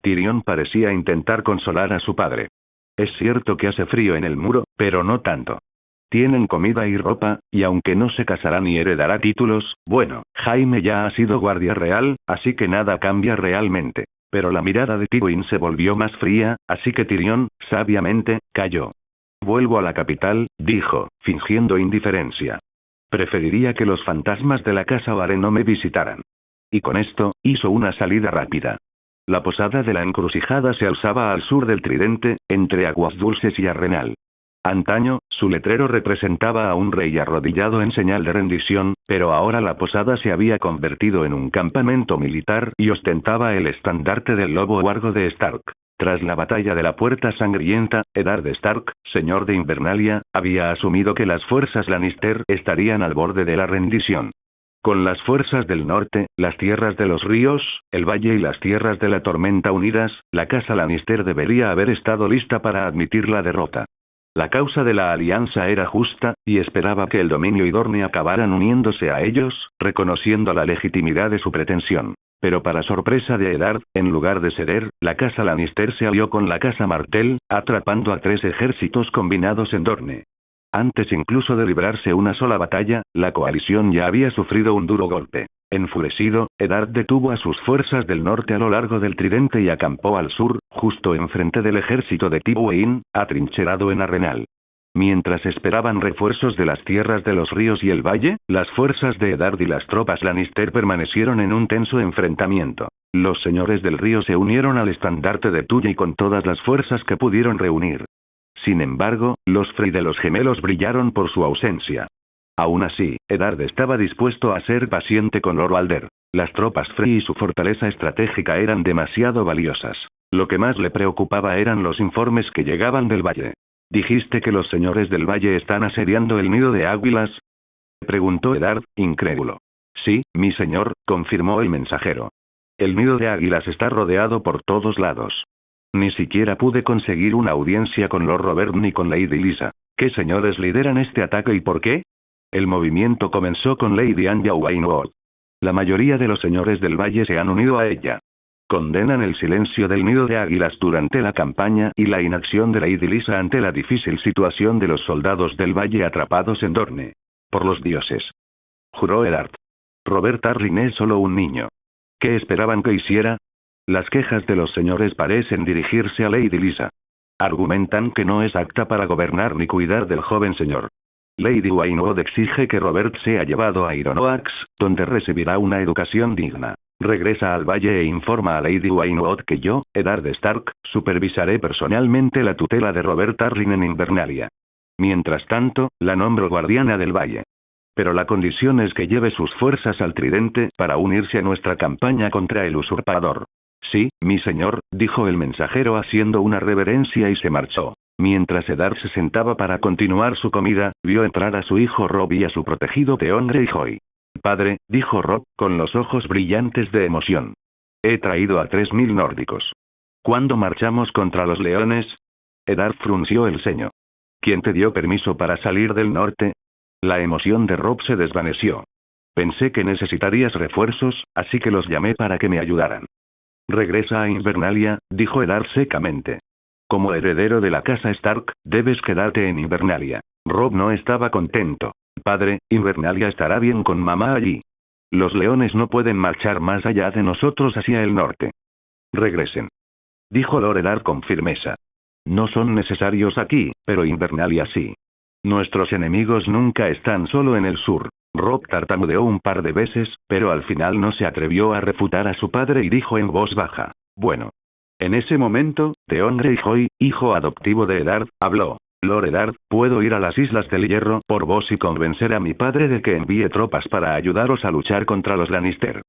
Tyrion parecía intentar consolar a su padre. Es cierto que hace frío en el muro, pero no tanto. Tienen comida y ropa, y aunque no se casará ni heredará títulos, bueno, Jaime ya ha sido guardia real, así que nada cambia realmente. Pero la mirada de Tywin se volvió más fría, así que Tyrion, sabiamente, calló. Vuelvo a la capital, dijo, fingiendo indiferencia. Preferiría que los fantasmas de la casa Vare no me visitaran. Y con esto, hizo una salida rápida. La posada de la encrucijada se alzaba al sur del Tridente, entre Aguas Dulces y Arenal. Antaño, su letrero representaba a un rey arrodillado en señal de rendición, pero ahora la posada se había convertido en un campamento militar y ostentaba el estandarte del lobo huargo de Stark. Tras la batalla de la Puerta Sangrienta, Eddard Stark, señor de Invernalia, había asumido que las fuerzas Lannister estarían al borde de la rendición. Con las fuerzas del norte, las tierras de los ríos, el valle y las tierras de la tormenta unidas, la casa Lannister debería haber estado lista para admitir la derrota. La causa de la alianza era justa, y esperaba que el dominio y Dorne acabaran uniéndose a ellos, reconociendo la legitimidad de su pretensión. Pero para sorpresa de Eddard, en lugar de ceder, la casa Lannister se alió con la casa Martell, atrapando a 3 ejércitos combinados en Dorne. Antes incluso de librarse una sola batalla, la coalición ya había sufrido un duro golpe. Enfurecido, Eddard detuvo a sus fuerzas del norte a lo largo del Tridente y acampó al sur, justo enfrente del ejército de Tywin, atrincherado en Arenal. Mientras esperaban refuerzos de las tierras de los ríos y el valle, las fuerzas de Eddard y las tropas Lannister permanecieron en un tenso enfrentamiento. Los señores del río se unieron al estandarte de Tully con todas las fuerzas que pudieron reunir. Sin embargo, los Frey de los gemelos brillaron por su ausencia. Aún así, Eddard estaba dispuesto a ser paciente con Lord Alder. Las tropas Frey y su fortaleza estratégica eran demasiado valiosas. Lo que más le preocupaba eran los informes que llegaban del valle. ¿Dijiste que los señores del valle están asediando el nido de águilas?, preguntó Eddard, incrédulo. Sí, mi señor, confirmó el mensajero. El nido de águilas está rodeado por todos lados. Ni siquiera pude conseguir una audiencia con Lord Robert ni con Lady Lysa. ¿Qué señores lideran este ataque y por qué? El movimiento comenzó con Lady Anya Waynwood. La mayoría de los señores del valle se han unido a ella. Condenan el silencio del nido de águilas durante la campaña y la inacción de Lady Lysa ante la difícil situación de los soldados del valle atrapados en Dorne. Por los dioses, juró Eddard. Robert Arryn es solo un niño. ¿Qué esperaban que hiciera? Las quejas de los señores parecen dirigirse a Lady Lysa. Argumentan que no es apta para gobernar ni cuidar del joven señor. Lady Waynwood exige que Robert sea llevado a Iron Oaks, donde recibirá una educación digna. Regresa al valle e informa a Lady Waynwood que yo, Eddard Stark, supervisaré personalmente la tutela de Robert Arryn en Invernalia. Mientras tanto, la nombro guardiana del valle. Pero la condición es que lleve sus fuerzas al tridente para unirse a nuestra campaña contra el usurpador. Sí, mi señor, dijo el mensajero haciendo una reverencia y se marchó. Mientras Eddard se sentaba para continuar su comida, vio entrar a su hijo Robb y a su protegido Theon Greyjoy. Padre, dijo Robb, con los ojos brillantes de emoción. He traído a 3000 nórdicos. ¿Cuándo marchamos contra los leones? Eddard frunció el ceño. ¿Quién te dio permiso para salir del norte? La emoción de Robb se desvaneció. Pensé que necesitarías refuerzos, así que los llamé para que me ayudaran. Regresa a Invernalia, dijo Eddard secamente. Como heredero de la casa Stark, debes quedarte en Invernalia. Robb no estaba contento. Padre, Invernalia estará bien con mamá allí. Los leones no pueden marchar más allá de nosotros hacia el norte. Regresen. Dijo Lord Eddard con firmeza. No son necesarios aquí, pero Invernalia sí. Nuestros enemigos nunca están solo en el sur. Robb tartamudeó un par de veces, pero al final no se atrevió a refutar a su padre y dijo en voz baja. Bueno. En ese momento, Theon Greyjoy, hijo adoptivo de Eddard, habló. Lord Eddard, puedo ir a las Islas del Hierro por vos y convencer a mi padre de que envíe tropas para ayudaros a luchar contra los Lannister.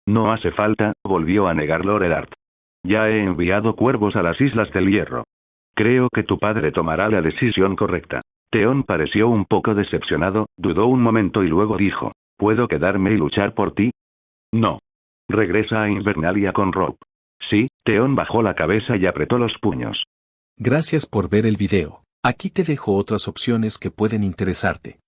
No hace falta, volvió a negar Lord Eddard. Ya he enviado cuervos a las Islas del Hierro. Creo que tu padre tomará la decisión correcta. Theon pareció un poco decepcionado, dudó un momento y luego dijo, ¿puedo quedarme y luchar por ti? No. Regresa a Invernalia con Robb. Sí, Theon bajó la cabeza y apretó los puños. Gracias por ver el video. Aquí te dejo otras opciones que pueden interesarte.